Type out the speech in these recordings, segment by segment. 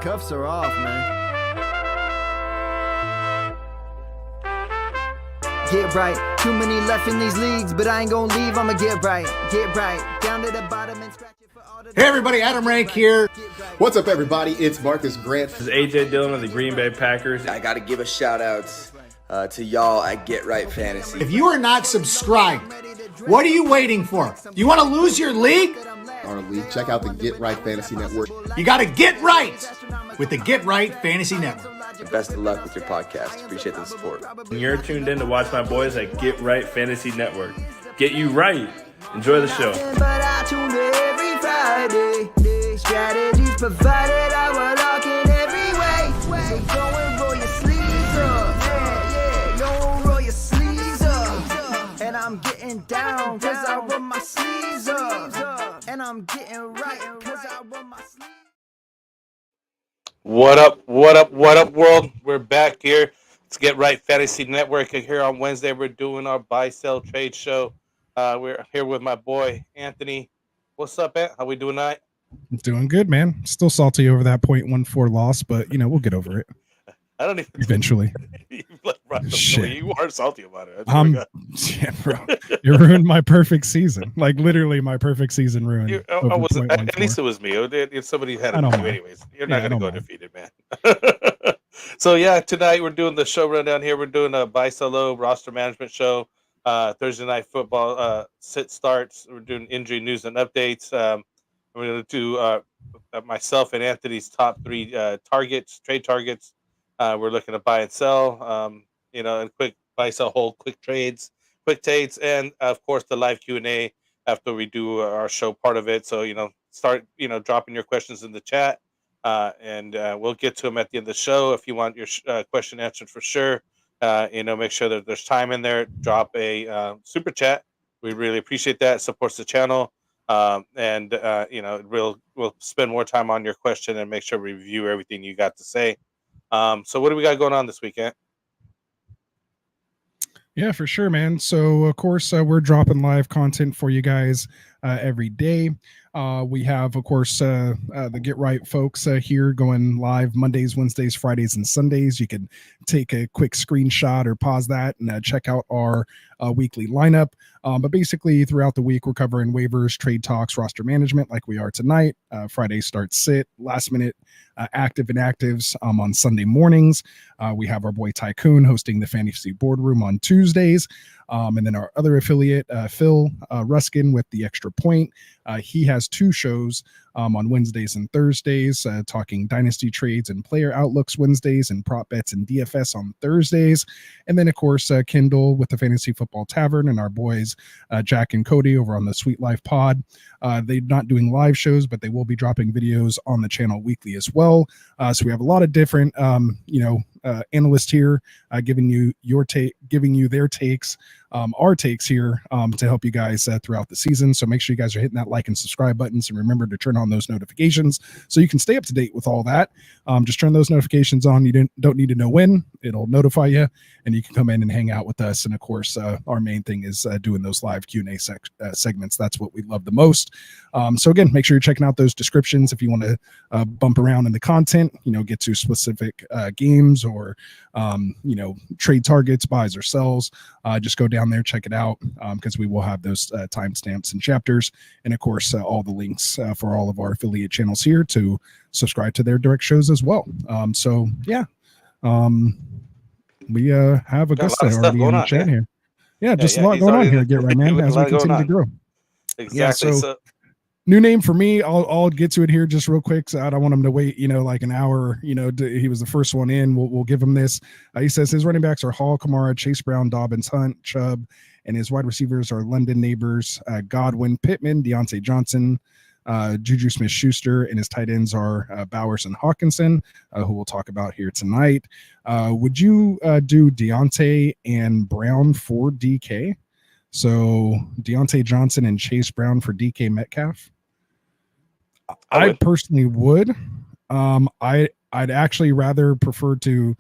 Cuffs are off, man. Get right. Too many left in these leagues, but I ain't gonna leave. I'ma get right. Get right. Down to the bottom and scratch it for all the... Hey everybody, Adam Rank here. What's up everybody? It's Marcus Grant. This is AJ Dillon of the Green Bay Packers. I got to give a shout out to y'all at Get Right Fantasy. If you are not subscribed, what are you waiting for? You want to lose your league? Check out the Get Right Fantasy Network. You got to get right with the Get Right Fantasy Network. And best of luck with your podcast. Appreciate the support. And you're tuned in to watch my boys at Get Right Fantasy Network. Get you right. Enjoy the show. But I tune in every Friday. Strategies provided, I will lock in every way. So go and roll your sleeves up. Yeah, go roll your sleeves up. And I'm getting down, cause I roll my sleeves up. And I'm getting right, cause I roll my sleeves up. What up, world? We're back here. Let's Get Right Fantasy Network. Here on Wednesday, we're doing our buy, sell, trade show. We're here with my boy, Anthony. What's up, Ant? How we doing tonight? I'm doing good, man. Still salty over that 0.14 loss, but, we'll get over it. I don't even... Eventually. Shit. You are salty about it. Yeah, bro. You ruined my perfect season. Like, literally, my perfect season ruined. At least it was me. If somebody had it, anyways. You're not going to go defeated, man. So, yeah, tonight we're doing the show rundown here. We're doing a buy, sell, low roster management show. Thursday night football sit starts. We're doing injury news and updates. We're going to do myself and Anthony's top three trade targets. We're looking to buy and sell, and quick buy, sell, hold, quick trades, and of course the live Q&A after we do our show part of it. So start dropping your questions in the chat, and we'll get to them at the end of the show. If you want your question answered for sure, make sure that there's time in there. Drop a super chat. We really appreciate that. It supports the channel. We'll spend more time on your question and make sure we review everything you got to say. So what do we got going on this weekend? Yeah, for sure, man. So, of course, we're dropping live content for you guys every day. We have, of course, the Get Right folks here going live Mondays, Wednesdays, Fridays, and Sundays. You can take a quick screenshot or pause that and check out our weekly lineup. But basically, throughout the week, we're covering waivers, trade talks, roster management like we are tonight. Friday start sit, last minute active and actives on Sunday mornings. We have our boy Tycoon hosting the Fantasy Boardroom on Tuesdays. And then our other affiliate, Phil Ruskin with the Extra Point. He has two shows on Wednesdays and Thursdays, talking Dynasty trades and player outlooks Wednesdays and prop bets and DFS on Thursdays. And then, of course, Kendall with the Fantasy Football Tavern and our boys, Jack and Cody over on the Sweet Life Pod. They're not doing live shows, but they will be dropping videos on the channel weekly as well. So we have a lot of different, analysts here giving you their takes, our takes here to help you guys throughout the season. So make sure you guys are hitting that like and subscribe buttons, and remember to turn on those notifications so you can stay up to date with all that. Just turn those notifications on. You don't need to know when. It'll notify you, and you can come in and hang out with us. And of course, our main thing is doing those live Q&A segments. That's what we love the most. So again, make sure you're checking out those descriptions if you want to bump around in the content, get to specific games or trade targets, buys or sells. Just go down there, check it out, because we will have those timestamps and chapters, and of course all the links for all of our affiliate channels here to subscribe to their direct shows as well. We have Augusta already in the chat here. Yeah, just a lot going on here. Get right, man, as we continue to grow. Exactly. Yeah, so new name for me. I'll get to it here just real quick. So I don't want him to wait, like an hour. He was the first one in. We'll give him this. He says his running backs are Hall, Kamara, Chase Brown, Dobbins, Hunt, Chubb, and his wide receivers are London Neighbors, Godwin, Pittman, Deontay Johnson, Juju Smith-Schuster, and his tight ends are Bowers and Hawkinson, who we'll talk about here tonight. Would you do Deontay and Brown for DK? So Deontay Johnson and Chase Brown for DK Metcalf? I personally would. I'd actually rather prefer to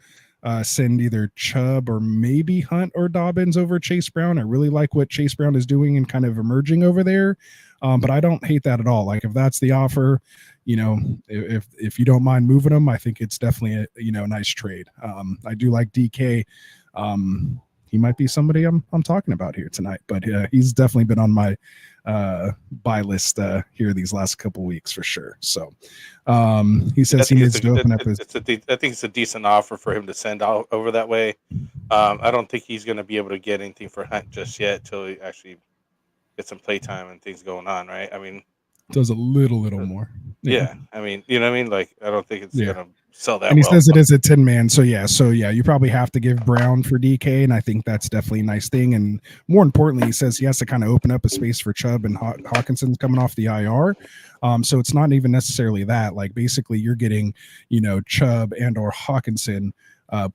send either Chubb or maybe Hunt or Dobbins over Chase Brown. I really like what Chase Brown is doing and kind of emerging over there. But I don't hate that at all. Like if that's the offer, if you don't mind moving him, I think it's definitely a nice trade. I do like DK. He might be somebody I'm talking about here tonight, but he's definitely been on my buy list here these last couple weeks for sure. So he says he needs to open up his. I think it's a decent offer for him to send out over that way. I don't think he's going to be able to get anything for Hunt just yet till he actually get some playtime and things going on, right? I mean, does a little more. Yeah. I mean, you know what I mean? Like, I don't think it's going to sell that and he well. says it is a 10-man. So yeah, you probably have to give Brown for DK, and I think that's definitely a nice thing. And more importantly, he says he has to kind of open up a space for Chubb and Hawkinson's coming off the IR. So it's not even necessarily that. Like basically you're getting, Chubb and or Hawkinson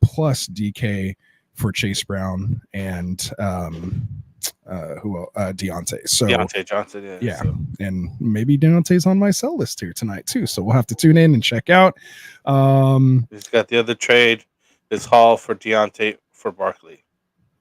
plus DK for Chase Brown and Deontay. So Deontay Johnson, yeah. So. And maybe Deontay's on my sell list here tonight too. So we'll have to tune in and check out. He's got the other trade is Hall for Deontay for Barkley.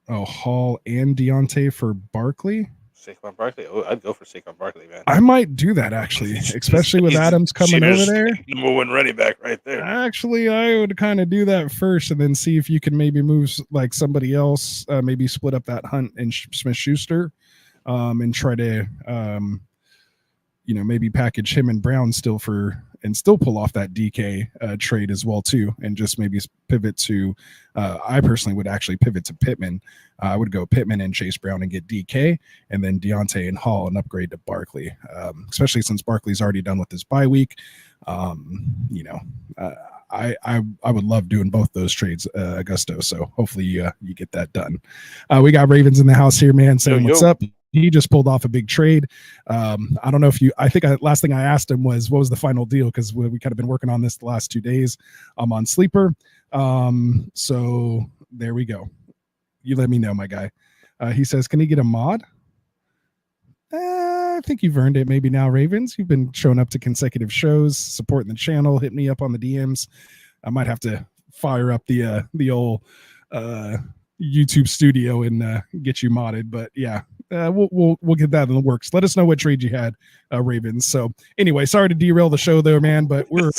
Oh, Hall and Deontay for Barkley. Saquon Barkley. Oh, I'd go for Saquon Barkley, man. I might do that actually, especially with Adams coming over there. Number one running back right there. Actually, I would kind of do that first and then see if you can maybe move like somebody else, maybe split up that Hunt and Smith-Schuster, and try to, maybe package him and Brown still pull off that DK trade as well too, and just maybe pivot to. I personally would actually pivot to Pittman. I would go Pittman and Chase Brown and get DK, and then Deontay and Hall and upgrade to Barkley, especially since Barkley's already done with his bye week. I would love doing both those trades, Augusto. So hopefully you get that done. We got Ravens in the house here, man. Saying what's up. He just pulled off a big trade. I don't know if last thing I asked him was what was the final deal, because we kind of been working on this the last 2 days. I'm on Sleeper. So there we go. You let me know, my guy. He says, can he get a mod? I think you've earned it maybe now, Ravens. You've been showing up to consecutive shows, supporting the channel, hit me up on the DMs. I might have to fire up the old YouTube studio and get you modded, but yeah, we'll get that in the works. Let us know what trade you had, Ravens. So anyway, sorry to derail the show there, man, but we're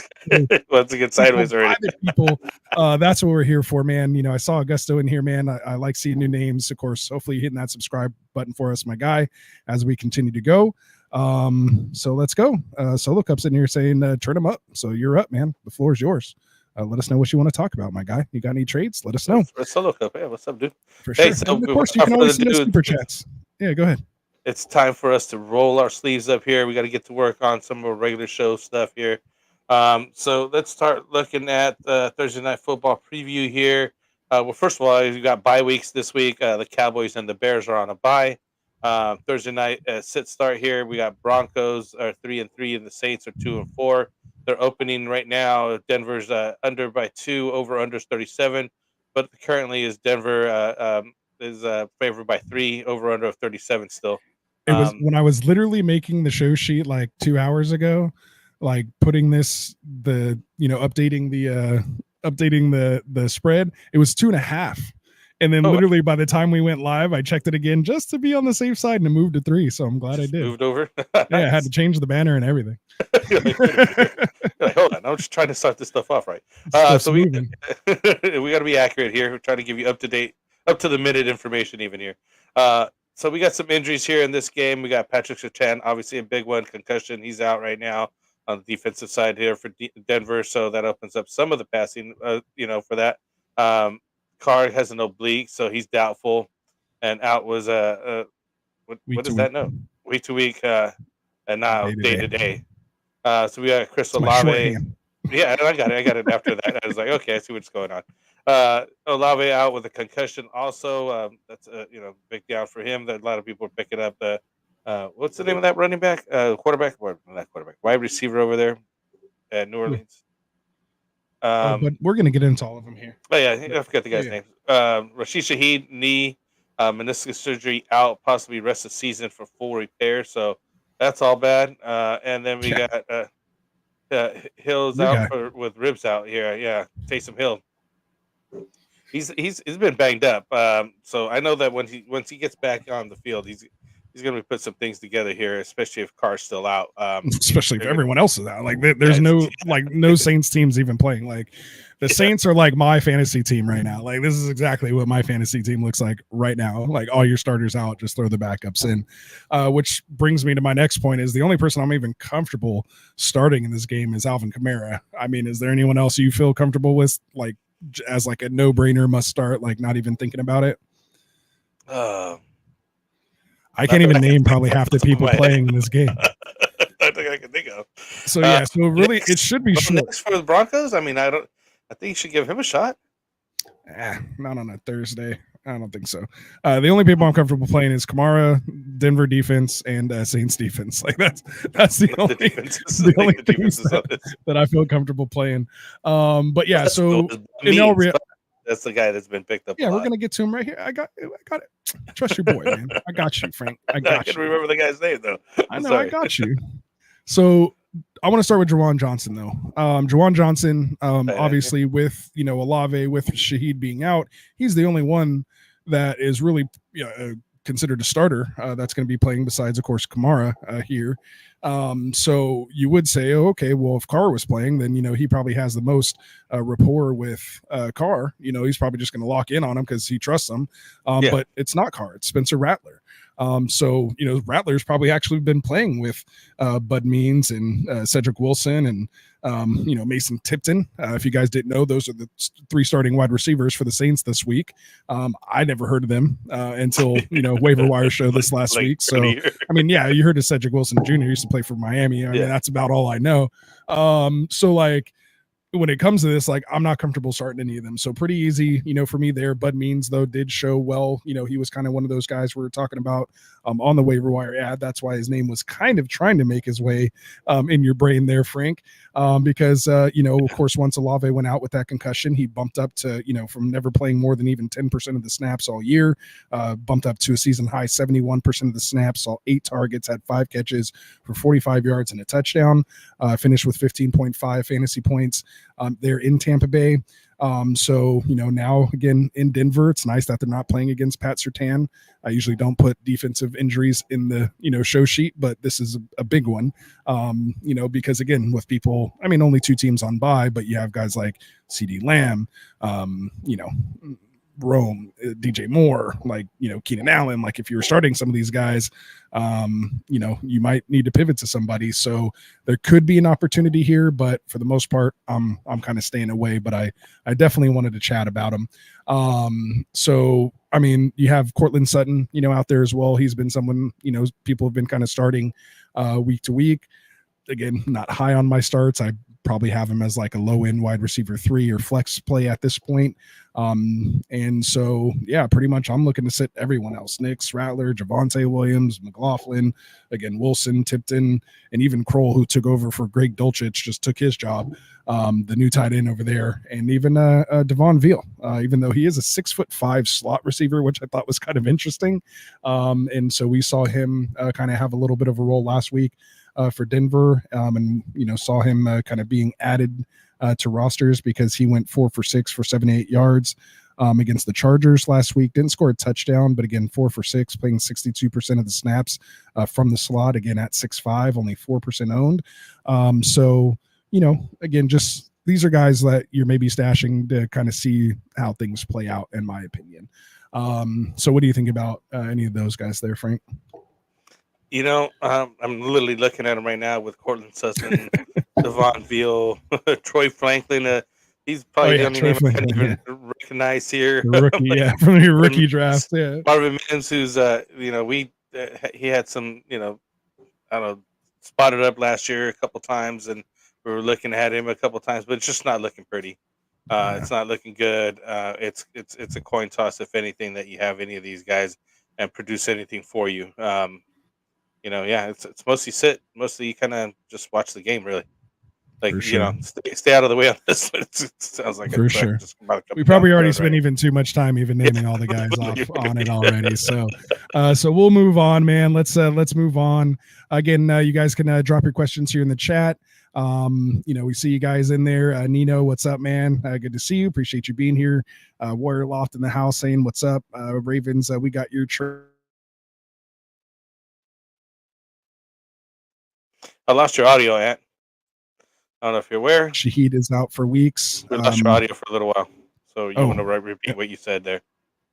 let's get sideways already. People, that's what we're here for, man. I saw Augusto in here, man. I like seeing new names. Of course, hopefully you're hitting that subscribe button for us, my guy, as we continue to go. So let's go. Solo Cup's in here saying turn them up. So you're up, man. The floor is yours. Let us know what you want to talk about, my guy. You got any trades? Let us know. Solo Cup. Hey, what's up, dude? For sure. So, of course, you can always send us super chats. Yeah, go ahead. It's time for us to roll our sleeves up here. We got to get to work on some of our regular show stuff here. So let's start looking at the Thursday Night Football preview here. Well, first of all, you got bye weeks this week. The Cowboys and the Bears are on a bye. Thursday night sit start here. We got Broncos are 3-3 and the Saints are 2-4. They're opening right now. Denver's under by 2, over under 37, but currently is Denver is favored by 3, over under of 37 still. It was when I was literally making the show sheet like 2 hours ago, like putting updating the spread. It was 2.5. And then literally by the time we went live, I checked it again just to be on the safe side, and it moved to 3. So I'm glad I did. Moved over. Yeah, I had to change the banner and everything. Hold on, I'm just trying to start this stuff off right. So we got to be accurate here. We're trying to give you up to the minute information even here. So we got some injuries here in this game. We got Patrick Surtain, obviously a big one, concussion. He's out right now on the defensive side here for Denver. So that opens up some of the passing, for that. Carr has an oblique, so he's doubtful, and out was what does that know? Week to week, and now day to day. So we got Chris Olave. Yeah, I got it after that. I was like, okay, I see what's going on. Olave out with a concussion also. That's big down for him. That a lot of people are picking up the what's the name of that running back? Quarterback, or not quarterback, wide receiver over there at New Orleans. But we're gonna get into all of them here. Oh yeah, I forgot the guy's name. Rashid Shaheed, knee meniscus surgery out, possibly rest of the season for full repair. So that's all bad. And then we got Hill's out with ribs out here. Yeah, Taysom Hill. He's been banged up. So I know that once he gets back on the field, he's he's going to put some things together here, especially if Carr's still out. Especially if everyone else is out. Like there's no Saints teams even playing. Like the Saints are like my fantasy team right now. Like this is exactly what my fantasy team looks like right now. Like all your starters out, just throw the backups in. Which brings me to my next point: is the only person I'm even comfortable starting in this game is Alvin Kamara. I mean, is there anyone else you feel comfortable with, like as like a no-brainer must start, like not even thinking about it? I can't even name probably half the people playing in this game. I think I can think of. So yeah, so really it should be short. Next for the Broncos. I mean, I think you should give him a shot. Not on a Thursday. I don't think so. The only people I'm comfortable playing is Kamara, Denver defense, and Saints defense. Like that's the only things that I feel comfortable playing. But yeah, so that's the guy that's been picked up. Yeah, we're gonna get to him right here. I got it. Trust your boy, man. I got you, Frank. I can remember the guy's name though. I know. I got you. So I want to start with Juwan Johnson though. Juwan Johnson, obviously with Olave, with Shaheed being out, he's the only one that is really considered a starter that's going to be playing besides, of course, Kamara here. So you would say, oh, okay, well, if Carr was playing, then, he probably has the most rapport with Carr. He's probably just going to lock in on him because he trusts him. But it's not Carr, it's Spencer Rattler. So, Rattler's probably actually been playing with Bud Means and Cedric Wilson and, Mason Tipton. If you guys didn't know, those are the 3 starting wide receivers for the Saints this week. I never heard of them until, Waiver Wire show this last week. So, I mean, yeah, you heard of Cedric Wilson Jr. He used to play for Miami. I mean, that's about all I know. So, like, when it comes to this, like, I'm not comfortable starting any of them. So pretty easy, for me there. Bud Means, though, did show well. He was kind of one of those guys we were talking about on the waiver wire ad. That's why his name was kind of trying to make his way in your brain there, Frank. Because, of course, once Olave went out with that concussion, he bumped up to, from never playing more than even 10% of the snaps all year, bumped up to a season high 71% of the snaps, saw 8 targets, had 5 catches for 45 yards and a touchdown, finished with 15.5 fantasy points. They're in Tampa Bay. So, now again in Denver, it's nice that they're not playing against Pat Surtain. I usually don't put defensive injuries in the, show sheet, but this is a big one, because again, with people, I mean, only 2 teams on bye, but you have guys like CD Lamb, Rome, DJ Moore, like, Keenan Allen. Like if you're starting some of these guys, you might need to pivot to somebody. So there could be an opportunity here, but for the most part, I'm kind of staying away, but I definitely wanted to chat about him. So, I mean, you have Cortland Sutton, out there as well. He's been someone, people have been kind of starting week to week. Again, not high on my starts. I probably have him as like a low end wide receiver 3 or flex play at this point. And so, yeah, pretty much I'm looking to sit everyone else: Nix, Rattler, Javonte Williams, McLaughlin, again, Wilson, Tipton, and even Kroll, who took over for Greg Dulcich, just took his job, the new tight end over there, and even Devon Veal, even though he is a 6'5" slot receiver, which I thought was kind of interesting. And so we saw him kind of have a little bit of a role last week for Denver, and saw him kind of being added to rosters because he went 4 for 6 for 78 yards against the Chargers last week. Didn't score a touchdown, but again, 4 for 6, playing 62% of the snaps from the slot. Again, at 6'5", only 4% owned. So, again, just these are guys that you're maybe stashing to kind of see how things play out, in my opinion. So what do you think about any of those guys there, Frank? I'm literally looking at him right now with Cortland Sutton, Devon Veal, Troy Franklin. He's probably the only name I can't even recognize here. Rookie, from your rookie draft. Yeah, Marvin Mims, who's he had some, spotted up last year a couple times, and we were looking at him a couple times, but it's just not looking pretty. It's not looking good. It's a coin toss, if anything, that you have any of these guys and produce anything for you. It's mostly sit. Mostly you kind of just watch the game, really. Like, stay out of the way on this. It sounds like for sure. We probably already spent even too much time even naming all the guys off on it already. So, so we'll move on, man. Let's move on. Again, you guys can drop your questions here in the chat. We see you guys in there. Nino, what's up, man? Good to see you. Appreciate you being here. Warrior Loft in the house saying what's up. Ravens, we got your I lost your audio, Ant. I don't know if you're aware. Shaheed is out for weeks. We lost your audio for a little while. So you want to Oh. repeat what you said there?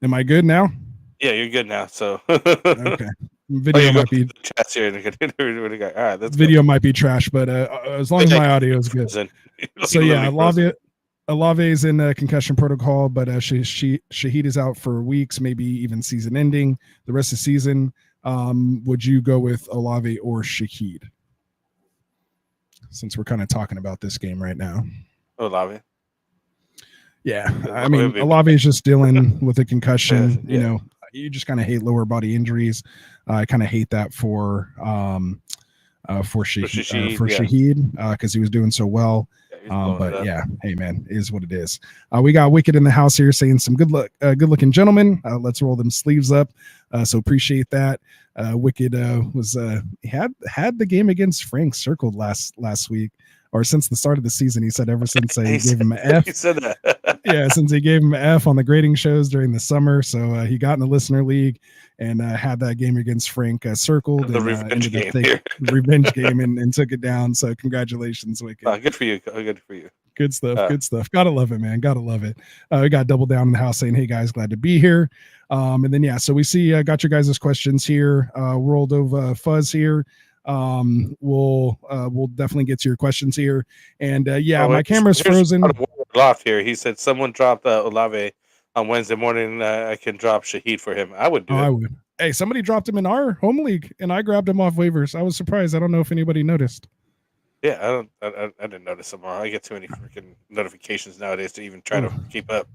Am I good now? Yeah, you're good now. So Okay. Video might be chats here. All right, that's video might be trash, but as long as my audio is good. So yeah, Olave's in concussion protocol, but Shaheed is out for weeks, maybe even season ending, the rest of the season. Would you go with Olave or Shaheed? Since we're kind of talking about this game right now. Olave. Yeah, I mean, Olave is just dealing with a concussion. Yeah. You know, you just kind of hate lower body injuries. I kind of hate that for Shaheed because he was doing so well. But yeah, hey man, it is what it is. We got Wicked in the house here saying some good looking gentlemen. Let's roll them sleeves up. So appreciate that. Wicked was had the game against Frank circled last week, or since the start of the season. He said ever since he gave him an F. He said that. Yeah, since he gave him an F on the grading shows during the summer. So he got in the listener league and had that game against Frank circled. The revenge game and took it down. So congratulations, Wicked. Good for you. Good for you. Good stuff. Good stuff. Gotta love it, man. Gotta love it. We got Double Down in the house saying, hey guys, glad to be here. And then, yeah, so we see, got your guys' questions here. World of Fuzz here. We'll definitely get to your questions here. And my camera's frozen. Off here. He said someone dropped Olave on Wednesday morning. I can drop Shaheed for him. I would do it. I would. Hey, somebody dropped him in our home league and I grabbed him off waivers. I was surprised. I don't know if anybody noticed. Yeah, I didn't notice them all. I get too many freaking notifications nowadays to even try to keep up.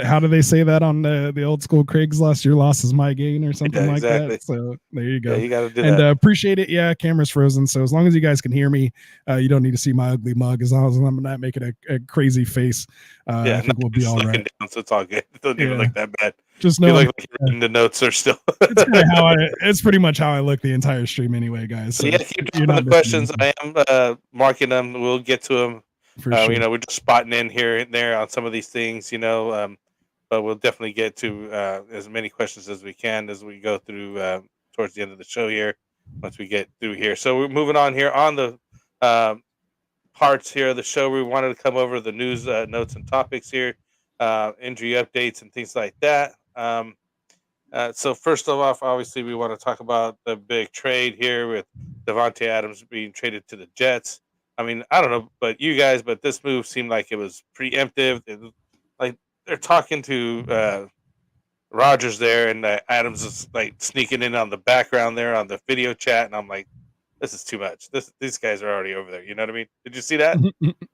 How do they say that on the old school Craigslist? Your loss is my gain or something like that. So there you go. Yeah, you gotta do and that. Appreciate it. Yeah, camera's frozen. So as long as you guys can hear me, you don't need to see my ugly mug. As long as I'm not making a crazy face, I think we'll be all right. Down, so it's all good. It doesn't even look that bad. Just know the notes are still. It's pretty much how I look the entire stream anyway, guys. So yeah, keep dropping the questions. I am marking them. We'll get to them. For sure. We're just spotting in here and there on some of these things, but we'll definitely get to as many questions as we can as we go through towards the end of the show here, once we get through here. So we're moving on here on the parts here of the show. We wanted to come over the news notes and topics here, injury updates and things like that. So first of all, obviously, we want to talk about the big trade here with Davante Adams being traded to the Jets. I mean, I don't know, but this move seemed like it was preemptive. Like they're talking to Rodgers there, and Adams is like sneaking in on the background there on the video chat, and I'm like, this is too much. These guys are already over there. You know what I mean? Did you see that?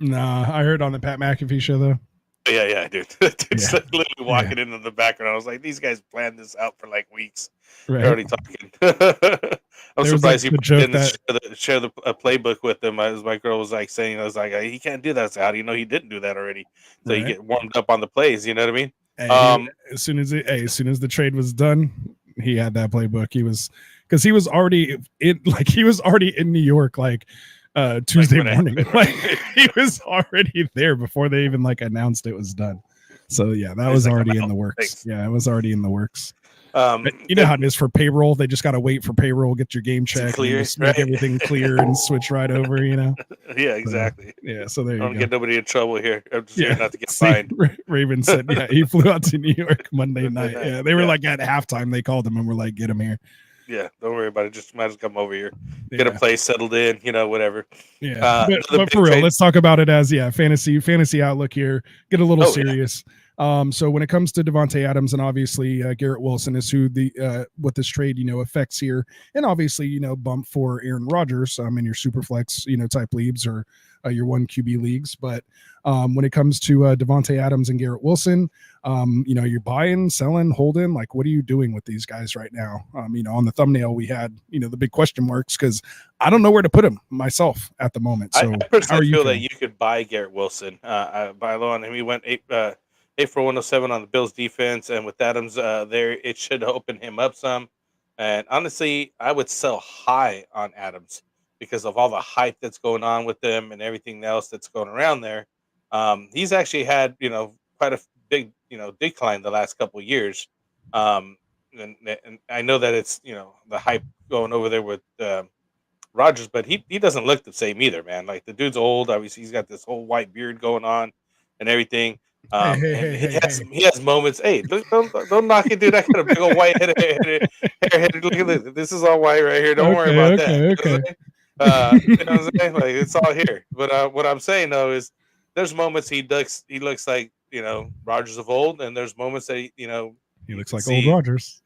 Nah, I heard on the Pat McAfee show though. Yeah, dude. Dude's like literally walking into the background. I was like, these guys planned this out for like weeks. Right. They're already talking. I'm surprised he didn't share the playbook with them. As my girl was like saying, I was like, he can't do that. So how do you know he didn't do that already? So you get warmed up on the plays. You know what I mean? Hey, as soon as the trade was done, he had that playbook. Because he was already in New York, like Tuesday morning. Like he was already there before they even announced it was done. So yeah, that was already in the works. Thanks. Yeah, it was already in the works. You know how it is for payroll. They just got to wait for payroll, get your game check, make everything clear, and switch right over. Yeah, exactly. So there you go. Don't get nobody in trouble here. I'm just here not to get fined. Raven said, he flew out to New York Monday night. Yeah, they were at halftime. They called him and were like, "Get him here." Yeah, don't worry about it. Just might as well come over here, get a place settled in, whatever. Yeah, but for real, let's talk about it as fantasy outlook here. Get a little serious. Yeah. So when it comes to Davante Adams and obviously Garrett Wilson is who what this trade affects here, and obviously bump for Aaron Rodgers in your super flex type leagues or your 1 QB leagues. But when it comes to Davante Adams and Garrett Wilson, you're buying, selling, holding. Like, what are you doing with these guys right now? On the thumbnail we had the big question marks because I don't know where to put them myself at the moment. So I personally feel that you could buy Garrett Wilson. Buy low on him. He went 8 for 107 on the Bills defense, and with Adams there, it should open him up some. And honestly, I would sell high on Adams because of all the hype that's going on with them and everything else that's going around there. He's actually had quite a big decline the last couple of years, and I know that it's the hype going over there with Rogers, but he doesn't look the same either, man. Like the dude's old. Obviously, he's got this whole white beard going on and everything. Hey, hey, And hey, hey, hey. he has moments. Hey, don't knock it, dude. I got a big old white head. Look at this. This is all white right here. Don't worry Okay, about that. okay, You know okay. you know what I'm saying? Like it's all here. But what I'm saying though is there's moments he looks like Rogers of old, and there's moments that He you looks can like old see Rogers.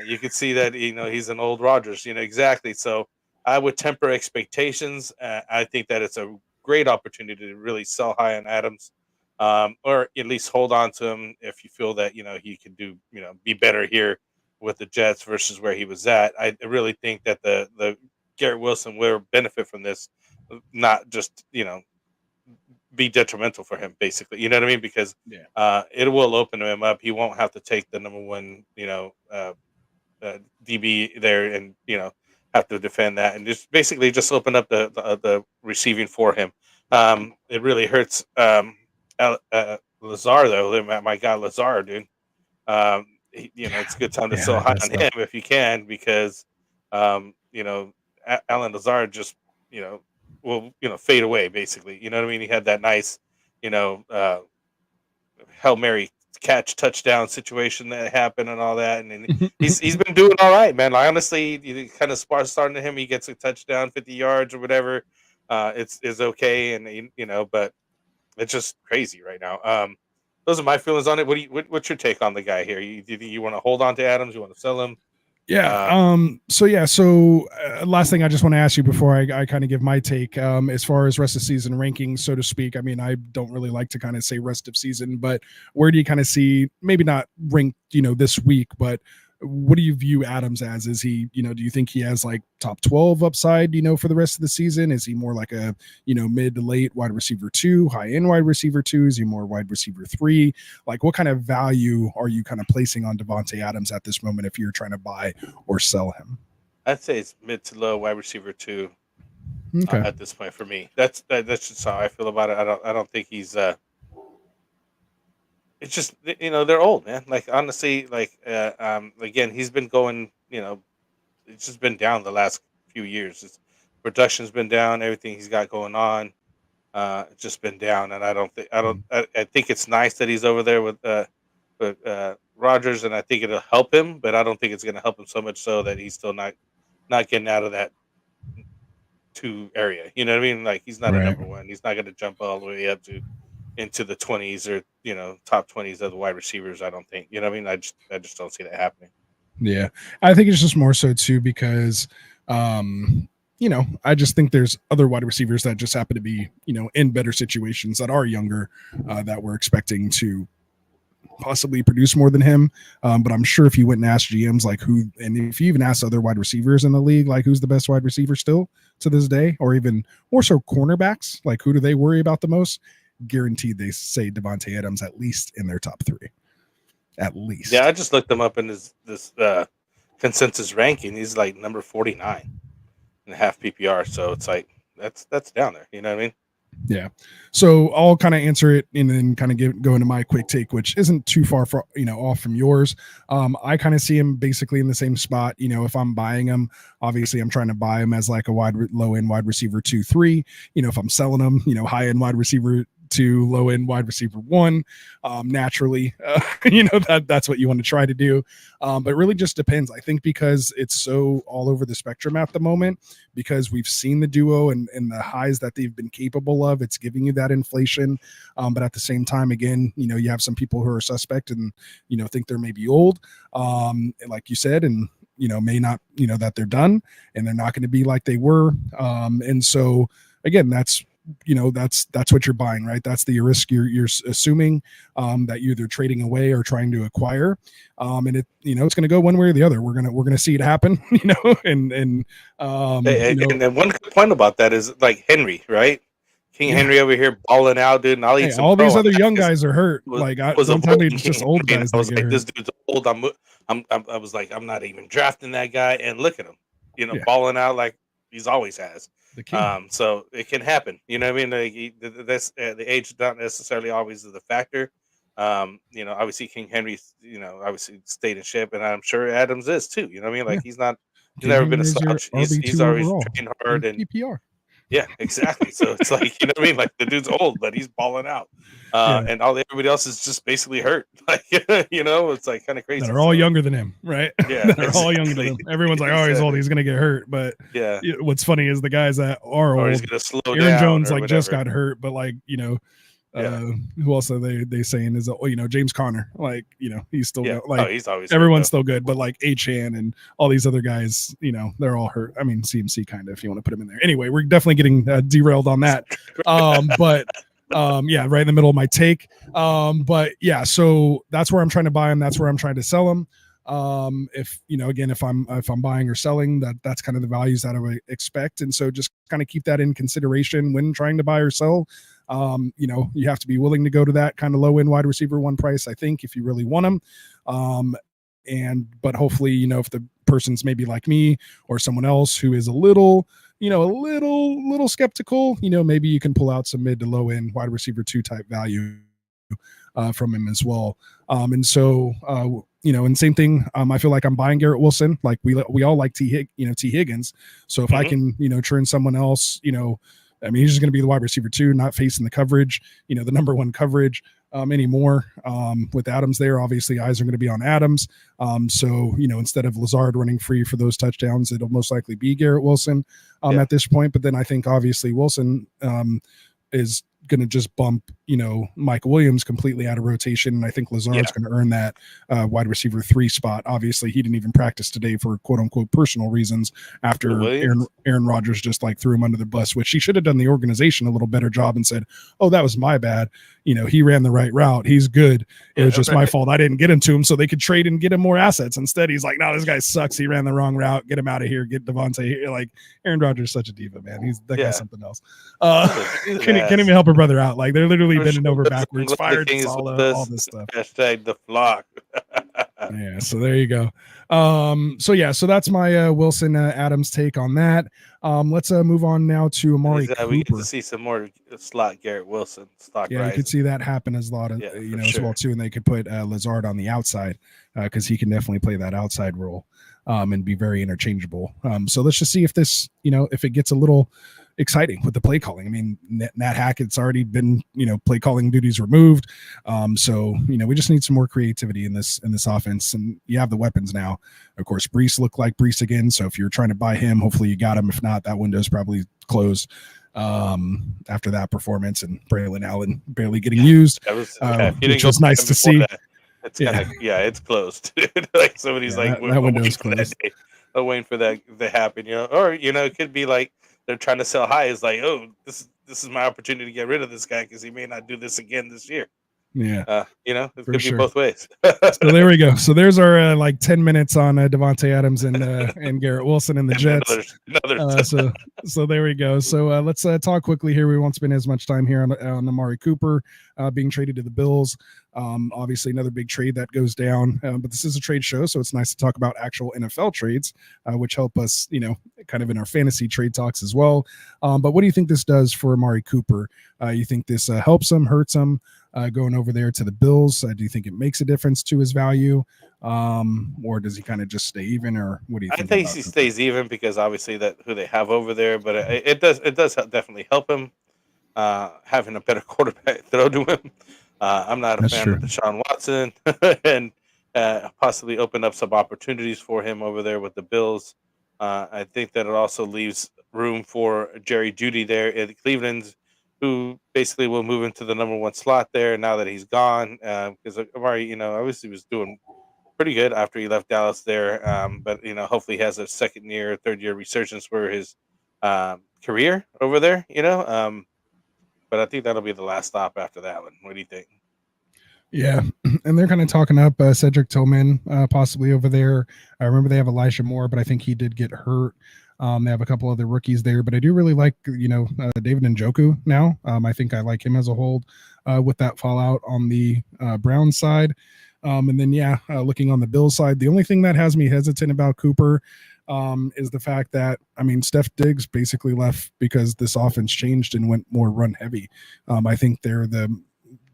you could see that he's an old Rogers. Exactly. So I would temper expectations. I think that it's a great opportunity to really sell high on Adams, or at least hold on to him if you feel that he can do be better here with the Jets versus where he was at. I really think that the Garrett Wilson will benefit from this, not just be detrimental for him, basically. You know what I mean? Because Yeah. it will open him up. He won't have to take the number one, DB there, and have to defend that, and just basically just open up the receiving for him. It really hurts Lazar though. My guy Lazar, dude. It's a good time to Yeah, sell high that's on tough. him if you can, because Alan Lazar just will fade away, basically. You know what I mean? He had that nice you know uh, Hail Mary catch touchdown situation that happened and all that, and then he's been doing all right, man. Like, honestly, you kind of starting to him. He gets a touchdown, 50 yards or whatever. It's okay, and but it's just crazy right now. Those are my feelings on it. What's your take on the guy here? Do you think you want to hold on to Adams? You want to sell him? Yeah. Uh, Last thing I just want to ask you before I kind of give my take, as far as rest of season rankings, so to speak. I mean, I don't really like to kind of say rest of season, but where do you kind of see, maybe not ranked, this week, but what do you view Adams as? Is he, do you think he has like top 12 upside, for the rest of the season? Is he more like a, mid to late wide receiver 2, high end wide receiver 2? Is he more wide receiver 3? Like, what kind of value are you kind of placing on Davante Adams at this moment if you're trying to buy or sell him? I'd say it's mid to low wide receiver 2 Okay. at this point for me. That's just how I feel about it. I don't think he's it's just they're old, man. Like, honestly, like again, he's been going. It's just been down the last few years. Production's been down. Everything he's got going on, it's just been down. And I think it's nice that he's over there with Rogers, and I think it'll help him. But I don't think it's going to help him so much so that he's still not getting out of that 2 area. You know what I mean? Like, he's not a Right. number one. He's not going to jump all the way up to into the 20s or top 20s of the wide receivers. I don't think. You know what I mean? I just don't see that happening. Yeah, I think it's just more so too because, I just think there's other wide receivers that just happen to be, in better situations that are younger, that we're expecting to possibly produce more than him. But I'm sure if you went and asked GMs like who, and if you even asked other wide receivers in the league, like who's the best wide receiver still to this day, or even more so cornerbacks, like who do they worry about the most? Guaranteed they say Davante Adams at least in their top 3. At least. Yeah, I just looked him up in this consensus ranking. He's like number 49 in half PPR. So it's like that's down there. You know what I mean? Yeah. So I'll kind of answer it and then kind of go into my quick take, which isn't too far off from yours. I kind of see him basically in the same spot. If I'm buying him, obviously I'm trying to buy him as like a low end wide receiver 2, 3. If I'm selling him, high end wide receiver 2, low end wide receiver 1. Naturally, that's what you want to try to do. But really just depends. I think because it's so all over the spectrum at the moment, because we've seen the duo and the highs that they've been capable of, it's giving you that inflation. But at the same time, again, you have some people who are suspect and, think they're maybe old, like you said, and, may not, that they're done and they're not going to be like they were. And so, again, that's what you're buying, right? That's the risk you're assuming, that you're either trading away or trying to acquire. And it's going to go one way or the other. We're going to see it happen, and and then one good point about that is like Henry, right? King Henry over here balling out, dude. And I'll eat some all these crow. other young guys are hurt. Don't tell me it's just old guys. I was like, this dude's old. I was like, I'm not even drafting that guy. And look at him, balling out like he's always has. So it can happen. You know what I mean? Like, the age is not necessarily always the factor. Obviously King Henry, obviously stayed in shape, and I'm sure Adams is too. You know what I mean? Like, he's not He's never been a Him as your slouch. He's RB2 always overall trained hard in and PPR. yeah, exactly. So it's like, you know what I mean? Like the dude's old, but he's balling out. Yeah. And everybody else is just basically hurt. Like, you know, it's like kind of crazy. That are all younger than him, right? Yeah, that are all younger than him. Everyone's like, oh, he's old, he's gonna get hurt. But yeah. what's funny is the guys that are Or old, he's gonna slow Aaron down Jones, or like just whatever. got hurt, but like, you know, Yeah. who else are they saying is, you know, James Conner, like, you know, he's still Yeah. like, He's always everyone's hurt, still good, but like Achan and all these other guys, you know, they're all hurt. I mean, CMC kind of, if you want to put him in there. Anyway, we're definitely getting derailed on that. But yeah, right in the middle of my take. But yeah, so that's where I'm trying to buy him. That's where I'm trying to sell him. If you know, again, if I'm buying or selling, that's kind of the values that I would expect. And so just kind of keep that in consideration when trying to buy or sell. You know, you have to be willing to go to that kind of low end wide receiver one price, I think, if you really want them. But hopefully, you know, if the person's maybe like me or someone else who is a little skeptical, you know, maybe you can pull out some mid to low end wide receiver 2 type value from him as well. And so, you know, and same thing, I feel like I'm buying Garrett Wilson. Like we all like T Higgins. So if I can, you know, turn someone else, you know, I mean, he's just going to be the wide receiver 2, not facing the coverage, you know, the number 1 coverage anymore. With Adams there, obviously eyes are going to be on Adams. So, you know, instead of Lazard running free for those touchdowns, it'll most likely be Garrett Wilson at this point. But then I think obviously Wilson is going to just bump, you know, Mike Williams completely out of rotation. And I think Lazard's going to earn that wide receiver 3 spot. Obviously, he didn't even practice today for quote unquote personal reasons after Aaron Rodgers just like threw him under the bus, which he should have done the organization a little better job and said, oh, that was my bad. You know, he ran the right route. He's good. It was just my fault. I didn't get him to him so they could trade and get him more assets. Instead, he's like, no, this guy sucks. He ran the wrong route. Get him out of here. Get Devontae here. Like Aaron Rodgers is such a diva, man. He's that guy's something else. Can't even help her brother out. Like they're literally bending over backwards, fired all this stuff. Hashtag the flock. Yeah, so there you go. So that's my Wilson Adams take on that. Let's move on now to Amari Cooper. We get to see some more slot Garrett Wilson stock. Yeah, you could see that happen as a lot of as well too, and they could put Lazard on the outside because he can definitely play that outside role and be very interchangeable. So let's just see if this, you know, if it gets a little exciting with the play calling. I mean, Nat Hackett's already been, you know, play calling duties removed. So, you know, we just need some more creativity in this offense, and you have the weapons now. Of course, Brees looked like Brees again. So if you're trying to buy him, hopefully you got him. If not, that window's probably closed after that performance, and Braylon Allen barely getting used, which was nice to see. It's kind of, it's closed. Like somebody's like, that window's closed. Waiting for that to happen, you know, or, you know, it could be like, they're trying to sell high. Is like, oh, this is my opportunity to get rid of this guy because he may not do this again this year. Yeah, you know, it could be both ways. So there we go. So there's our like 10 minutes on Devontae Adams and Garrett Wilson and the Jets. So there we go. So let's talk quickly here. We won't spend as much time here on Amari Cooper being traded to the Bills. Obviously another big trade that goes down, but this is a trade show, so it's nice to talk about actual NFL trades, which help us, you know, kind of in our fantasy trade talks as well. But what do you think this does for Amari Cooper? You think this helps him, hurts him? Going over there to the Bills, do you think it makes a difference to his value, or does he kind of just stay even, or what do you think? I think he stays even because obviously that who they have over there, but it does definitely help him having a better quarterback throw to him. I'm not a fan of Deshaun Watson, and possibly open up some opportunities for him over there with the Bills. I think that it also leaves room for Jerry Jeudy there at Cleveland, who basically will move into the number 1 slot there now that he's gone. Because Amari, you know, obviously was doing pretty good after he left Dallas there. But, you know, hopefully he has a second year, third year resurgence for his career over there, you know. But I think that'll be the last stop after that one. What do you think? Yeah, and they're kind of talking up Cedric Tillman possibly over there. I remember they have Elijah Moore, but I think he did get hurt. They have a couple other rookies there, but I do really like, you know, David Njoku now. I think I like him as a hold with that fallout on the Browns side. And then, looking on the Bills side, the only thing that has me hesitant about Cooper is the fact that, I mean, Steph Diggs basically left because this offense changed and went more run heavy. I think they're the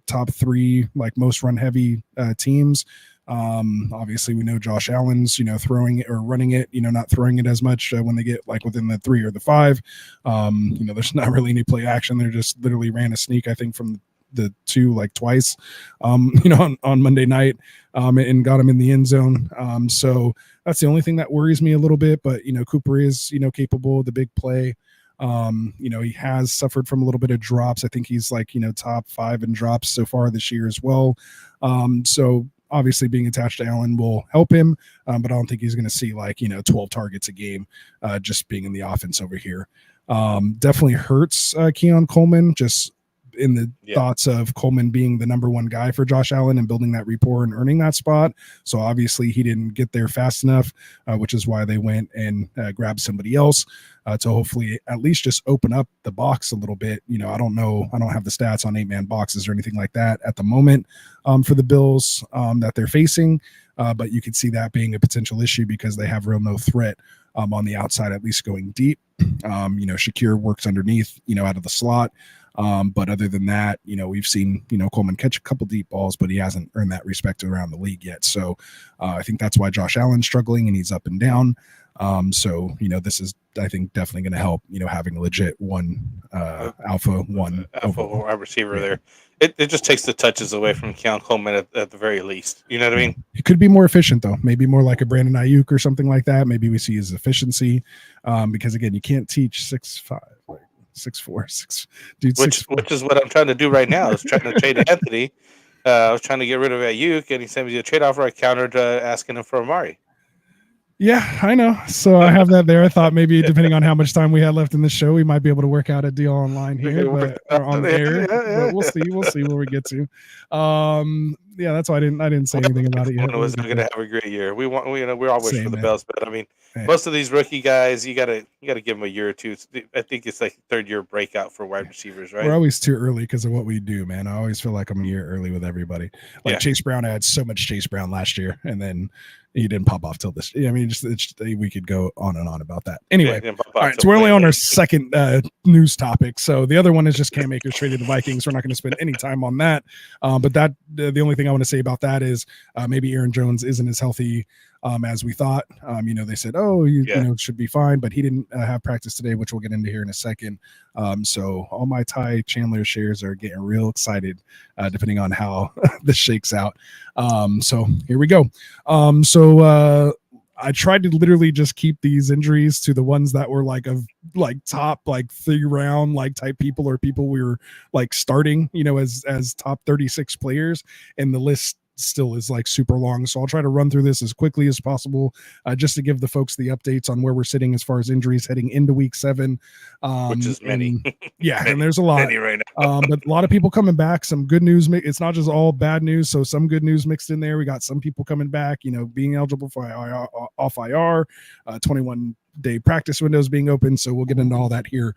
top 3 like most run heavy teams Obviously, we know Josh Allen's, throwing it or running it, not throwing it as much when they get like within the 3 or the 5. There's not really any play action. They're just literally ran a sneak, I think, from the 2 like twice, on Monday night, and got him in the end zone. So that's the only thing that worries me a little bit. But Cooper is capable of the big play. He has suffered from a little bit of drops. I think he's like top 5 in drops so far this year as well. So obviously being attached to Allen will help him, but I don't think he's going to see like 12 targets a game just being in the offense over here. Definitely hurts Keon Coleman, just in the thoughts of Coleman being the number 1 guy for Josh Allen and building that rapport and earning that spot. So obviously he didn't get there fast enough, which is why they went and grabbed somebody else to hopefully at least just open up the box a little bit. I don't know. I don't have the stats on 8-man boxes or anything like that at the moment for the Bills that they're facing. But you could see that being a potential issue because they have real no threat on the outside, at least going deep. Shakir works underneath, out of the slot. But other than that, we've seen, Coleman catch a couple deep balls, but he hasn't earned that respect around the league yet. So I think that's why Josh Allen's struggling and he's up and down. So, this is, I think, definitely going to help, having a legit alpha wide receiver there. It just takes the touches away from Keon Coleman at the very least. You know what I mean? He could be more efficient, though. Maybe more like a Brandon Ayuk or something like that. Maybe we see his efficiency because, again, you can't teach 6'5", 6'4", 6 dude. Which is what I'm trying to do right now. I was trying to trade Anthony. I was trying to get rid of Ayuk, and he sent me a trade offer. I countered asking him for Amari. Yeah, I know. So I have that there. I thought maybe depending on how much time we had left in the show, we might be able to work out a deal online here, or on the air. But we'll see. We'll see where we get to. That's why I didn't say anything about it yet. One was going to have a great year. We all wish for the Bills, but I mean, most of these rookie guys, you gotta give them a year or two. I think it's like 3rd year breakout for wide receivers, right? We're always too early because of what we do, man. I always feel like I'm a year early with everybody. Like Chase Brown, I had so much Chase Brown last year, and then he didn't pop off till this. I mean, we could go on and on about that. Anyway, all right. So we're only on our second news topic. So the other one is just Cam Akers traded the Vikings. We're not going to spend any time on that. But the only thing I want to say about that is maybe Aaron Jones isn't as healthy as we thought. They said, should be fine, but he didn't have practice today, which we'll get into here in a second. So all my Ty Chandler shares are getting real excited, depending on how this shakes out. So here we go. I tried to literally just keep these injuries to the ones that were like top 3 round type people, or people we were like starting, as top 36 players, and the list still is like super long. So I'll try to run through this as quickly as possible, just to give the folks the updates on where we're sitting as far as injuries heading into week 7. Which is many. And there's a lot right now. but a lot of people coming back. Some good news. It's not just all bad news. So some good news mixed in there. We got some people coming back, being eligible for off IR, 21-day practice windows being open. So we'll get into all that here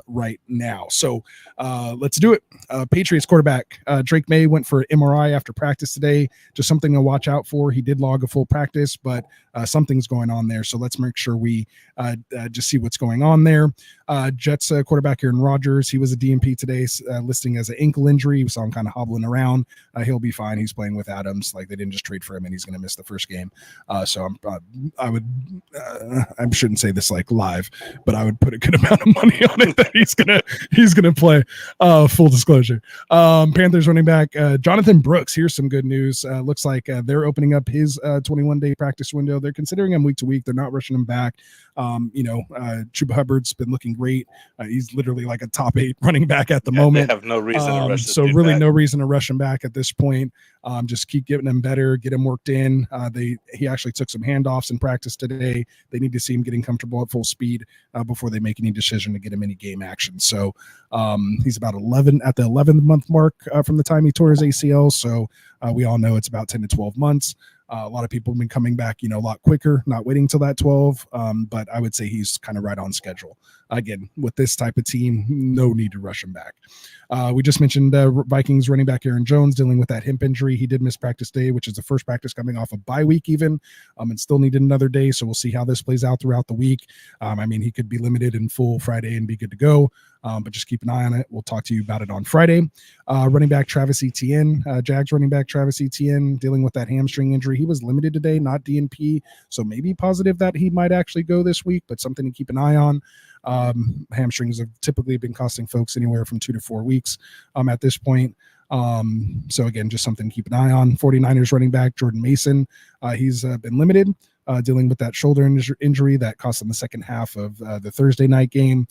right now. So let's do it. Patriots quarterback Drake May went for MRI after practice today. Just something to watch out for. He did log a full practice, but something's going on there. So let's make sure we just see what's going on there. Jets quarterback Aaron Rodgers, he was a DNP today, listing as an ankle injury. We saw him kind of hobbling around. He'll be fine. He's playing with Adams. Like, they didn't just trade for him and he's going to miss the first game. So I shouldn't say this like live, but I would put a good amount of money on it that he's gonna play. Full disclosure. Panthers running back Jonathan Brooks. Here's some good news. Looks like they're opening up his 21-day practice window. They're considering him week to week. They're not rushing him back. Chuba Hubbard's been looking great. He's literally like a top 8 running back at the moment. They have no reason to rush. So really no reason to rush him back at this point. Just keep getting him better, get him worked in. He actually took some handoffs in practice today. They need to see him getting comfortable at full speed before they make any decision to get him any game action. So he's about 11 at the 11th month mark from the time he tore his ACL. So we all know it's about 10 to 12 months. A lot of people have been coming back, a lot quicker, not waiting till that 12. But I would say he's kind of right on schedule. Again, with this type of team, no need to rush him back. We just mentioned Vikings running back Aaron Jones dealing with that hip injury. He did miss practice day, which is the first practice coming off a bye week even, and still needed another day. So we'll see how this plays out throughout the week. He could be limited in full Friday and be good to go. But just keep an eye on it. We'll talk to you about it on Friday. Running back Travis Etienne, Jags running back Travis Etienne, dealing with that hamstring injury. He was limited today, not DNP, so maybe positive that he might actually go this week, but something to keep an eye on. Hamstrings have typically been costing folks anywhere from 2 to 4 weeks at this point. So again, just something to keep an eye on. 49ers running back Jordan Mason, he's been limited, dealing with that shoulder injury that cost him the second half of the Thursday night game.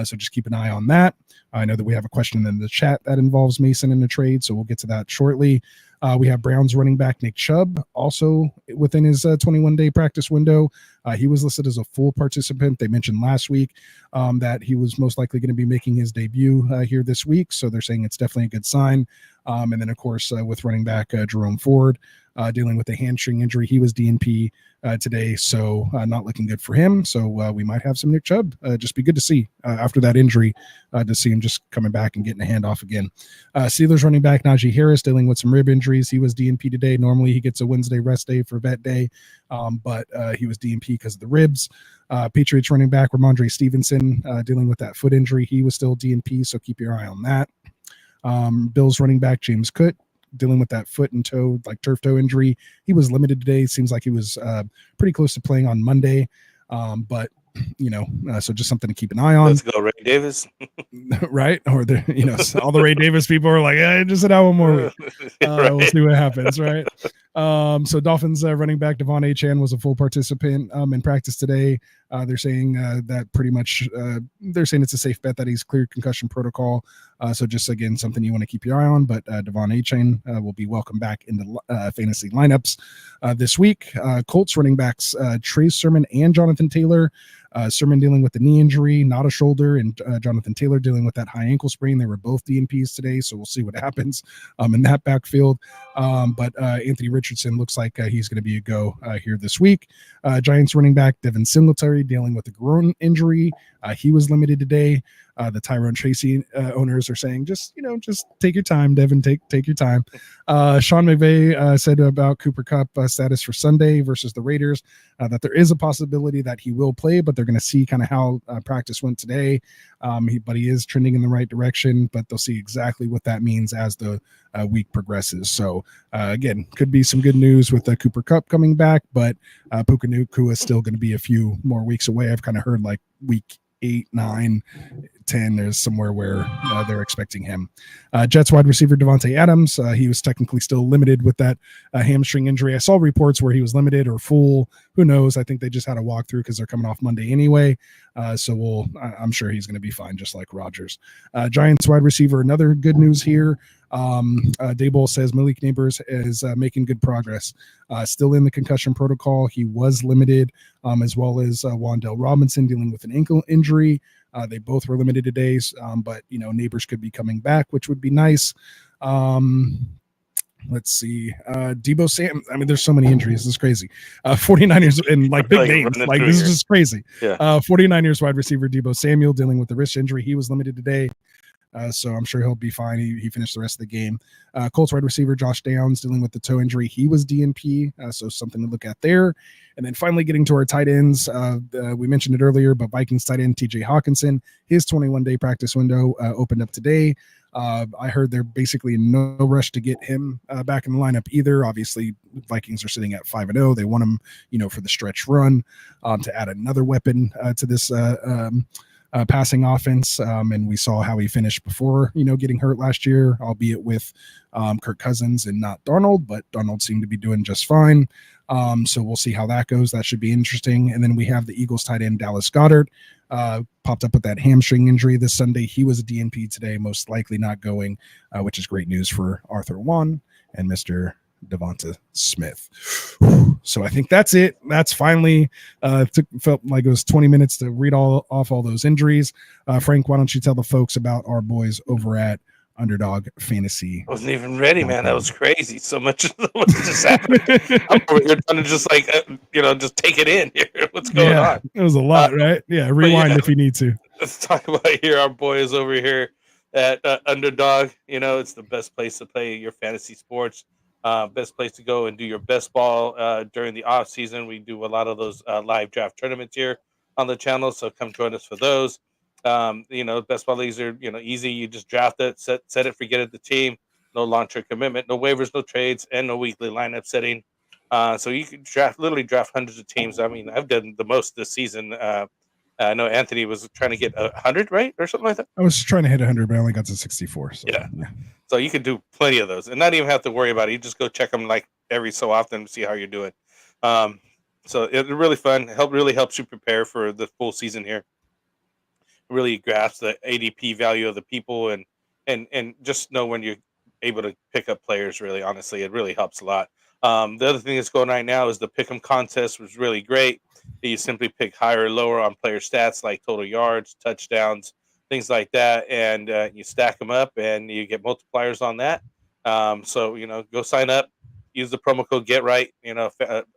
So just keep an eye on that. I know that we have a question in the chat that involves Mason in the trade, so we'll get to that shortly. We have Browns running back Nick Chubb also within his 21-day practice window. He was listed as a full participant. They mentioned last week that he was most likely going to be making his debut here this week, so they're saying it's definitely a good sign. And then, of course, with running back Jerome Ford dealing with a hamstring injury, he was DNP today, so not looking good for him. So we might have some Nick Chubb. Just be good to see after that injury to see him just coming back and getting a handoff again. Steelers running back Najee Harris dealing with some rib injuries. He was DNP today. Normally he gets a Wednesday rest day for vet day, but he was DNP because of the ribs. Patriots running back Ramondre Stevenson dealing with that foot injury. He was still DNP, so keep your eye on that. Bills running back James Cook dealing with that foot and toe, like turf toe injury. He was limited today. Seems like he was pretty close to playing on Monday. But so just something to keep an eye on. Let's go, Ray Davis. Right? Or all the Ray Davis people are like, just sit out one more week. Right. We'll see what happens, right? So Dolphins running back Devon Achane was a full participant in practice today. They're saying that pretty much they're saying it's a safe bet that he's cleared concussion protocol. So just again, something you want to keep your eye on. But Devon Achane will be welcome back in the fantasy lineups this week. Colts running backs Trey Sermon and Jonathan Taylor. Sermon dealing with the knee injury, not a shoulder, and Jonathan Taylor dealing with that high ankle sprain. They were both DNPs today, so we'll see what happens in that backfield. But Anthony Richardson looks like he's going to be a go here this week. Giants running back Devin Singletary dealing with a groin injury. He was limited today. The Tyrone Tracy owners are saying, just take your time, Devin, take your time. Sean McVay said about Cooper Kupp status for Sunday versus the Raiders, that there is a possibility that he will play, but they're going to see kind of how practice went today. But he is trending in the right direction, but they'll see exactly what that means as the week progresses. So again, could be some good news with Cooper Kupp coming back, but Puka Nacua is still going to be a few more weeks away. I've kind of heard like week 8, 9, 10, there's somewhere where they're expecting him. Jets wide receiver Devontae Adams, he was technically still limited with that hamstring injury. I saw reports where he was limited or full. Who knows? I think they just had a walkthrough because they're coming off Monday anyway. So I'm sure he's going to be fine, just like Rodgers. Giants wide receiver, another good news here. Daboll says Malik Neighbors is making good progress. Still in the concussion protocol. He was limited, as well as Wan'Dale Robinson dealing with an ankle injury. They both were limited today, but Neighbors could be coming back, which would be nice. Let's see. Debo Sam. I mean, there's so many injuries. This is crazy. 49ers and like big names. Like this is just crazy. Yeah. 49ers wide receiver Debo Samuel dealing with the wrist injury. He was limited today. So I'm sure he'll be fine. He finished the rest of the game. Colts wide receiver Josh Downs dealing with the toe injury. He was DNP, so something to look at there. And then finally getting to our tight ends. We mentioned it earlier, but Vikings tight end TJ Hawkinson, his 21-day practice window opened up today. I heard they're basically in no rush to get him back in the lineup either. Obviously, Vikings are sitting at 5-0. They want him, for the stretch run to add another weapon to this passing offense. And we saw how he finished before, getting hurt last year, albeit with Kirk Cousins and not Darnold, but Darnold seemed to be doing just fine. So we'll see how that goes. That should be interesting. And then we have the Eagles tight end Dallas Goedert popped up with that hamstring injury this Sunday. He was a DNP today, most likely not going, which is great news for Arthur Wan and Mr. Devonta Smith. So I think that's it. That's finally felt like it was 20 minutes to read off all those injuries. Frank, why don't you tell the folks about our boys over at Underdog Fantasy? I wasn't even ready, man. That was crazy. So much just happened. I'm over here trying to just just take it in here. What's going on? It was a lot, right? Yeah, rewind if you need to. Let's talk about here our boys over here at Underdog. It's the best place to play your fantasy sports. Best place to go and do your best ball during the off season. We do a lot of those live draft tournaments here on the channel, so come join us for those. Best ball leagues are easy. You just draft it, set it, forget it. The team, no long-term commitment, no waivers, no trades, and no weekly lineup setting. So you can literally draft hundreds of teams. I mean, I've done the most this season. I know Anthony was trying to get 100, right, or something like that. I was trying to hit 100, but I only got to 64. So, yeah. So you can do plenty of those, and not even have to worry about it. You just go check them like every so often to see how you're doing. So it's really fun. Really helps you prepare for the full season here. Really grasp the ADP value of the people and just know when you're able to pick up players. Really, honestly, it really helps a lot. The other thing that's going right now is the pick'em contest was really great. You simply pick higher or lower on player stats like total yards, touchdowns, things like that, and you stack them up and you get multipliers on that. So go sign up, use the promo code GetRight.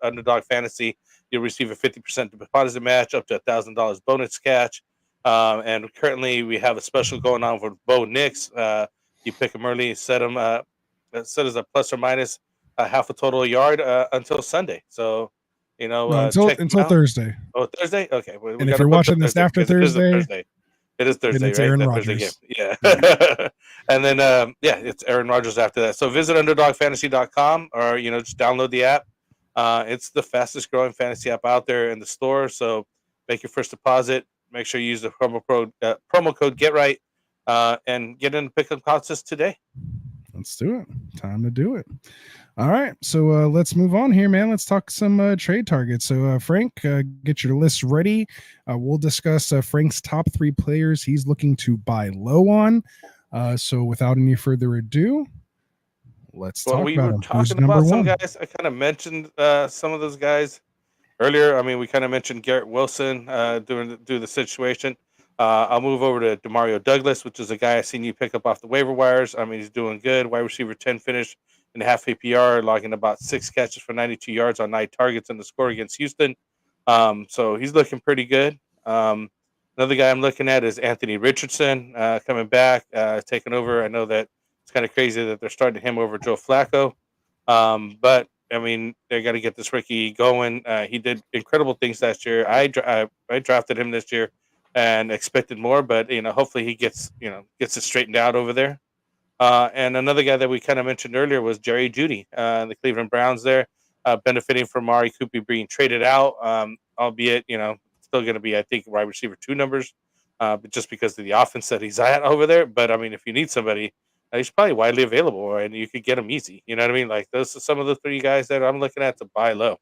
Underdog Fantasy. You'll receive a 50% deposit match up to $1,000 bonus cash. And currently we have a special going on with Bo Nix. You pick them early, set them set as a plus or minus half a total yard until Sunday. So until Thursday. Oh, Thursday. Okay. And if you're watching this after Thursday, it is Thursday, it's right? Aaron That Rodgers. Yeah. And then it's Aaron Rodgers after that. So visit underdogfantasy.com or just download the app. It's the fastest growing fantasy app out there in the store. So make your first deposit. Make sure you use the promo code GetRight and get in the pickup contest today. Let's do it. Time to do it. All right. So let's move on here, man. Let's talk some trade targets. So Frank, get your list ready. We'll discuss Frank's top 3 players he's looking to buy low on. So without any further ado, let's talk about him. Who's number some 1? Guys. I kind of mentioned some of those guys earlier. I mean, we kind of mentioned Garrett Wilson due to the situation. I'll move over to Demario Douglas, which is a guy I seen you pick up off the waiver wires. I mean, he's doing good. Wide receiver 10 finish in half APR, logging about 6 catches for 92 yards on 9 targets in the score against Houston. So he's looking pretty good. Another guy I'm looking at is Anthony Richardson coming back, taking over. I know that it's kind of crazy that they're starting him over Joe Flacco. But I mean, they got to get this rookie going. He did incredible things last year. I drafted him this year and expected more, but hopefully he gets it straightened out over there. And another guy that we kind of mentioned earlier was Jerry Jeudy, the Cleveland Browns there, benefiting from Mari Cooper being traded out, albeit still going to be, I think, wide receiver 2 numbers, but just because of the offense that he's at over there. But I mean, if you need somebody, he's probably widely available, and you could get him easy. You know what I mean? Like those are some of the 3 guys that I'm looking at to buy low.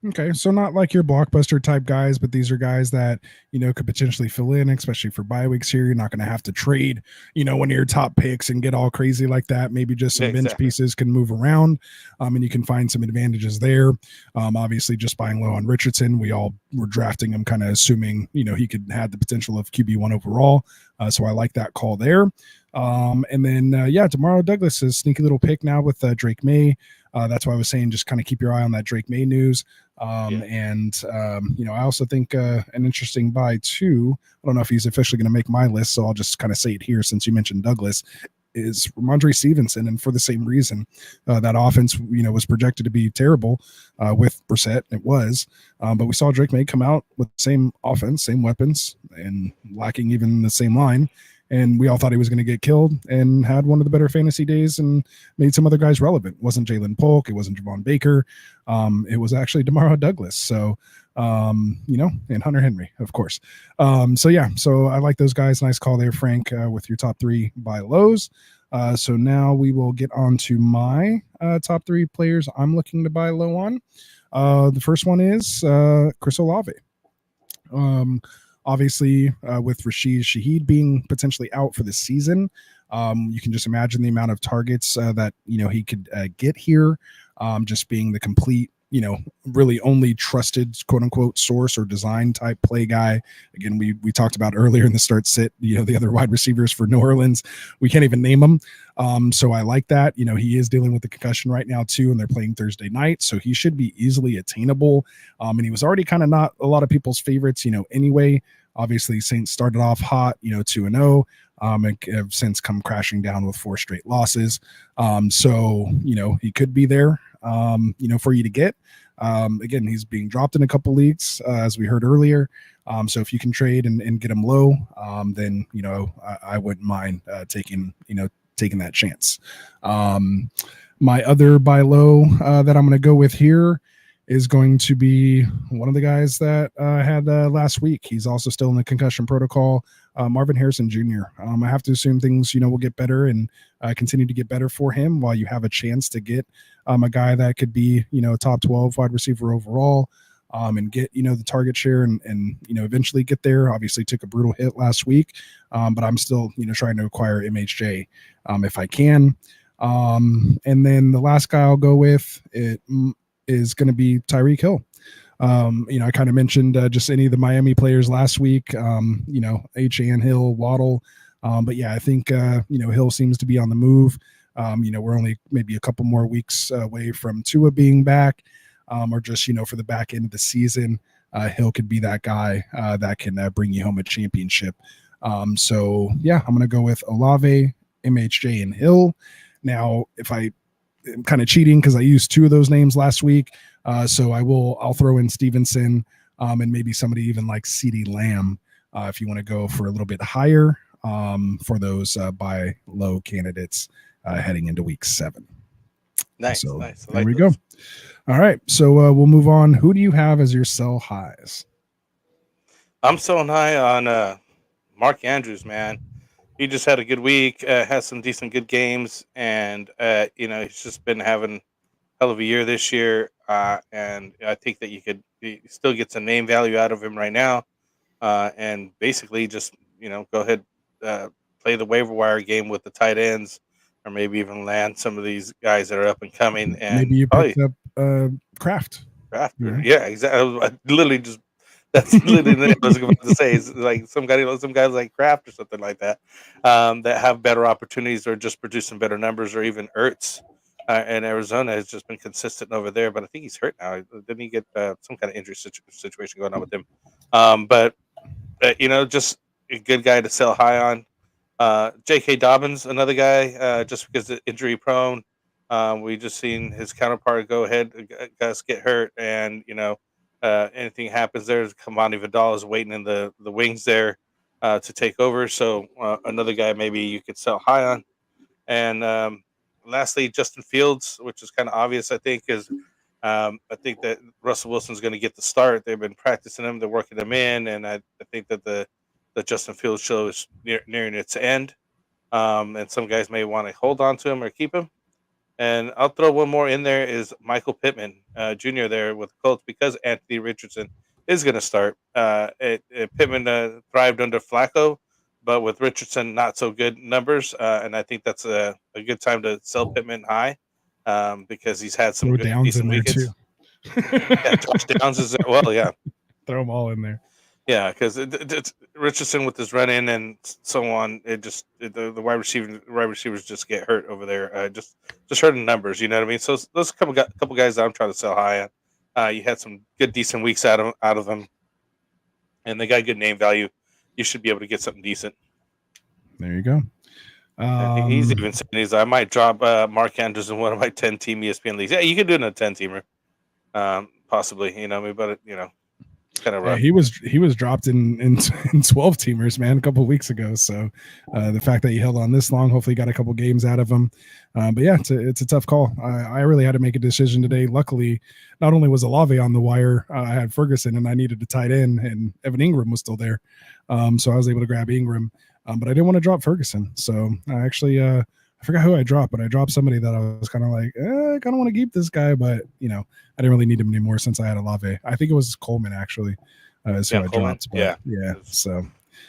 Okay, so not like your blockbuster type guys, but these are guys that could potentially fill in, especially for bye weeks here. You're not going to have to trade, one of your top picks and get all crazy like that. Maybe just some bench pieces can move around, and you can find some advantages there. Obviously, just buying low on Richardson, we all were drafting him, kind of assuming he could have the potential of QB1 overall. So I like that call there. And then Demario Douglas is sneaky little pick now with Drake May. That's why I was saying just kind of keep your eye on that Drake May news. And I also think an interesting buy too. I don't know if he's officially going to make my list, so I'll just kind of say it here since you mentioned Douglas. Is Ramondre Stevenson, and for the same reason, that offense was projected to be terrible with Brissett. It was, but we saw Drake May come out with the same offense, same weapons, and lacking even the same line. And we all thought he was going to get killed, and had one of the better fantasy days and made some other guys relevant. It wasn't Jalen Polk. It wasn't Javon Baker. It was actually Demario Douglas. So, and Hunter Henry, of course. So I like those guys. Nice call there, Frank, with your top 3 buy lows. So now we will get on to my top 3 players I'm looking to buy low on. The first one is Chris Olave. Obviously, with Rashid Shaheed being potentially out for the season, you can just imagine the amount of targets that he could get here. Just being the complete, really only trusted quote unquote source or design type play guy. Again, we talked about earlier in the start sit, the other wide receivers for New Orleans, we can't even name them. So I like that. He is dealing with the concussion right now too, and they're playing Thursday night, so he should be easily attainable. And he was already kind of not a lot of people's favorites, anyway. Obviously, Saints started off hot, 2-0, and have since come crashing down with 4 straight losses. So he could be there, for you to get. Again, he's being dropped in a couple leagues, as we heard earlier. So if you can trade and get him low, then I wouldn't mind taking that chance. My other buy low that I'm going to go with here is going to be one of the guys that had last week. He's also still in the concussion protocol, Marvin Harrison Jr. I have to assume things, will get better and continue to get better for him while you have a chance to get a guy that could be, top 12 wide receiver overall, and get, the target share and eventually get there. Obviously took a brutal hit last week, but I'm still, trying to acquire MHJ if I can. And then the last guy I'll go with is going to be Tyreek Hill. I kind of mentioned just any of the Miami players last week, H.A.N. Hill, Waddle. But yeah, I think, Hill seems to be on the move. We're only maybe a couple more weeks away from Tua being back, or just, for the back end of the season, Hill could be that guy that can bring you home a championship. So yeah, I'm going to go with Olave, MHJ, and Hill. Now, if I'm kind of cheating because I used two of those names last week, so I'll throw in Stevenson and maybe somebody even like CeeDee Lamb if you want to go for a little bit higher for those buy low candidates heading into week 7. Nice. There we go. All right, so we'll move on. Who do you have as your sell highs? I'm selling high on Mark Andrews, man. He just had a good week, has some decent good games, and he's just been having a hell of a year this year. And I think that you still get some name value out of him right now, and basically just go ahead, play the waiver wire game with the tight ends, or maybe even land some of these guys that are up and coming. And maybe you picked up Kraft. Yeah, exactly. I literally just. That's literally what I was about to say. Is like some guys like Kraft or something like that, that have better opportunities or just producing better numbers, or even Ertz in Arizona has just been consistent over there. But I think he's hurt now. Didn't he get some kind of injury situation going on with him? But just a good guy to sell high on. J.K. Dobbins, another guy, just because of injury prone. We just seen his counterpart go ahead, guys get hurt, and anything happens there, Kamani Vidal is waiting in the wings there to take over. So another guy maybe you could sell high on. And lastly, Justin Fields, which is kind of obvious, I think, is I think that Russell Wilson's going to get the start. They've been practicing him, they're working him in, and I think that the Justin Fields show is nearing its end. And some guys may want to hold on to him or keep him. And I'll throw one more in there is Michael Pittman Jr. there with the Colts, because Anthony Richardson is going to start. Pittman thrived under Flacco, but with Richardson, not so good numbers. And I think that's a good time to sell Pittman high because he's had some good, decent weekends. Yeah, Josh Downs is there. Well, yeah. Throw them all in there. Yeah, because Richardson with his run in and so on, the wide receivers just get hurt over there. Just hurting numbers, you know what I mean? So those couple guys that I'm trying to sell high on. You had some good decent weeks out of them, and they got good name value. You should be able to get something decent. There you go. He's even saying I might drop Mark Andrews in one of my 10-team ESPN leagues. Yeah, you could do it in a 10-teamer, possibly. But kind of rough. Yeah, he was dropped in 12 teamers, man, a couple of weeks ago. So the fact that he held on this long, hopefully got a couple games out of him. But yeah, it's a tough call. I really had to make a decision today. Luckily, not only was Olave on the wire, I had Ferguson and I needed a tight end, and Evan Ingram was still there. So I was able to grab Ingram, but I didn't want to drop Ferguson. So I actually I forgot who I dropped, but I dropped somebody that I was kind of like, I kind of want to keep this guy, but I didn't really need him anymore since I had Olave. I think it was Coleman actually. So I dropped. Yeah. So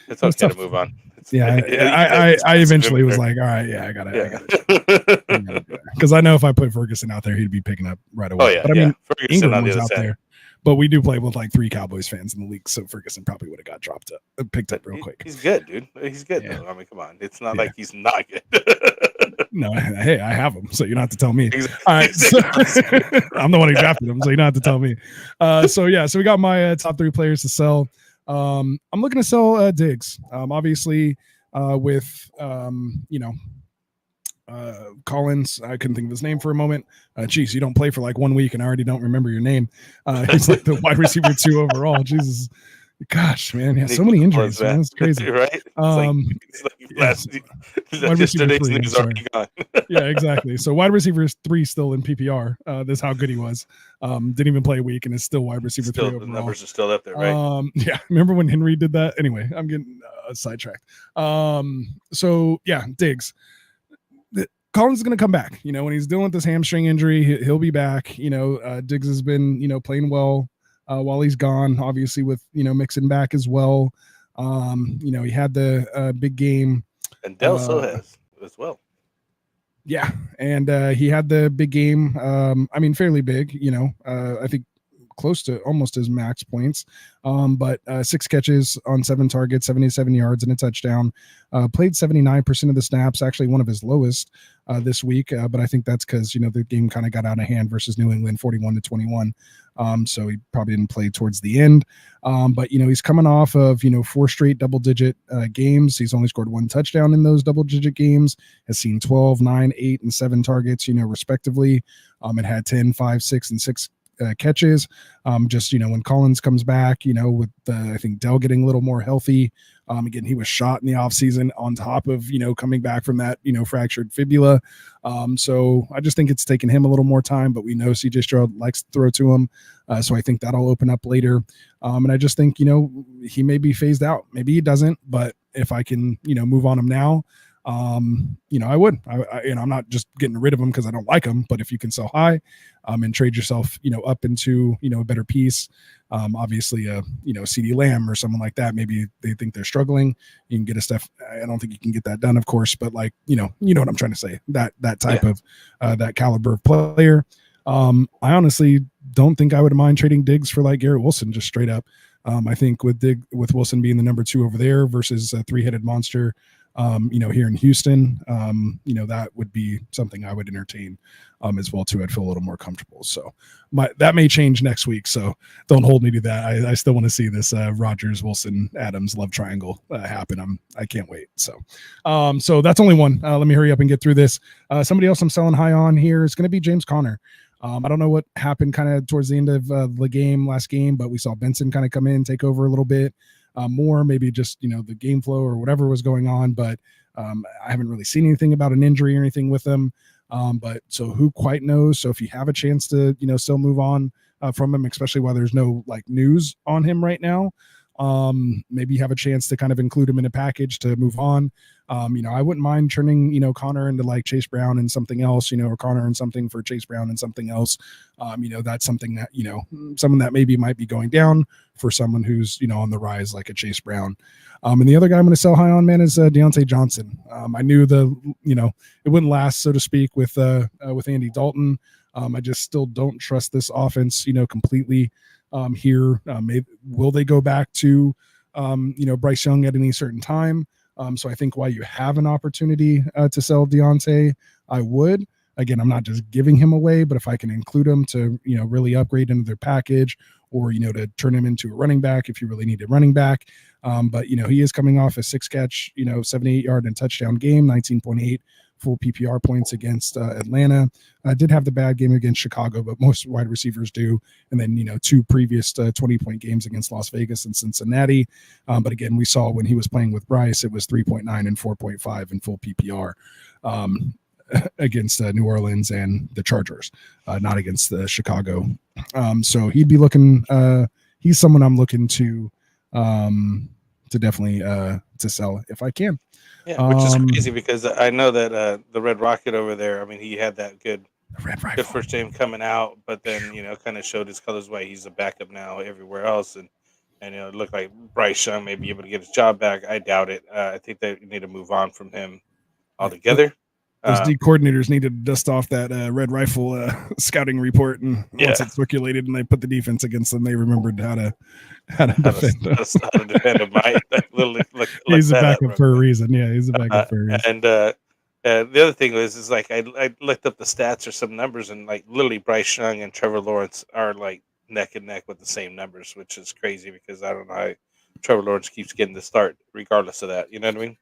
it's okay to move on. I eventually was like, all right, yeah, I got it. Because I know if I put Ferguson out there, he'd be picking up right away. Oh yeah, but I mean, Ferguson Ingram on the was other out side. there. But we do play with like 3 Cowboys fans in the league, so Ferguson probably would have got picked up real quick. He's good, dude. He's good. Yeah. Though. I mean, come on. It's not like he's not good. No, hey, I have him, so you don't have to tell me. Exactly. All right, so I'm the one who drafted him, so you don't have to tell me. So we got my top 3 players to sell. I'm looking to sell Diggs. Obviously, with Collins, I couldn't think of his name for a moment. Geez, you don't play for like 1 week and I already don't remember your name. He's like the wide receiver 2 overall. Jesus. Gosh, man, yeah, so many injuries, man. It's crazy, right? It's wide receiver 3. News already gone. Yeah, exactly. So wide receiver 3 still in PPR. This is how good he was. Didn't even play a week and is still wide receiver 3 overall. The numbers are still up there, right? Yeah, remember when Henry did that? Anyway, I'm getting sidetracked. So yeah, Diggs. Collins is going to come back. When he's dealing with this hamstring injury, he'll be back. Diggs has been, playing well while he's gone, obviously with, Mixon back as well. He had the big game. And Dell so has as well. Yeah. And he had the big game. Fairly big, I think close to almost his max points. But 6 catches on 7 targets, 77 yards and a touchdown. Played 79% of the snaps, actually one of his lowest this week. But I think that's because, the game kind of got out of hand versus New England 41-21. So he probably didn't play towards the end. But, he's coming off of, 4 straight double-digit games. He's only scored 1 touchdown in those double-digit games, has seen 12, 9, 8, and 7 targets, respectively. It had 10, 5, 6, and 6 catches. When Collins comes back, with I think Dell getting a little more healthy. Again, he was shot in the offseason on top of, coming back from that, fractured fibula. So I just think it's taken him a little more time, but we know CJ Stroud likes to throw to him. So I think that'll open up later. And I just think, he may be phased out. Maybe he doesn't, but if I can, move on him now, I would. I'm not just getting rid of him because I don't like him, but if you can sell high and trade yourself, up into, a better piece, obviously, CD Lamb or someone like that, maybe they think they're struggling. You can get a stuff. I don't think you can get that done, of course, but like, you know what I'm trying to say, that type of that caliber of player. I honestly don't think I would mind trading Diggs for like Garrett Wilson, just straight up. I think with Wilson being the number 2 over there versus a 3-headed monster, here in Houston, that would be something I would entertain as well too. I'd feel a little more comfortable. So that may change next week. So don't hold me to that. I still want to see this Rodgers, Wilson, Adams love triangle happen. I can't wait. So that's only one. Let me hurry up and get through this. Somebody else I'm selling high on here is going to be James Conner. I don't know what happened kind of towards the end of the last game, but we saw Benson kind of come in, take over a little bit. More maybe just the game flow or whatever was going on, but I haven't really seen anything about an injury or anything with him. But so who quite knows? So if you have a chance to still move on from him, especially while there's no like news on him right now, maybe you have a chance to kind of include him in a package to move on. I wouldn't mind turning Connor into like Chase Brown and something else, or Connor and something for Chase Brown and something else. That's something that someone that maybe might be going down for someone who's on the rise like a Chase Brown. And the other guy I'm going to sell high on, man, is Deontay Johnson. I knew it wouldn't last, so to speak, with Andy Dalton. I just still don't trust this offense completely here. Will they go back to Bryce Young at any certain time? So I think while you have an opportunity to sell Deontay, I would. Again, I'm not just giving him away, but if I can include him to, really upgrade into their package or, to turn him into a running back if you really need a running back. But, he is coming off a 6-catch, 78-yard and touchdown game, 19.8 full PPR points against Atlanta. I did have the bad game against Chicago, but most wide receivers do. And then, 2 previous 20-point games against Las Vegas and Cincinnati. But again, we saw when he was playing with Bryce, it was 3.9 and 4.5 in full PPR against New Orleans and the Chargers, not against the Chicago. So he'd be looking, he's someone I'm looking to definitely to sell if I can. Yeah, which is crazy because I know that the Red Rocket over there, I mean, he had that good first game coming out, but then, kind of showed his colors why he's a backup now everywhere else. And it looked like Bryce Young may be able to get his job back. I doubt it. I think they need to move on from him altogether. Those D coordinators needed to dust off that Red Rifle scouting report, and once it circulated and they put the defense against them, they remembered how to defend. How to defend him. He's a backup for a reason. Yeah, he's a backup for a reason. And the other thing is like I looked up the stats or some numbers, and like literally Bryce Young and Trevor Lawrence are like neck and neck with the same numbers, which is crazy because I don't know how Trevor Lawrence keeps getting the start regardless of that. You know what I mean?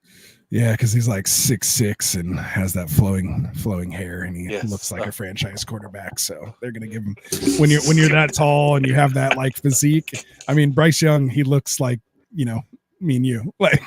Yeah, because he's like 6'6" and has that flowing hair, and he looks like a franchise quarterback. So they're gonna give him when you're that tall and you have that like physique. I mean, Bryce Young, he looks like, you know, me and you. Like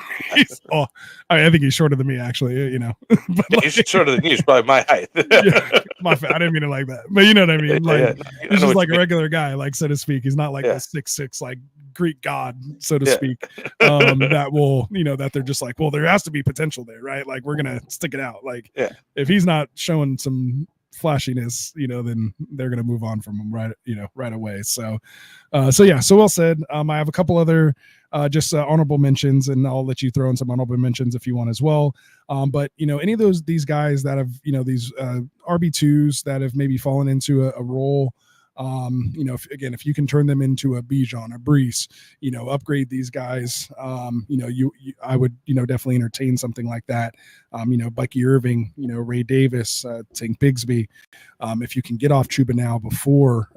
I think he's shorter than me actually. You know, but yeah, he's shorter than you. He's probably my height. Yeah, I didn't mean it like that, but you know what I mean. Like he's just like a regular guy, like so to speak. He's not like a 6'6" like Greek god, so to speak. That will, you know, that they're just like, well, there has to be potential there, right? Like we're gonna stick it out. Like if he's not showing some flashiness, you know, then they're gonna move on from him right away. So well said. I have a couple other just honorable mentions, and I'll let you throw in some honorable mentions if you want as well. But you know, any of these guys that have, you know, these RB2s that have maybe fallen into a role, you know, if you can turn them into a Bijan, a Brees, you know, upgrade these guys, you know, I would, you know, definitely entertain something like that. You know, Bucky Irving, you know, Ray Davis, Tank Bigsby. If you can get off Chuba now before,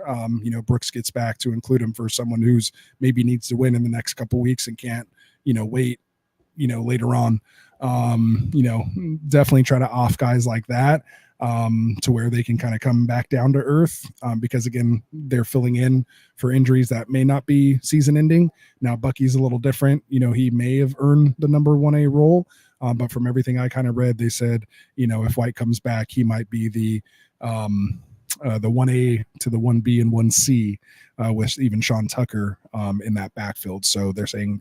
you know, Brooks gets back, to include him for someone who's maybe needs to win in the next couple of weeks and can't, you know, wait, you know, later on, you know, definitely try to off guys like that. To where they can kind of come back down to earth, because again, they're filling in for injuries that may not be season ending. Now Bucky's a little different. You know, he may have earned the number 1A role, but from everything I kind of read, they said, you know, if White comes back, he might be the 1A to the 1B and 1C, with even Sean Tucker in that backfield. So they're saying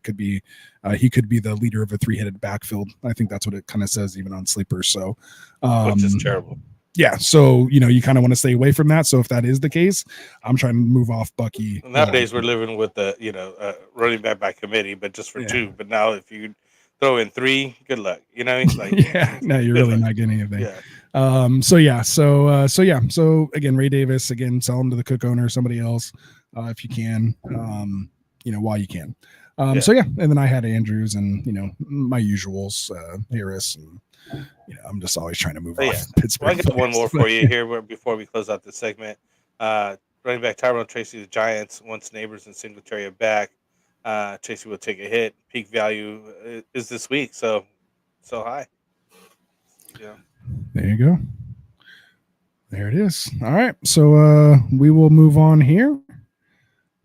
he could be the leader of a 3-headed backfield. I think that's what it kind of says even on Sleeper. So which is terrible. Yeah, so you know, you kind of want to stay away from that. So if that is the case, I'm trying to move off Bucky. Nowadays we're living with the, you know, running back by committee, but just for 2. But now if you throw in 3, good luck. You know, it's like no, you're really not getting anything. So again, Ray Davis, again, sell him to the Cook owner, somebody else, if you can, you know, while you can. And then I had Andrews and, you know, my usuals, Harris, and you know, I'm just always trying to move off Pittsburgh. Well, I got one more for you here before we close out this segment. Running back Tyrone Tracy, the Giants, once Neighbors and Singletary are back, Tracy will take a hit. Peak value is this week, so high. Yeah. There you go. There it is. All right. So we will move on here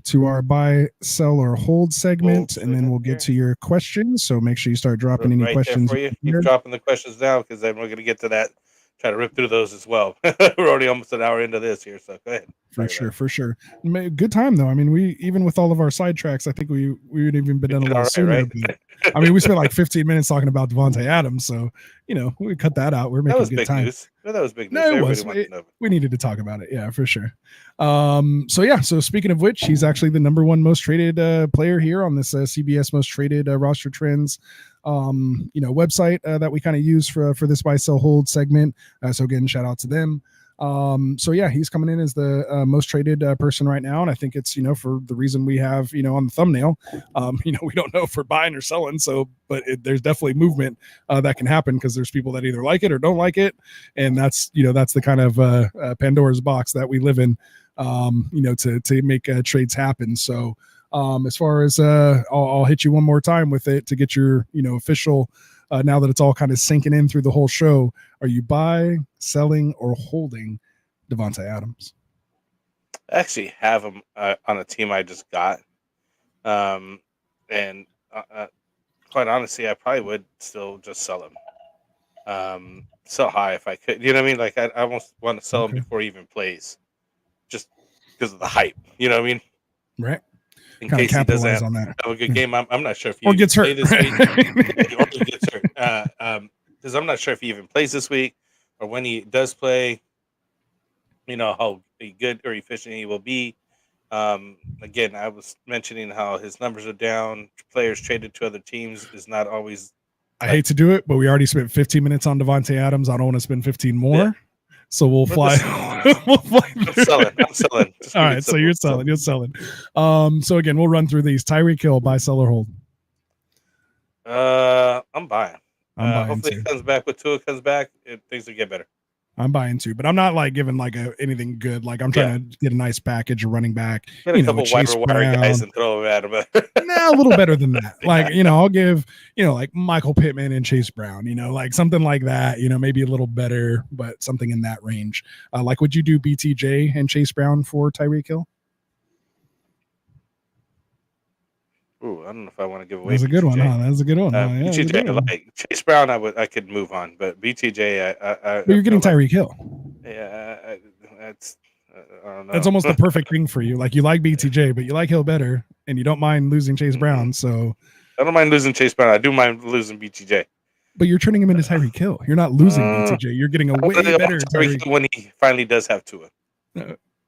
to our buy, sell, or hold segment, and then we'll get to your questions. So make sure you start dropping any questions. For you. Keep dropping the questions down, because then we're going to get to that. Try to rip through those as well. We're already almost an hour into this here, so go ahead. For sure. Good time though. I mean, we, even with all of our sidetracks, I think we would even been done a little sooner. Right? But, I mean, we spent like 15 minutes talking about Devontae Adams, so you know, we cut that out. We're making good time. News. That was big news. No, it was. We needed to talk about it. Yeah, for sure. So speaking of which, he's actually the number 1 most traded player here on this CBS most traded roster trends you know, website that we kind of use for this buy, sell, hold segment. So again, shout out to them. He's coming in as the most traded person right now, and I think it's, you know, for the reason we have, you know, on the thumbnail. You know, we don't know if we're buying or selling, so there's definitely movement that can happen, because there's people that either like it or don't like it, and that's, you know, that's the kind of Pandora's box that we live in, you know, to make trades happen. So as far as I'll hit you one more time with it to get your, you know, official. Now that it's all kind of sinking in through the whole show, are you buying, selling, or holding Devontae Adams? I actually have him on a team I just got. And quite honestly, I probably would still just sell him. Sell high if I could. You know what I mean? Like, I almost want to sell him before he even plays, just because of the hype. You know what I I mean? Right. In case he doesn't have a good game, I'm not sure if he gets hurt this week, or he gets hurt. Because I'm not sure if he even plays this week, or when he does play, you know, how good or efficient he will be. Again, I was mentioning how his numbers are down. Players traded to other teams is not always. I hate to do it, but we already spent 15 minutes on Devontae Adams. I don't want to spend 15 more. Yeah. So we'll fly. I'm selling. All right. So you're selling. So again, we'll run through these. Tyreek Hill, buy, sell, or hold. I'm buying. I'm buying hopefully too. It comes back with Tua comes back. Things will get better. I'm buying too, but I'm not like giving like anything good. Like I'm trying to get a nice package of running back. Get a couple wire guys and throw them at him. Nah, a little better than that. Like, I'll give, like Michael Pittman and Chase Brown, like something like that, maybe a little better, but something in that range. Like, would you do BTJ and Chase Brown for Tyreek Hill? Ooh, I don't know if I want to give away. That's a good one, huh? That's a good one. Yeah, BTJ, like Chase Brown, I could move on, but BTJ, but you're getting Tyreek Hill. Yeah, that's. I don't know. That's almost the perfect thing for you. Like you like BTJ, but you like Hill better, and you don't mind losing Chase Brown. So I don't mind losing Chase Brown. I do mind losing BTJ. But you're turning him into Tyreek Hill. You're not losing BTJ. You're getting a way better Tyreek when he finally does have Tua.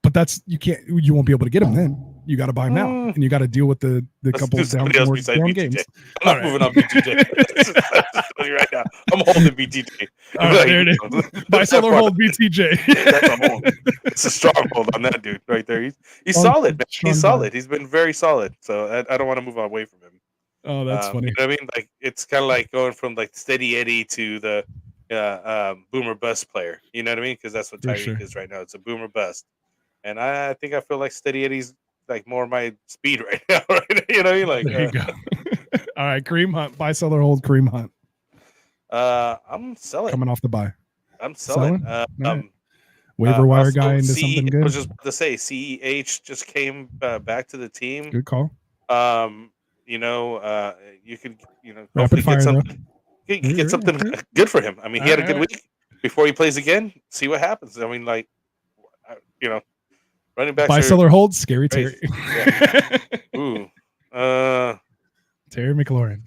But you won't be able to get him then. You got to buy him now, and you got to deal with the couple down games. I'm not moving on BTJ. Right now, I'm holding BTJ. There it is. Buy, sell, or hold BTJ. It's a stronghold on that dude right there. He's solid, man. He's solid. He's been very solid. So I don't want to move away from him. Oh, that's funny. You know what I mean? Like it's kind of like going from like Steady Eddie to the boomer bust player. You know what I mean? Because that's what Tyreek is right now. It's a boomer bust. And I think I feel like Steady Eddie's like more my speed right now. Right? You know what I mean? Like, there you go. All right, Kareem Hunt. Buy, sell, or hold Kareem Hunt. I'm selling. Coming off the buy. I'm selling. Waiver wire guy into something good. I was just about to say, CEH just came back to the team. Good call. You could, rapid fire, get something good for him. I mean, he had a good week. Before he plays again, see what happens. I mean, like, running back. Buy, sell, or hold Scary Terry. Yeah. Ooh. Terry McLaurin.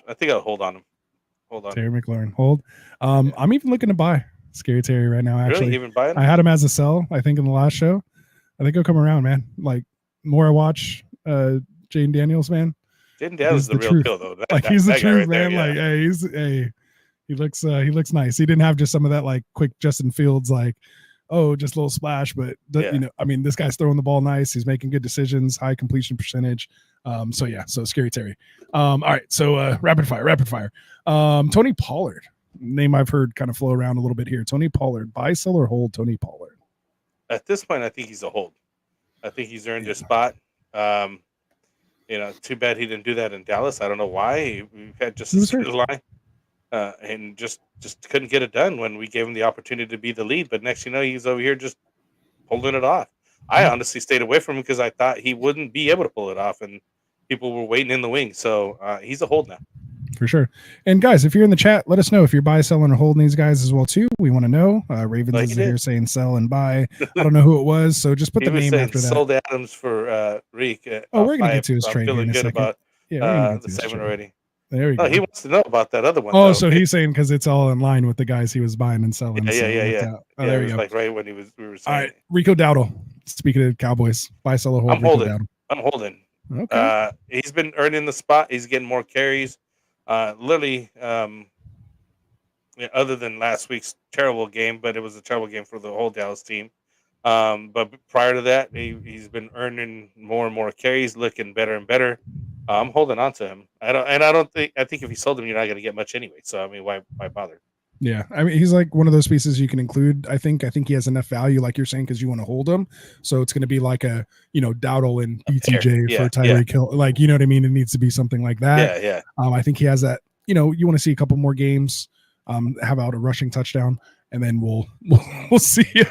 I think I'll hold on him. Hold on. Terry McLaurin. Hold. I'm even looking to buy Scary Terry right now. Actually, really? Even buy him? I had him as a sell. I think in the last show. I think he'll come around, man. Like more I watch, Jaden Daniels, man. Jaden Daniels is the real deal, though. He's the truth, man. Right there, he looks nice. He didn't have just some of that like quick Justin Fields, like, just a little splash, but I mean, this guy's throwing the ball nice. He's making good decisions, high completion percentage. So Scary Terry. All right, so rapid fire. Tony Pollard, name I've heard kind of flow around a little bit here. Tony Pollard, buy, sell, or hold Tony Pollard? At this point, I think he's a hold. I think he's earned his spot. Too bad he didn't do that in Dallas. I don't know why. We've had just a line. And just couldn't get it done when we gave him the opportunity to be the lead. But next, he's over here just pulling it off. I honestly stayed away from him because I thought he wouldn't be able to pull it off, and people were waiting in the wings. So he's a hold now. For sure. And guys, if you're in the chat, let us know if you're buy, selling, or holding these guys as well too. We want to know. Ravens is here saying sell and buy. I don't know who it was, so just put the name after that. Sold Adams for Reek. We're gonna get to his trade in a second. About the segment already. There you go. He wants to know about that other one. So he's saying because it's all in line with the guys he was buying and selling. Yeah. There you go. Like right when we were saying. All right, Rico Dowdle. Speaking of Cowboys, buy, sell, or hold. I'm holding. Okay. He's been earning the spot. He's getting more carries. Literally, other than last week's terrible game, but it was a terrible game for the whole Dallas team. But prior to that, he's been earning more and more carries, looking better and better. I'm holding on to him. I think if you sold him, you're not going to get much anyway. So I mean, why bother? Yeah, I mean, he's like one of those pieces you can include. I think he has enough value, like you're saying, because you want to hold him. So it's going to be like a Dowdle and BTJ for Tyreek Hill. Like, you know what I mean? It needs to be something like that. Yeah. I think he has that. You want to see a couple more games. Have out a rushing touchdown, and then we'll see.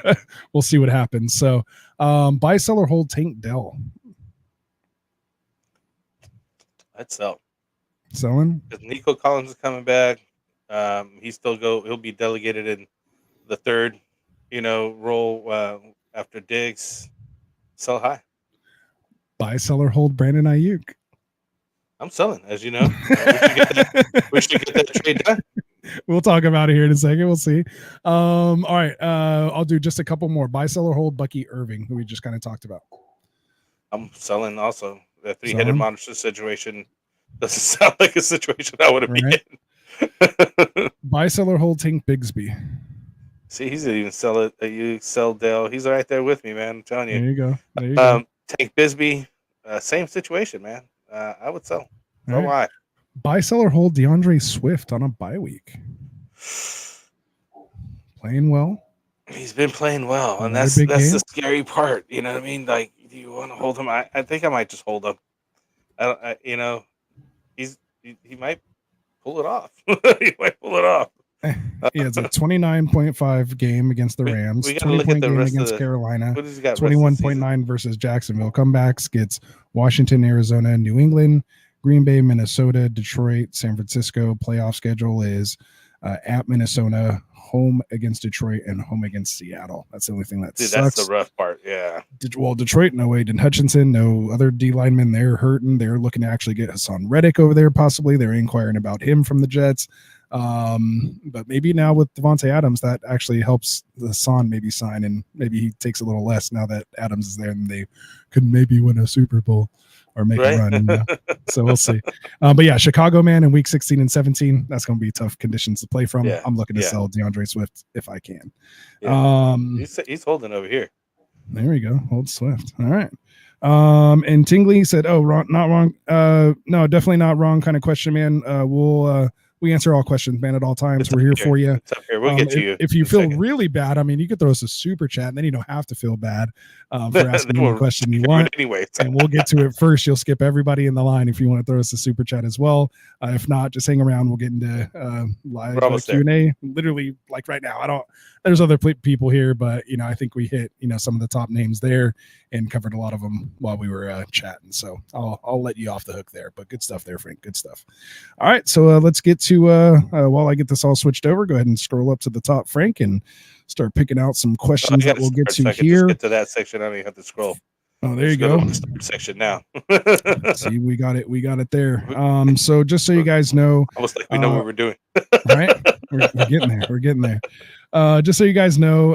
We'll see what happens. So, buy, sell, or hold Tank Dell. I'd sell. Selling? Because Nico Collins is coming back. He'll be delegated in the third, role after Diggs. Sell high. Buy, sell, or hold Brandon Ayuk. I'm selling, as you know. We should get that trade done. We'll talk about it here in a second. We'll see. All right. I'll do just a couple more. Buy, sell, or hold Bucky Irving, who we just kind of talked about. I'm selling also. The three-headed monster situation doesn't sound like a situation I want to be in. Buy, sell, or hold Tank Bigsby. See, he's even sell it. You sell Dell. He's right there with me, man. I'm telling you. There you go. Tank Bigsby, same situation, man. I would sell. So why? Buy, sell, or hold DeAndre Swift on a bye week. playing well. He's been playing well, and Another that's big the game. scary part. You know what I mean? Like, do you want to hold him? I think I might just hold him. He might pull it off. He might pull it off. He has a 29.5 game against the Rams, We got to look at 20-point the game rest of against the. Carolina, What does he got? 21.9 versus Jacksonville. Comebacks gets Washington, Arizona, New England, Green Bay, Minnesota, Detroit, San Francisco. Playoff schedule is at Minnesota, home against Detroit, and home against Seattle. That's the only thing that Dude, sucks. that's the rough part. Yeah. Well, Detroit, no Aiden Hutchinson, no other D linemen. They're hurting. They're looking to actually get Hassan Reddick over there, possibly. They're inquiring about him from the Jets. But maybe now with Devontae Adams, that actually helps Hassan maybe sign, and maybe he takes a little less now that Adams is there, and they could maybe win a Super Bowl or make a run. So we'll see. But yeah, Chicago, man, in week 16 and 17, that's going to be tough conditions to play from. Yeah, I'm looking to sell DeAndre Swift if I can. Yeah. He's holding over here. There we go. Hold Swift. All right. And Tingley said, "Oh, wrong, not wrong. No, definitely not wrong. Kind of question, man. We answer all questions, man, at all times. We're here for you. It's up here. We'll get to you. If you feel really bad, I mean, you could throw us a super chat, and then you don't have to feel bad for asking any question you want. Anyway, and we'll get to it first. You'll skip everybody in the line if you want to throw us a super chat as well. If not, just hang around. We'll get into live Q&A. Literally, like right now. There's other people here, but I think we hit some of the top names there and covered a lot of them while we were chatting. So I'll let you off the hook there. But good stuff there, Frank. Good stuff. All right, so let's get to while I get this all switched over. Go ahead and scroll up to the top, Frank, and start picking out some questions that we'll get to here. Just get to that section. I don't even have to scroll. Oh, there you go. To the start section now. See, we got it. We got it there. So just so you guys know, almost like we know what we're doing. Right? We're getting there. We're getting there. Just so you guys know,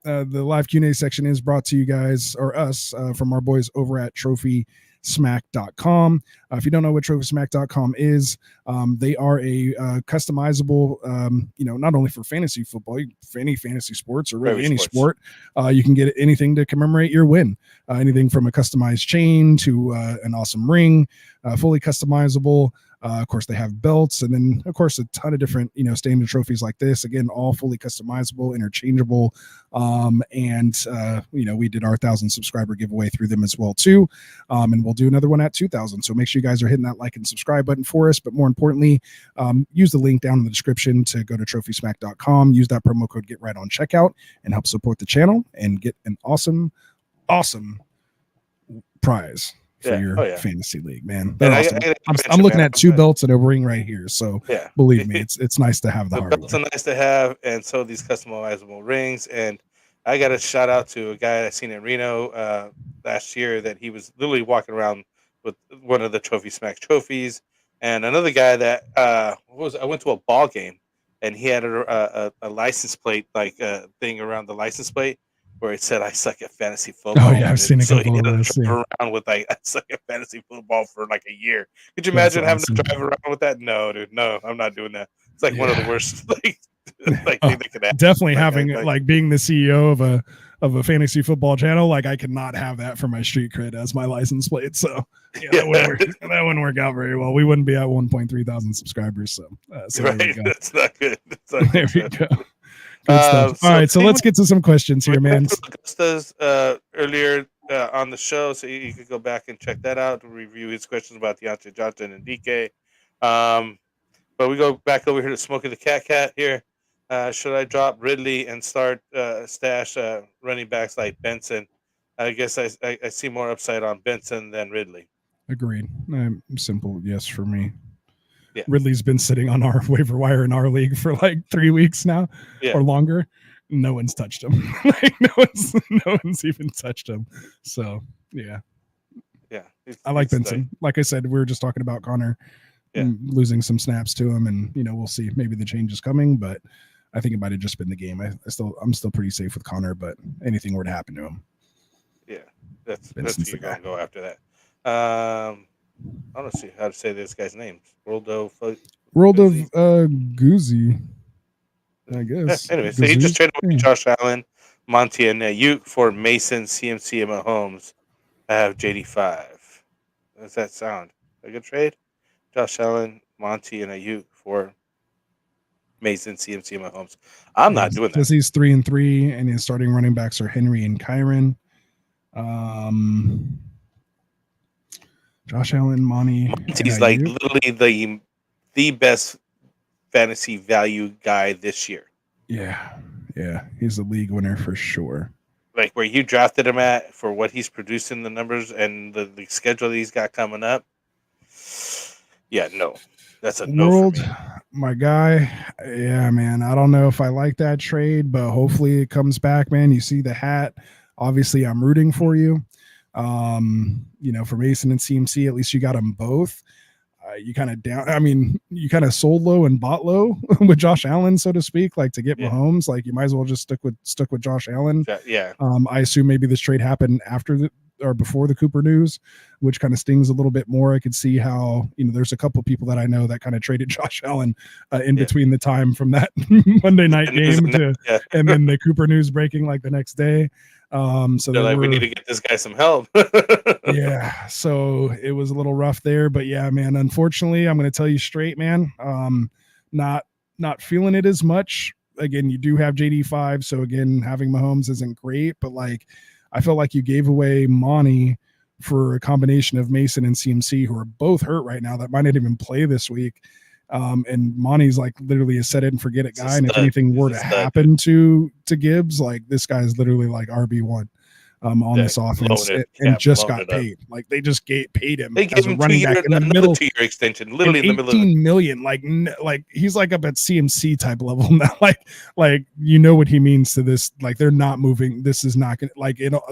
the live Q&A section is brought to you guys or us from our boys over at TrophySmack.com. If you don't know what TrophySmack.com is, they are a customizable, not only for fantasy football, for any fantasy sports or really any sport, you can get anything to commemorate your win. Anything from a customized chain to an awesome ring, fully customizable. Of course, they have belts, and then, of course, a ton of different, standard trophies like this. Again, all fully customizable, interchangeable. We did our 1,000 subscriber giveaway through them as well, too. And we'll do another one at 2,000. So make sure you guys are hitting that like and subscribe button for us. But more importantly, use the link down in the description to go to TrophySmack.com. Use that promo code GetRight on checkout and help support the channel and get an awesome prize for your fantasy league, man. Awesome. I'm looking at two belts and a ring right here, so believe me, it's nice to have the hardware. Belts are nice to have, and so these customizable rings. And I got a shout out to a guy I seen in Reno last year that he was literally walking around with one of the Trophy Smack trophies, and another guy that I went to a ball game, and he had a license plate thing around the license plate where it said, "I suck at fantasy football." Oh yeah, I've seen a couple of those. Around with "I suck at fantasy football" for like a year. Could you imagine having to drive around with that? No, dude, no, I'm not doing that. It's like one of the worst thing they could have. Definitely having being the CEO of a fantasy football channel, like I could not have that for my street cred as my license plate. So that wouldn't work out very well. We wouldn't be at 1.3 thousand subsubscribers. So there we go. That's not good. There we go. Good stuff. All right, so let's get to some questions here, man. Earlier on the show, so you could go back and check that out to review his questions about Deontay Johnson and DK. But we go back over here to Smokey the Cat here. Should I drop Ridley and start stash running backs like Benson? I guess I see more upside on Benson than Ridley. Agreed. Simple yes for me. Yeah. Ridley's been sitting on our waiver wire in our league for like 3 weeks now or longer. No one's touched him. No one's even touched him. So yeah. I like Benson. Like I said, we were just talking about Connor losing some snaps to him, and we'll see. Maybe the change is coming, but I think it might have just been the game. I'm still pretty safe with Connor, but anything were to happen to him. Yeah, that's you're gonna go after that. I don't see how to say this guy's name. World of Goozy, I guess. Anyway, so he just traded with Josh Allen, Monty, and Ayuk for Mason, CMC, and Mahomes. I have JD5. How does that sound? A good trade? Josh Allen, Monty, and Ayuk for Mason, CMC, Mahomes. I'm not doing that. Because he's 3-3, and his starting running backs are Henry and Kyron. Josh Allen, Monty. He's like literally the best fantasy value guy this year. Yeah, he's a league winner for sure. Like where you drafted him at for what he's producing, the numbers and the schedule that he's got coming up. Yeah, no, that's a no for me. My guy. Yeah, man. I don't know if I like that trade, but hopefully it comes back, man. You see the hat. Obviously, I'm rooting for you. For Mason and CMC, at least you got them both. You kind of you kind of sold low and bought low with Josh Allen, so to speak, like to get Mahomes. Like you might as well just stick with Josh Allen. Yeah. I assume maybe this trade happened after or before the Cooper news, which kind of stings a little bit more. I could see how, there's a couple people that I know that kind of traded Josh Allen in between the time from that Monday night game and then the Cooper news breaking like the next day. So they're like, we need to get this guy some help. Yeah. So it was a little rough there, but yeah, man, unfortunately, I'm going to tell you straight, man, not feeling it as much. Again, you do have JD5. So again, having Mahomes isn't great, but like, I felt like you gave away Monty for a combination of Mason and CMC, who are both hurt right now that might not even play this week. And Monty's like literally a set it and forget it guy. And if anything were to happen to Gibbs, like this guy is literally like RB1 on this offense and just got paid. Like they just paid him as a running back in the middle 2-year extension, literally in the middle of 18 million. Like he's like up at CMC type level now. Like what he means to this. Like they're not moving. This is not gonna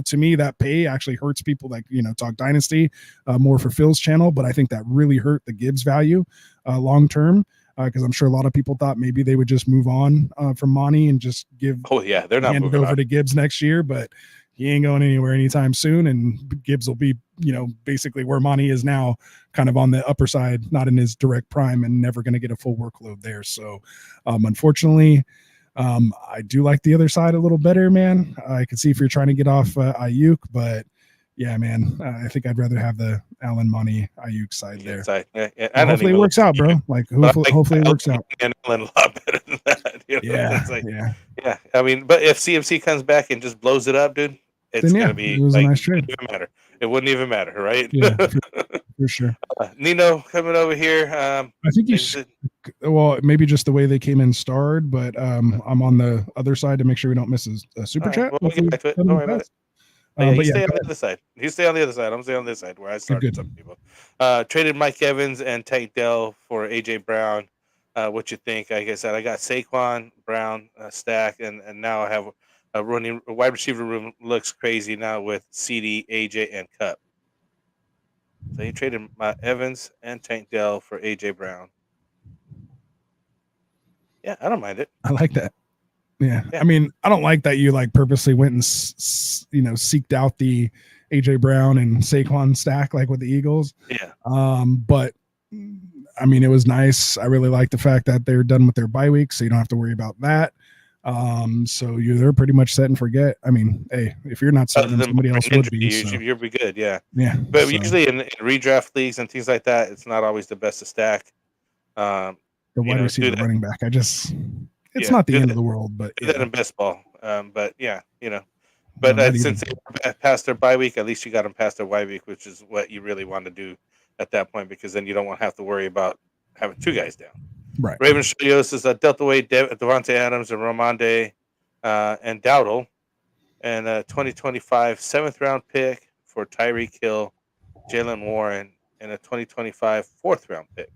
to me, that pay actually hurts people like talk Dynasty more for Phil's channel, but I think that really hurt the Gibbs value long term. Because I'm sure a lot of people thought maybe they would just move on from Monty and just hand it over to Gibbs next year, but he ain't going anywhere anytime soon, and Gibbs will be, basically where Monty is now, kind of on the upper side, not in his direct prime, and never going to get a full workload there. So, unfortunately, I do like the other side a little better, man. I can see if you're trying to get off Ayuk, but yeah, man, I think I'd rather have the Allen, Monty, Ayuk side there. Yeah. Hopefully it works out, bro. Hopefully it works out. And Allen a lot better than that. Yeah. I mean, but if CMC comes back and just blows it up, dude, it's gonna be it was a nice trade. It wouldn't even matter, right? Yeah, for sure. Nino coming over here. I think maybe just the way they came in starred, but I'm on the other side to make sure we don't miss a super chat. We'll get back to it. Don't worry about it. You stay on the other side. You stay on the other side. I'm staying on this side where I started. Some people traded Mike Evans and Tank Dell for AJ Brown. What you think? Like I said, I got Saquon, Brown, stack, and now I have a wide receiver room looks crazy now with CD, AJ, and Cup. So he traded my Evans and Tank Dell for AJ Brown. Yeah, I don't mind it. I like that. Yeah. I mean, I don't like that you like purposely went and seeked out the AJ Brown and Saquon stack like with the Eagles. Yeah. But I mean, it was nice. I really like the fact that they're done with their bye week, so you don't have to worry about that. So they're pretty much set and forget. I mean, hey, if you're not set, somebody else would be. You'll be good, yeah. Yeah. But usually in redraft leagues and things like that, it's not always the best to stack. The wide receiver, running back. It's not the end of the world, but do that in best ball. But yeah, But since they passed their bye week, at least you got them past their bye week, which is what you really want to do at that point, because then you don't want to have to worry about having two guys down. Right. Raven Shalios is a Delta Wade, Devontae Adams, and Ramonde and Dowdle, and a 2025 7th round pick for Tyreek Hill, Jalen Warren, and a 2025 4th round pick.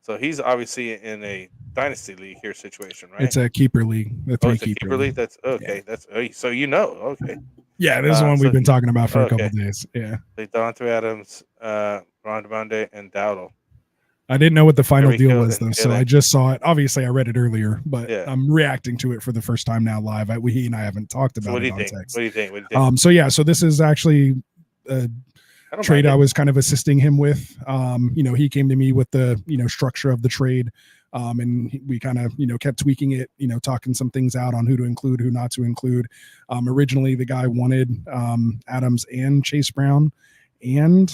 So he's obviously in a dynasty league here situation, right? It's a keeper league. It's a keeper league. That's okay. Yeah. That's so okay. Yeah, this is one we've been talking about for a couple of days. Yeah. Devontae Adams, Ramonde, and Dowdle. I didn't know what the final deal was, though, so I just saw it. Obviously, I read it earlier, but I'm reacting to it for the first time now live. He and I haven't talked about it on text. What do you think? So this is actually a trade I was kind of assisting him with. He came to me with the structure of the trade, and we kind of kept tweaking it, talking some things out on who to include, who not to include. Originally, the guy wanted Adams and Chase Brown and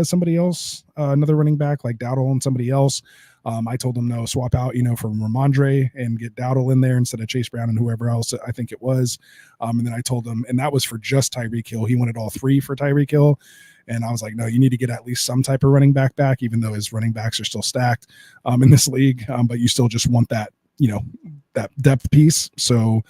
somebody else, another running back like Dowdle and somebody else. I told him no, swap out, for Ramondre and get Dowdle in there instead of Chase Brown and whoever else I think it was. And then I told him, and that was for just Tyreek Hill. He wanted all 3 for Tyreek Hill. And I was like, no, you need to get at least some type of running back, even though his running backs are still stacked in this league. But you still just want that, that depth piece. So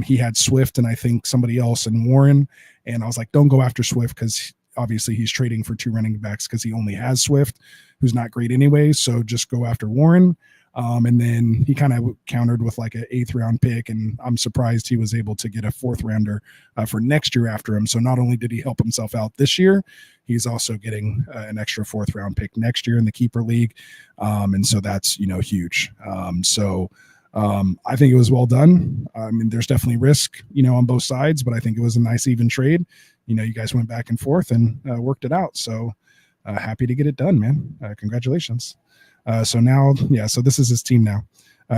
he had Swift and I think somebody else and Warren. And I was like, don't go after Swift because obviously he's trading for 2 running backs because he only has Swift, who's not great anyway. So just go after Warren. And then he kind of countered with like an 8th round pick. And I'm surprised he was able to get a 4th rounder for next year after him. So not only did he help himself out this year, he's also getting an extra 4th round pick next year in the keeper league. And so that's, huge. I think it was well done. I mean, there's definitely risk, on both sides, but I think it was a nice even trade. You guys went back and forth and worked it out. So happy to get it done, man. Congratulations. So this is his team now.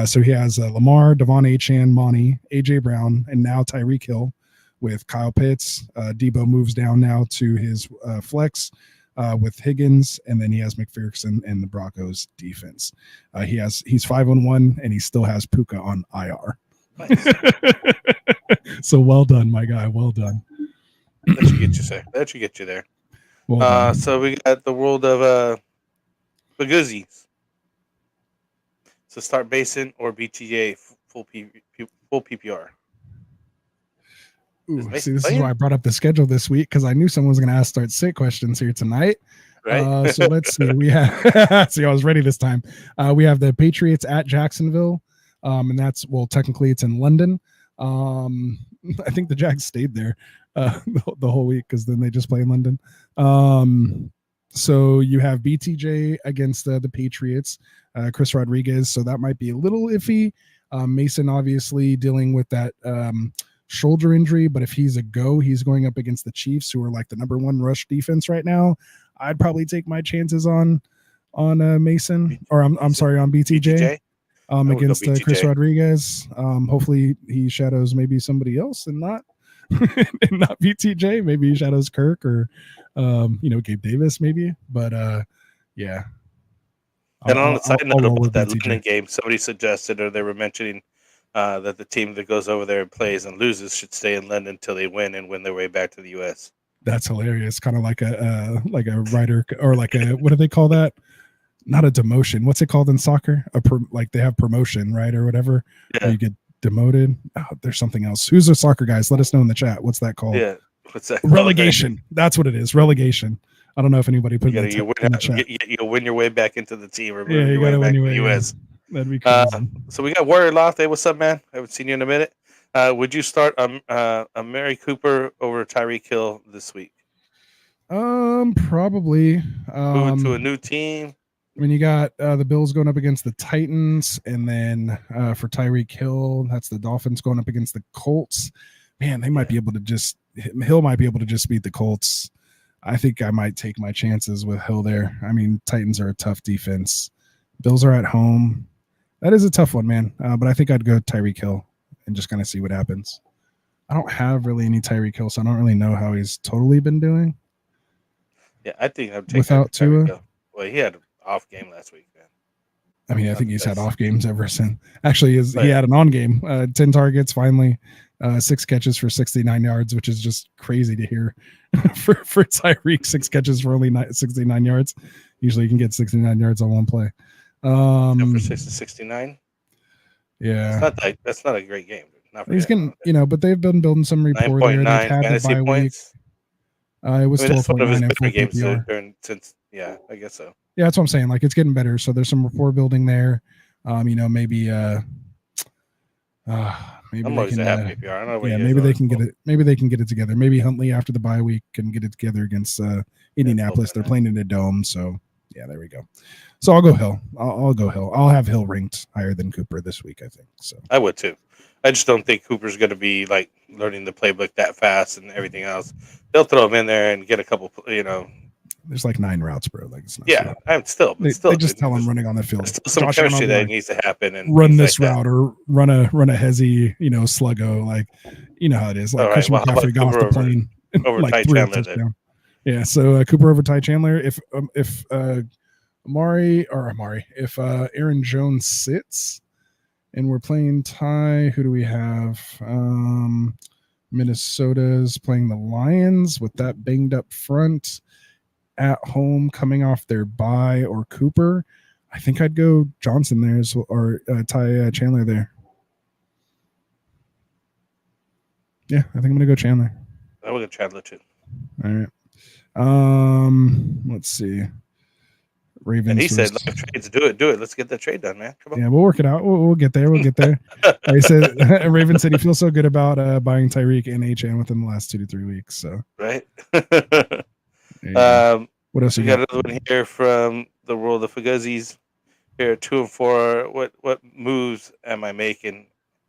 So he has Lamar, Devon Achane, Monty, AJ Brown, and now Tyreek Hill with Kyle Pitts. Debo moves down now to his flex with Higgins, and then he has McPherson and the Broncos defense. He's 5-1, and he still has Puka on IR. Nice. So well done, my guy. Well done. That should get you there. That should get you there. Well so we got the world of Baguzzies. So start Basin or BTJ full PPR. Ooh, this is why I brought up the schedule this week because I knew someone was going to ask start sit questions here tonight. Right. So let's see. We have see, I was ready this time. We have the Patriots at Jacksonville, and that's technically it's in London. I think the Jags stayed there the whole week because then they just play in London. So you have BTJ against the Patriots, Chris Rodriguez. So that might be a little iffy. Mason obviously dealing with that shoulder injury, but if he's a go, he's going up against the Chiefs, who are like the number 1 rush defense right now. I'd probably take my chances on Mason, or I'm sorry, on BTJ. Against Chris Rodriguez. Hopefully he shadows maybe somebody else and not and not BTJ. Maybe he shadows Kirk or Gabe Davis maybe. But yeah. And on the side note about that London game, somebody suggested or they were mentioning that the team that goes over there and plays and loses should stay in London until they win and win their way back to the U.S. That's hilarious. Kind of like a writer or like a what do they call that? Not a demotion. What's it called in soccer? Like they have promotion, right, or whatever. Yeah. You get demoted. Oh, there's something else. Who's a soccer guys? Let us know in the chat. What's that called? Yeah. What's that? Relegation. That's what it is. Relegation. I don't know if anybody put it in the chat. You'll win your way back into the team or yeah, you got to win your way to the US. That'd be crazy. So we got Warrior Loft. Hey, what's up, man? I haven't seen you in a minute. Would you start a Mary Cooper over Tyreek Hill this week? Probably. Moving to a new team. I mean, you got the Bills going up against the Titans, and then for Tyreek Hill, that's the Dolphins going up against the Colts. Man, they might be able to Hill might be able to just beat the Colts. I think I might take my chances with Hill there. I mean, Titans are a tough defense. Bills are at home. That is a tough one, man. But I think I'd go Tyreek Hill and just kind of see what happens. I don't have really any Tyreek Hill, so I don't really know how he's totally been doing. Yeah, I think I'd take without Tua. Well, he had an off game last week, man. I mean, I think he's had off games ever since. Actually, he had an on game. 10 targets, finally, 6 catches for 69 yards, which is just crazy to hear for Tyreek. 6 catches for only 69 yards. Usually, you can get 69 yards on one play. For 69. Yeah, that's not a great game. He's getting, but they've been building some rapport there. They've had fantasy the bye points. Week. It was 12.9 in full games PPR. since. Yeah, I guess so. Yeah, that's what I'm saying. Like it's getting better. So there's some rapport building there. Maybe I'm always a happy PPR. I don't know what maybe they can get it. Maybe they can get it together. Maybe Huntley after the bye week can get it together against Indianapolis. They're playing in a dome, so yeah, there we go. So I'll go Hill. I'll go Hill. I'll have Hill ranked higher than Cooper this week, I think. So I would too. I just don't think Cooper's going to be like learning the playbook that fast and everything else. They'll throw him in there and get a couple. There's like 9 routes, bro. Like it's not yeah, I'm still. They just tell him running on the field. Some chemistry that needs to happen and run this route or run a hezzy, sluggo, like how it is. Like Christian McCaffrey got off the plane over like Ty 3 Chandler. touchdown. Yeah, so Cooper over Ty Chandler. If If Aaron Jones sits and we're playing Ty, who do we have? Minnesota's playing the Lions with that banged up front at home coming off their bye, or Cooper. I think I'd go Johnson there or Ty Chandler there. Yeah, I think I'm going to go Chandler. I would go Chandler too. All right. Let's see. Ravens. And he said, "Live trades, do it. Let's get that trade done, man. Come on." Yeah, we'll work it out. We'll get there. We'll get there. He said Raven said he feels so good about buying Tyreek and HN within the last 2 to 3 weeks. So right. What else we got another one here from the world of Fuguzzies. Here, 2 and 4. What moves am I making?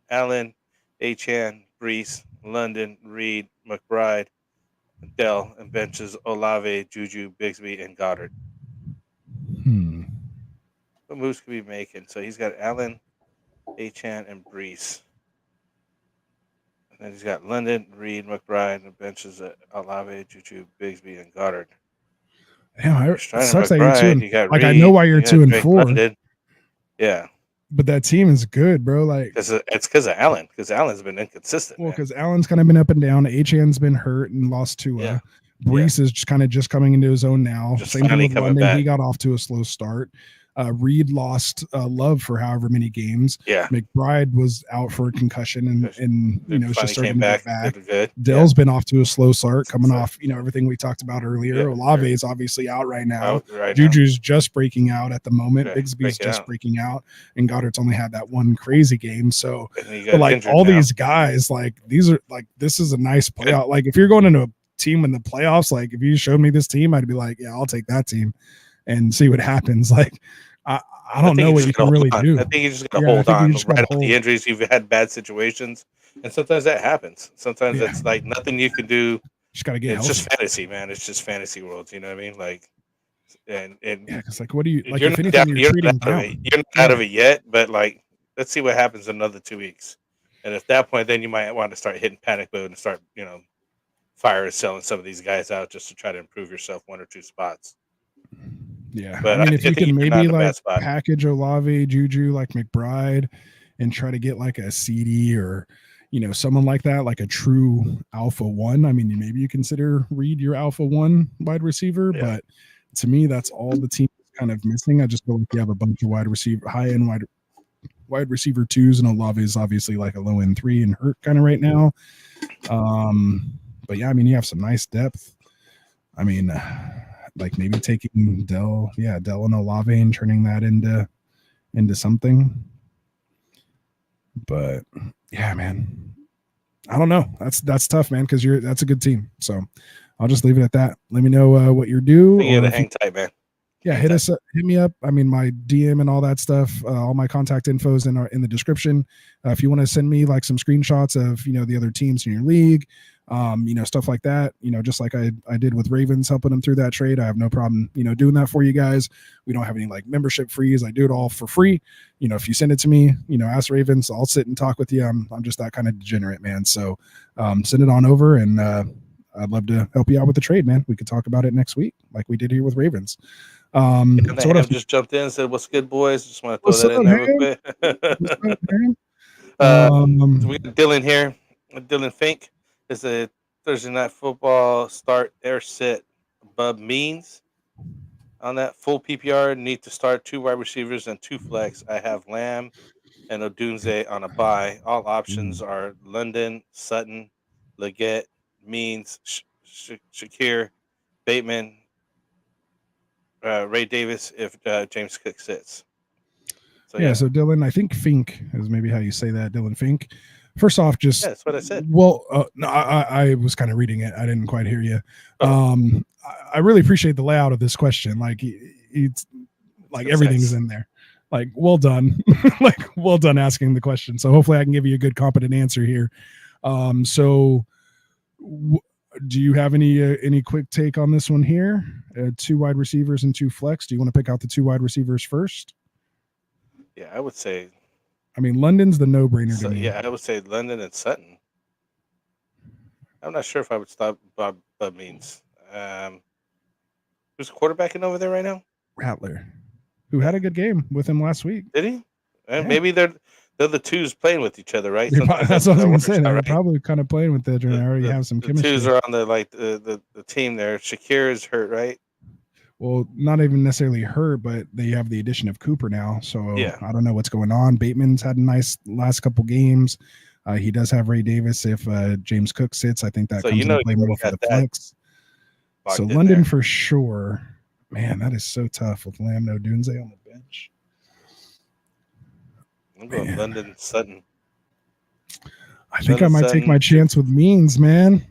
Allen, HN, Brees, London, Reed, McBride, Dell, and benches Olave, Juju, Bigsby, and Goddard. What moves could we be making? So he's got Allen, HN, and Brees. And then he's got London, Reed, McBride, and benches Olave, Juju, Bigsby, and Goddard. Damn, it sucks that McBride, you're 2 you got like Reed, I know why you're you got 2 and Drake 4. London. Yeah. But that team is good, bro. Like it's because of Allen, because Allen's been inconsistent. Well, because Allen's kind of been up and down. HN's been hurt and lost to Brees is just coming into his own now. Just Same thing with coming London. back. He got off to a slow start. Reed lost Love for however many games. Yeah. McBride was out for a concussion and it's just starting to get back. Good. Dell's been off to a slow start, coming off, everything we talked about earlier. Olave is obviously out right now. Juju's just breaking out at the moment. Bigsby's just breaking out. And Goddard's only had that one crazy game. So but like all these guys, like these are like this is a nice playoff. Like if you're going into a team in the playoffs, like if you showed me this team, I'd be like, yeah, I'll take that team and see what happens. Like I don't know what you can really do. I think you just gotta hold on. Right after the injuries, you've had bad situations, and sometimes that happens. Sometimes it's like nothing you can do. Just gotta get. It's just fantasy, man. It's just fantasy worlds. You know what I mean? Like, and because like, what do you like? You're If anything, you're treating not out of it. You're not out of it yet, but like, let's see what happens in another 2 weeks. And at that point, then you might want to start hitting panic mode and start, fire and selling some of these guys out just to try to improve yourself 1 or 2 spots. Yeah, but I mean, if you can maybe like package Olave, Juju, like McBride, and try to get like a CD or someone like that, like a true alpha 1. I mean, maybe you consider Reed your alpha 1 wide receiver, but to me, that's all the team is kind of missing. I just feel like you have a bunch of high end wide receiver 2s, and Olave is obviously like a low end 3 and hurt kind of right now. But yeah, I mean, you have some nice depth. I mean, like maybe taking Dell and Olave and turning that into something. But yeah, man, I don't know. That's tough, man, because that's a good team. So I'll just leave it at that. Let me know what you're due. You gotta hang tight, man. Yeah, hit me up. I mean, my DM and all that stuff, all my contact info is in the description. If you want to send me like some screenshots of, the other teams in your league, stuff like that, just like I did with Ravens, helping them through that trade. I have no problem, doing that for you guys. We don't have any like membership fees. I do it all for free. If you send it to me, ask Ravens, I'll sit and talk with you. I'm just that kind of degenerate, man. So send it on over, and I'd love to help you out with the trade, man. We could talk about it next week like we did here with Ravens. So what else? Just jumped in and said, "What's good, boys?" Just want to throw that in there real quick. We got Dylan here. Dylan Fink is a Thursday Night Football start air sit. Bub means on that full PPR need to start 2 wide receivers and 2 flex. I have Lamb and Odunze on a bye. All options are London, Sutton, Leggett, Means, Shakir, Bateman, Ray Davis if James Cook sits. So Dylan, I think Fink is maybe how you say that, Dylan Fink. First off, just that's what I said. Well, no, I was kind of reading it. I didn't quite hear you. I really appreciate the layout of this question. Like it's like everything's in there. Like, well done. Like, well done asking the question. So hopefully I can give you a good, competent answer here. Do you have any quick take on this one here? 2 wide receivers and 2 flex. Do you want to pick out the 2 wide receivers first? Yeah, I would say. I mean, London's the no-brainer to me. Yeah, I would say London and Sutton. I'm not sure if I would stop Bob Means. Who's quarterbacking over there right now? Rattler. who had a good game with him last week. Did he? Yeah. Maybe they're the twos playing with each other, right? That's what I was going to say. They're right? probably kind of playing with each other. They already have some the chemistry. twos are on the team there. Shakir is hurt, right? Well, not even necessarily hurt, but they have the addition of Cooper now. So Yeah. I don't know what's going on. Bateman's had a nice last couple games. He does have Ray Davis if James Cook sits. I think that comes into play more for the flex. So London there for sure. Man, that is so tough with Lamno Dunze on the bench. I'm going London Sutton. I think I might take my chance with Means, man.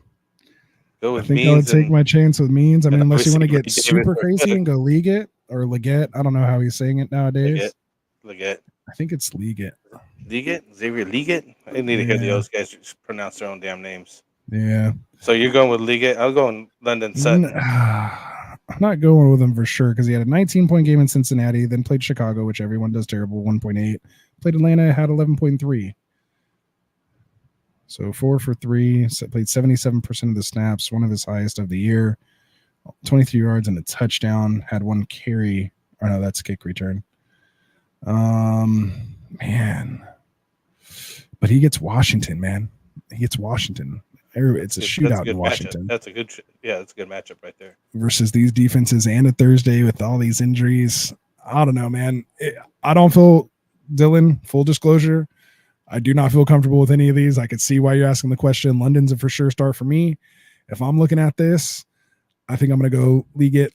Go with I think Means I would take my chance with Means. I mean, unless you want to get Davis. super crazy and go Leggett or Leggett. I don't know how he's saying it nowadays. Leggett. I think it's Leggett. Leggett? Xavier Leggett? I need to hear those guys just pronounce their own damn names. Yeah. So you're going with Leggett? I'll go in London Sutton. I'm not going with him for sure because he had a 19-point game in Cincinnati, then played Chicago, which everyone does terrible, 1.8. Played Atlanta, had 11.3. So 4 for 3, played 77% of the snaps, one of his highest of the year, 23 yards and a touchdown, had 1 carry. Or no, that's kick return. Man. But he gets Washington, man. He gets Washington. It's a shootout in Washington. That's a good matchup right there. Versus these defenses and a Thursday with all these injuries. I don't know, man. I don't feel, Dylan, full disclosure, I do not feel comfortable with any of these. I could see why you're asking the question. London's a for sure start for me. If I'm looking at this, I think I'm going to go Leggett.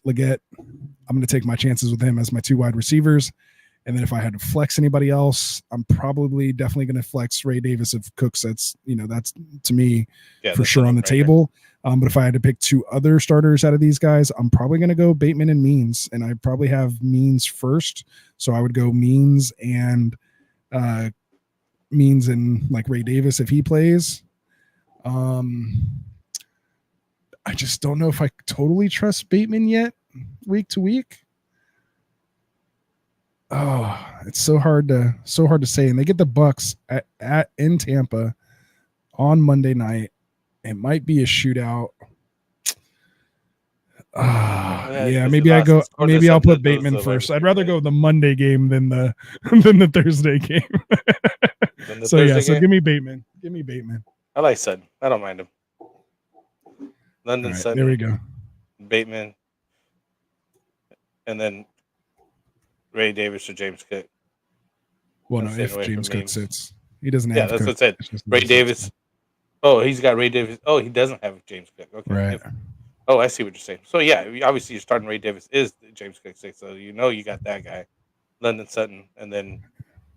I'm going to take my chances with him as my 2 wide receivers. And then if I had to flex anybody else, I'm definitely going to flex Ray Davis if Cooks. That's to me for sure on the table. But if I had to pick 2 other starters out of these guys, I'm probably going to go Bateman and Means, and I probably have Means first. So I would go Means and like Ray Davis if he plays. I just don't know if I totally trust Bateman yet, week to week. Oh, it's so hard to say. And they get the Bucks in Tampa on Monday night. It might be a shootout. Maybe I'll put Bateman first. I'd rather go the Monday game than the Thursday game. So give me Bateman. I like Sutton. I don't mind him. London Sutton. There we go. Bateman. And then Ray Davis or James Cook. Well, no, if James Cook sits. He doesn't have that's Cook. what I said. Ray Davis. Oh, he's got Ray Davis. Oh, he doesn't have James Cook. Okay. Right. I see what you're saying. So, yeah, obviously you're starting Ray Davis is James Cook 6, so you got that guy. London Sutton, and then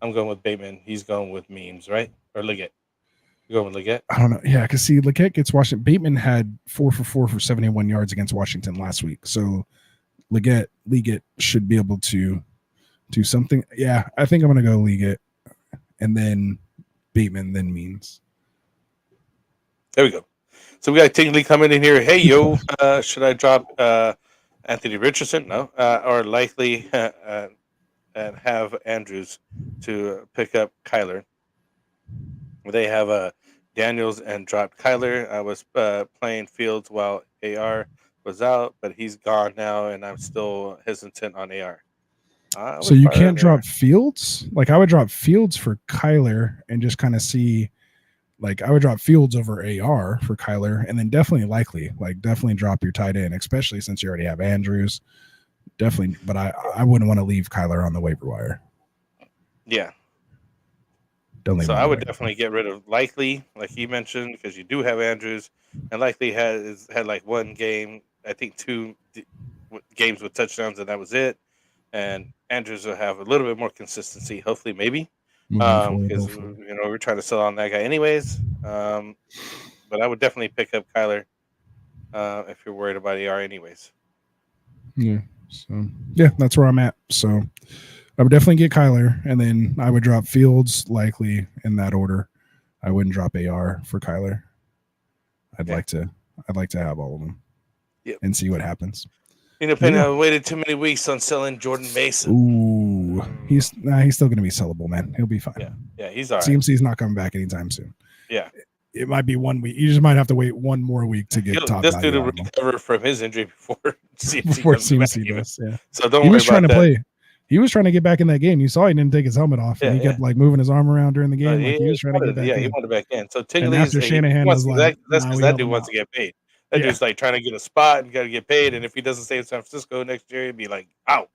I'm going with Bateman. He's going with Means, right? Or Leggett. You going with Leggett? I don't know. Yeah, because see, Leggett gets Washington. Bateman had 4 for 4 for 71 yards against Washington last week. So Leggett should be able to do something. Yeah, I think I'm going to go Leggett and then Bateman, then Means. There we go. So we got Tingley coming in here. Hey, yo, should I drop Anthony Richardson? No. Or likely and have Andrews to pick up Kyler. They have Daniels and dropped Kyler. I was playing Fields while AR was out, but he's gone now, and I'm still hesitant on AR. So you can't drop Fields? Like I would drop Fields for Kyler and just kind of see. Like I would drop Fields over AR for Kyler, and then definitely drop your tight end, especially since you already have Andrews. Definitely, but I wouldn't want to leave Kyler on the waiver wire. Yeah. Don't leave. So I would definitely get rid of Likely, like he mentioned, because you do have Andrews, and Likely had like 1 game, I think 2 games with touchdowns, and that was it. And Andrews will have a little bit more consistency, hopefully, maybe. Because we're trying to sell on that guy anyways. But I would definitely pick up Kyler if you're worried about AR anyways. Yeah. So that's where I'm at. So I would definitely get Kyler, and then I would drop Fields likely in that order. I wouldn't drop AR for Kyler. I'd like to have all of them. Yep. And see what happens. I waited too many weeks on selling Jordan Mason. Ooh, he's still going to be sellable, man. He'll be fine. Yeah, he's all right. CMC's not coming back anytime soon. Yeah, it might be 1 week. You just might have to wait 1 more week to get top. This dude will recover from his injury before CMC does. Yeah. So don't worry about that. he was trying to get back in that game. You saw he didn't take his helmet off, and he kept like moving his arm around during the game. Like he was trying to get back in. He wanted back in. So and after Shanahan was like, that's because that dude wants to get paid. That dude's like trying to get a spot and got to get paid. And if he doesn't stay in San Francisco next year, he'd be like, out.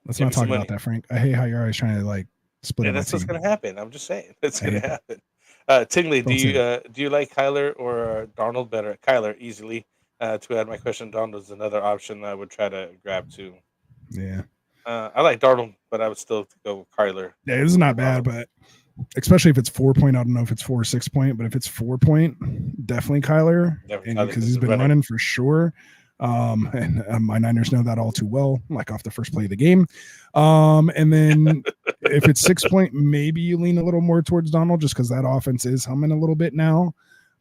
Let's not talk about that, Frank. I hate how you're always trying to like split. Yeah, that's what's going to happen. I'm just saying it's going to happen. Tingley, do you like Kyler or Darnold better? Kyler easily. To add my question, Darnold is another option I would try to grab too. Yeah. I like Darnold, but I would still go with Kyler. Yeah, this is not bad, but especially if it's 4 point, I don't know if it's 4 or 6 point, but if it's 4 point, definitely Kyler, because he's been running for sure. And my Niners know that all too well, like off the first play of the game. And then if it's 6 point, maybe you lean a little more towards Donald, just because that offense is humming a little bit now.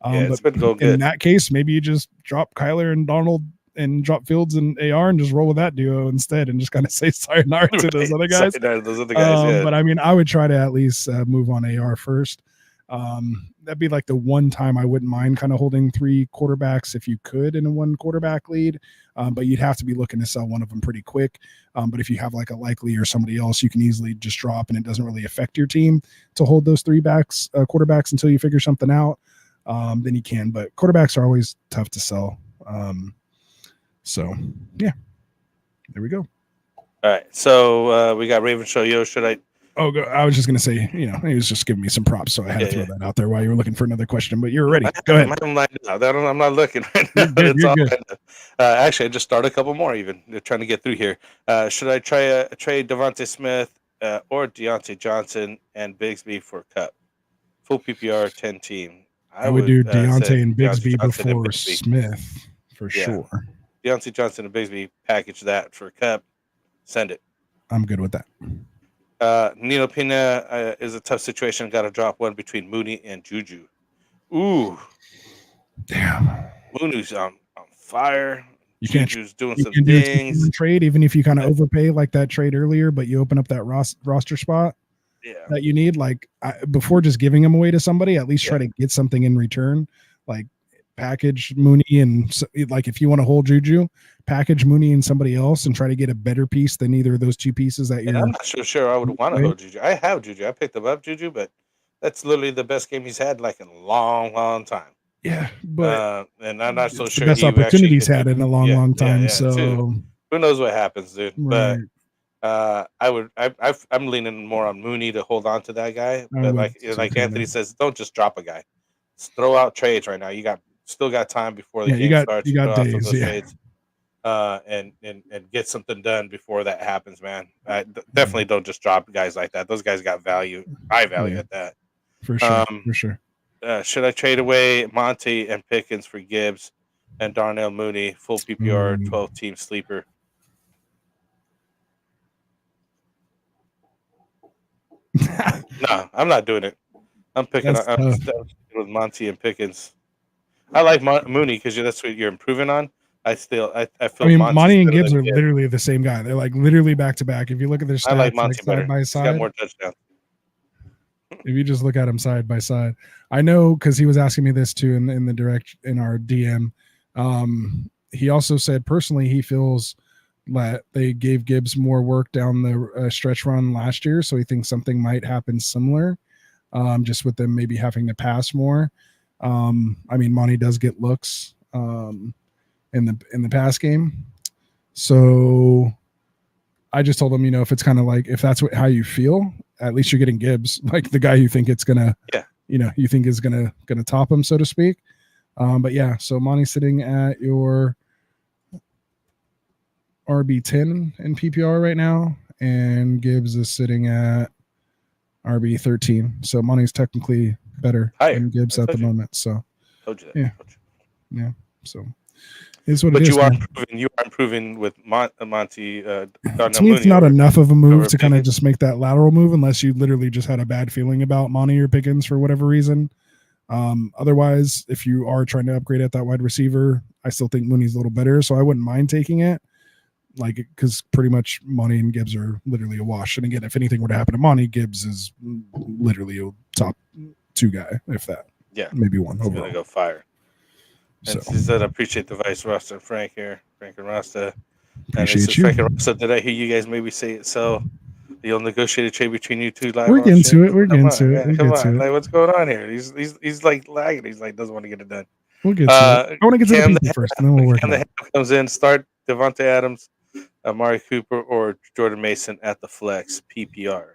It's been going in good. that case, maybe you just drop Kyler and Donald and drop Fields and AR and just roll with that duo instead, and just kind of say sayonara to those other guys. But I mean, I would try to at least move on AR first. That'd be like the one time I wouldn't mind kind of holding 3 quarterbacks if you could in a 1 quarterback lead. But you'd have to be looking to sell one of them pretty quick. But if you have like a Likely or somebody else, you can easily just drop, and it doesn't really affect your team to hold those 3 quarterbacks until you figure something out. Then you can. But quarterbacks are always tough to sell. So yeah, there we go. All right. So we got Raven Show. Yo, should I? Oh, I was just going to say, he was just giving me some props, so I had to throw that out there while you were looking for another question, but you're ready. Go ahead. I'm not looking right now. You're good. Actually, I just started a couple more even. They're trying to get through here. Should I trade Devontae Smith or Deontay Johnson and Bigsby for Cup? Full PPR 10 team. I would do Deontay and Bigsby before Smith for sure. Deontay Johnson and Bigsby, package that for Cup. Send it. I'm good with that. Nino Pena is a tough situation. Got to drop one between Mooney and Juju. Ooh. Damn. Mooney's on fire. Juju's doing some things. Trade, even if you kind of overpay like that trade earlier, but you open up that roster spot that you need, like before just giving them away to somebody, at least try to get something in return. Like package Mooney and like if you want to hold Juju, package Mooney and somebody else and try to get a better piece than either of those 2 pieces that you're. I'm not sure I would want to hold Juju. I have Juju. I picked him up Juju, but that's literally the best game he's had like in a long time. Yeah, but and I'm not so sure the best opportunity he's had in a long time. So who knows what happens, dude? Right. But I'm leaning more on Mooney to hold on to that guy. But like Anthony says, don't just drop a guy. Just throw out trades right now. You still got time before the game starts. You got days, trades, and get something done before that happens, man. Definitely don't just drop guys like that. Those guys got value. High value at that. For sure. Should I trade away Monty and Pickens for Gibbs and Darnell Mooney, full PPR 12-team sleeper? No, I'm not doing it. I'm with Monty and Pickens. I like Mooney because that's what you're improving on. I feel. Monty and Gibbs are literally the same guy. They're like literally back to back. If you look at their stats, I like Monty side by side, he's got more touchdowns. If you just look at them side by side, I know because he was asking me this too in our DM. He also said personally he feels that they gave Gibbs more work down the stretch run last year, so he thinks something might happen similar, just with them maybe having to pass more. Monty does get looks in the pass game, so I just told him, if it's kind of like if that's how you feel, at least you're getting Gibbs, like the guy you think it's gonna, you think is gonna top him, so to speak. But yeah, so Monty's sitting at your RB10 in PPR right now, and Gibbs is sitting at RB13. So Monty's technically better than Gibbs at the moment. So told you that. Yeah. So it's what but it is. You are improving with Monty. To me, it's not enough of a move to kind of just make that lateral move, unless you literally just had a bad feeling about Monty or Pickens for whatever reason. Otherwise, if you are trying to upgrade at that wide receiver, I still think Mooney's a little better, so I wouldn't mind taking it. Like, because pretty much Monty and Gibbs are literally a wash. And again, if anything were to happen to Monty, Gibbs is literally a top 2 guy, if that. Yeah, maybe 1. He's gonna go fire. And he said, "I appreciate the advice, Rasta and Frank here, Frank and Rasta." Appreciate you. Frank and Rasta. Did I hear you guys maybe say it? So You'll negotiate a trade between you two live. We're on getting shit? to it. We're Come getting on, to it. man. We'll Come get to on. it. Like, what's going on here? He's like lagging. He's like doesn't want to get it done. We'll get to it. I want to get to the Cam people first, and then we'll work Cam it the out. Ham comes in. Start Devontae Adams, Amari Cooper, or Jordan Mason at the flex PPR.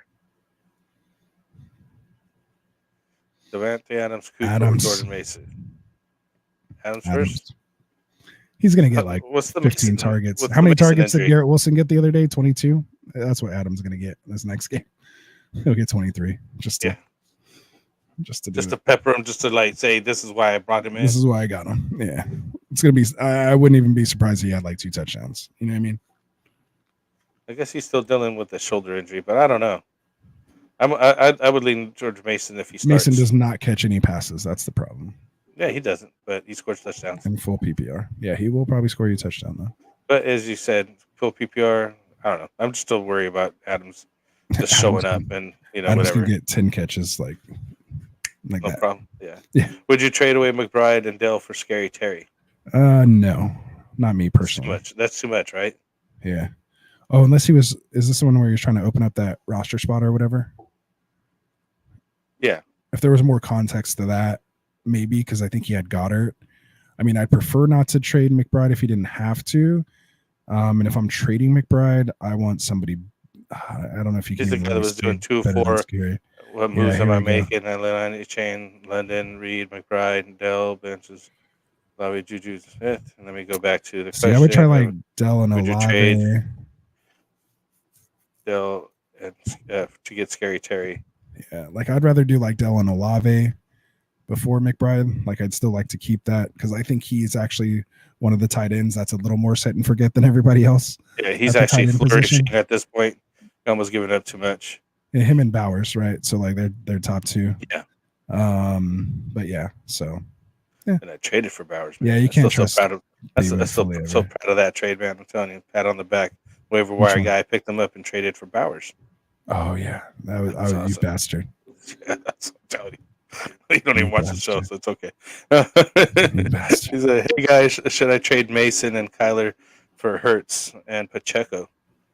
Devontae Adams, Cooper, or Jordan Mason. Adams first. He's going to get like What's the 15 Mason, targets. what's How the many Mason targets did injury? Garrett Wilson get the other day? 22. That's what Adams going to get this next game. He'll get 23 just to pepper him, just to like say this is why I brought him in. This is why I got him. Yeah, it's gonna be. I wouldn't even be surprised if he had like 2 touchdowns. You know what I mean? I guess he's still dealing with a shoulder injury, but I don't know. I would lean George Mason if he starts. Mason does not catch any passes. That's the problem. Yeah, he doesn't, but he scores touchdowns. In full PPR. Yeah, he will probably score you a touchdown though. But as you said, full PPR, I don't know. I'm just still worried about Adams just showing up and Adams whatever. can get 10 catches like No that. problem. Yeah. Yeah. Would you trade away McBride and Dell for Scary Terry? No, not me personally. That's too much, right? Yeah. Oh, unless is this the one where he was trying to open up that roster spot or whatever? Yeah. If there was more context to that, maybe, because I think he had Goddard. I mean, I'd prefer not to trade McBride if he didn't have to. And if I'm trading McBride, I want somebody. I don't know if you can. He's the guy that was doing 2-4. What moves am I making? Atlanta, Chain, London, Reed, McBride, Dell, benches, Bobby, Juju Smith. And let me go back to the question. I would try like Dell and Would you Olave. trade Dell and to get Scary Terry? Yeah, like I'd rather do like Dell and Olave before McBride. Like I'd still like to keep that because I think he's actually one of the tight ends that's a little more set and forget than everybody else. Yeah, he's actually flourishing at this point. Almost giving up too much. Yeah, him and Bowers, right? So like they're top 2. Yeah. But yeah, so yeah. And I traded for Bowers. Man. Yeah, you can't trust. I'm still so proud of that trade, man. I'm telling you, pat on the back. Waiver wire guy, I picked him up and traded for Bowers. Oh yeah, that was awesome. You bastard. Yeah, that's what I'm telling you. You don't even watch the show, so it's okay. He said, "Hey guys, should I trade Mason and Kyler for Hurts and Pacheco?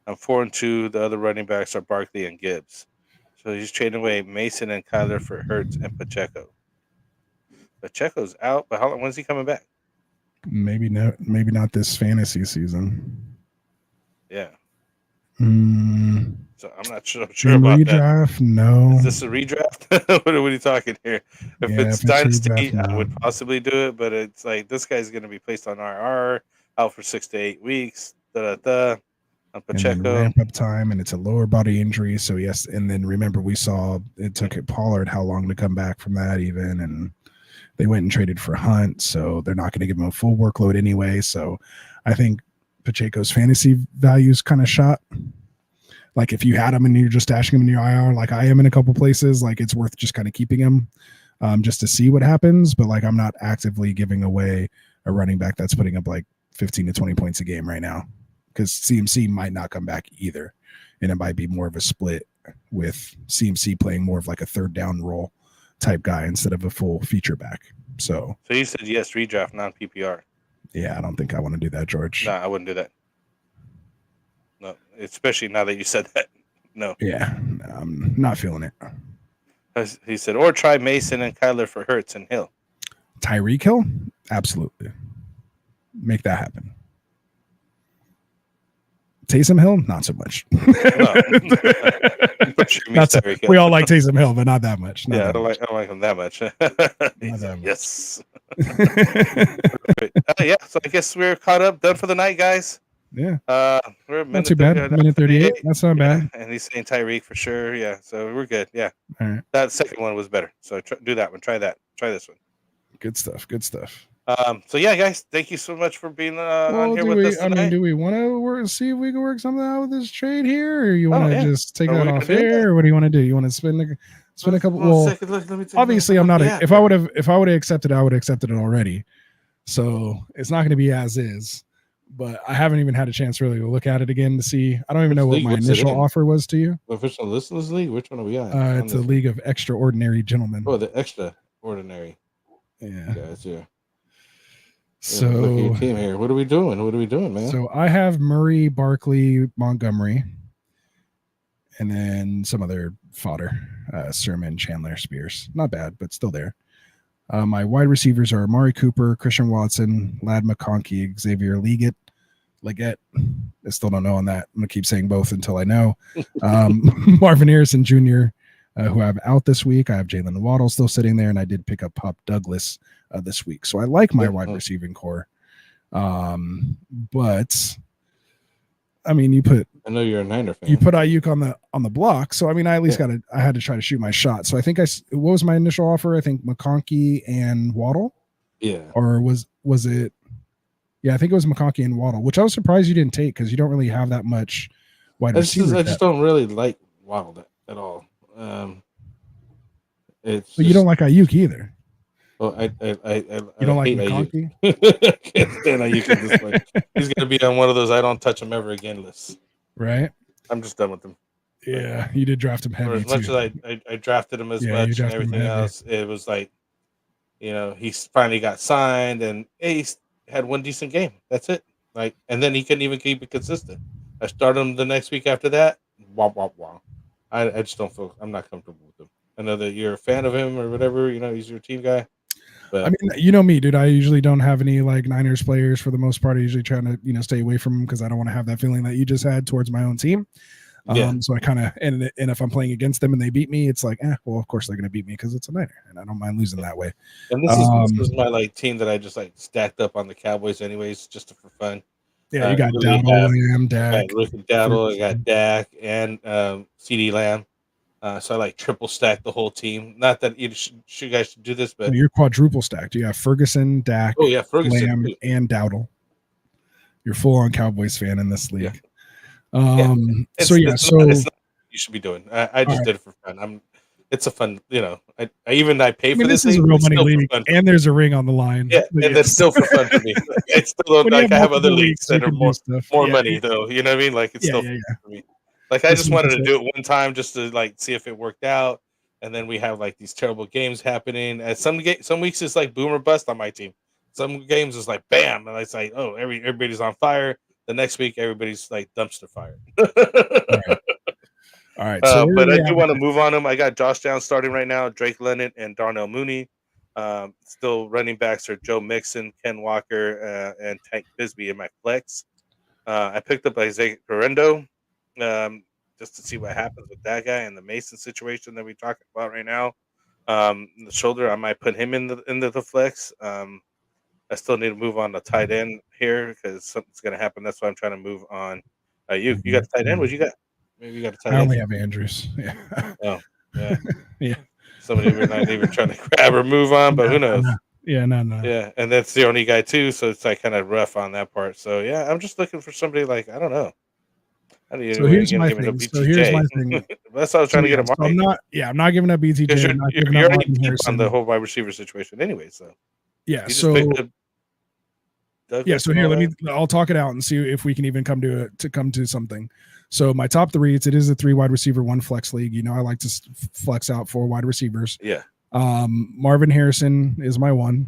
I'm 4-2. The other running backs are Barkley and Gibbs. So he's trading away Mason and Kyler for Hurts and Pacheco. Pacheco's out, but how long? When's he coming back? Maybe not this fantasy season. Yeah. Mm. So I'm not sure about redraft, that. No. Is this a redraft? What are we talking here? If it's Dynasty, redraft, no. I would possibly do it, but it's like this guy's going to be placed on IR, out for 6 to 8 weeks. On Pacheco. Ramp up time, and it's a lower body injury. So yes, and then remember we saw it took Pollard how long to come back from that even, and they went and traded for Hunt, so they're not going to give him a full workload anyway. So I think Pacheco's fantasy value is kind of shot. Like if you had him and you're just stashing him in your IR, like I am in a couple places, like it's worth just kind of keeping him just to see what happens. But like I'm not actively giving away a running back that's putting up like 15 to 20 points a game right now. Because CMC might not come back either, and it might be more of a split with CMC playing more of like a third down role type guy instead of a full feature back. So you said yes, redraft, non-PPR. Yeah, I don't think I want to do that, George. No, I wouldn't do that. No, especially now that you said that. No. Yeah, I'm not feeling it. He said, or try Mason and Kyler for Hurts and Hill. Tyreek Hill? Absolutely. Make that happen. Taysom Hill, not so much. We all like Taysom Hill, but not that much. I don't like him that much. Yes. Yeah. So I guess we're caught up, done for the night, guys. Yeah. We're not too bad. Minute 38. That's not bad. And he's saying Tyreek for sure. Yeah. So we're good. Yeah. All right. That second one was better. So do that one. Try that. Try this one. Good stuff. Good stuff. So yeah, guys, thank you so much for being on here with us tonight. I mean, do we want to see if we can work something out with this trade here, or you want to just take that off air, or what do you want to do? You want to spend a couple? Well, obviously, I'm not. If I would have accepted it, I would have accepted it already. So it's not going to be as is. But I haven't even had a chance really to look at it again to see. I don't even know what my initial offer was to you. Professional Listeners League. Which one are we on? It's a league of extraordinary gentlemen. Oh, the extraordinary. Yeah. Guys, yeah. So look at your team here. What are we doing? What are we doing, man? So I have Murray, Barkley, Montgomery, and then some other fodder, Sermon, Chandler, Spears. Not bad, but still there. My wide receivers are Amari Cooper, Christian Watson, Lad McConkey, Xavier Leggett. I still don't know on that. I'm going to keep saying both until I know. Marvin Harrison Jr., who I have out this week. I have Jalen Waddle still sitting there, and I did pick up Pop Douglas this week. So I like my wide receiving core. But I mean, I know you're a Niner fan. You put Ayuk on the block, so I mean, I at least I had to try to shoot my shot. So I think what was my initial offer? I think McConkey and Waddle. Yeah. Or was it? Yeah, I think it was McConkey and Waddle, which I was surprised you didn't take because you don't really have that much wide receiver. I just don't really like Waddle at all. But you don't like Ayuk either. Well, I you don't like McConkey? Can't stand Ayuk at this point. He's going to be on one of those I don't touch him ever again lists. Right. I'm just done with him. Yeah, you did draft him heavy. For as much as I drafted him as much and everything else, it was like, he finally got signed and he had one decent game. That's it. Like, and then he couldn't even keep it consistent. I started him the next week after that. Wow. I just don't feel I'm not comfortable with him. I know that you're a fan of him or whatever. He's your team guy. But I mean, you know me, dude. I usually don't have any like Niners players for the most part. I usually trying to stay away from them because I don't want to have that feeling that you just had towards my own team. So I kind of and if I'm playing against them and they beat me, it's like, well, of course they're gonna beat me because it's a Niner, and I don't mind losing that way. And this is my team that I just stacked up on the Cowboys anyways, just for fun. Yeah, you got Dowdle, Dak. Dowdle, I got Dak and CeeDee Lamb. So I triple stacked the whole team. Not that you guys should do this, but you're quadruple stacked. You have Ferguson, Dak, Ferguson, Lamb, and Dowdle. You're full on Cowboys fan in this league. It's not you should be doing. I just did it for fun. It's a fun, I pay for this. This is a real money league, and there's a ring on the line. Yeah, and that's still for fun for me. It's still I have other leagues that are more money though. You know what I mean? It's still fun for me. I just wanted to do it one time just to see if it worked out, and then we have these terrible games happening. And some weeks it's boom or bust on my team. Some games is bam, and it's everybody's on fire. The next week everybody's dumpster fire. All right. But I do want to move on him. I got Josh Downs starting right now, Drake London and Darnell Mooney. Still running backs are Joe Mixon, Ken Walker, and Tank Bisbee in my flex. I picked up Isaiah Correndo. Just to see what happens with that guy and the Mason situation that we're talking about right now. The shoulder, I might put him into the flex. I still need to move on to tight end here because something's going to happen. That's why I'm trying to move on. You got the tight end? What you got? Maybe you got a tight end. I only have Andrews. Yeah. Oh, yeah. Yeah. Somebody we're not even trying to grab or move on, but who knows? Yeah, no. Yeah, and that's the only guy too, so it's kind of rough on that part. So yeah, I'm just looking for somebody I don't know. So here's my thing. That's how I was trying to get him. I'm not giving up BTJ. I'm not giving up Marvin Harrison on the whole wide receiver situation anyway. So so here I'll talk it out and see if we can even come to something. So my top three, it is a 3 wide receiver, 1 flex league. I like to flex out 4 wide receivers. Yeah. Marvin Harrison is my 1.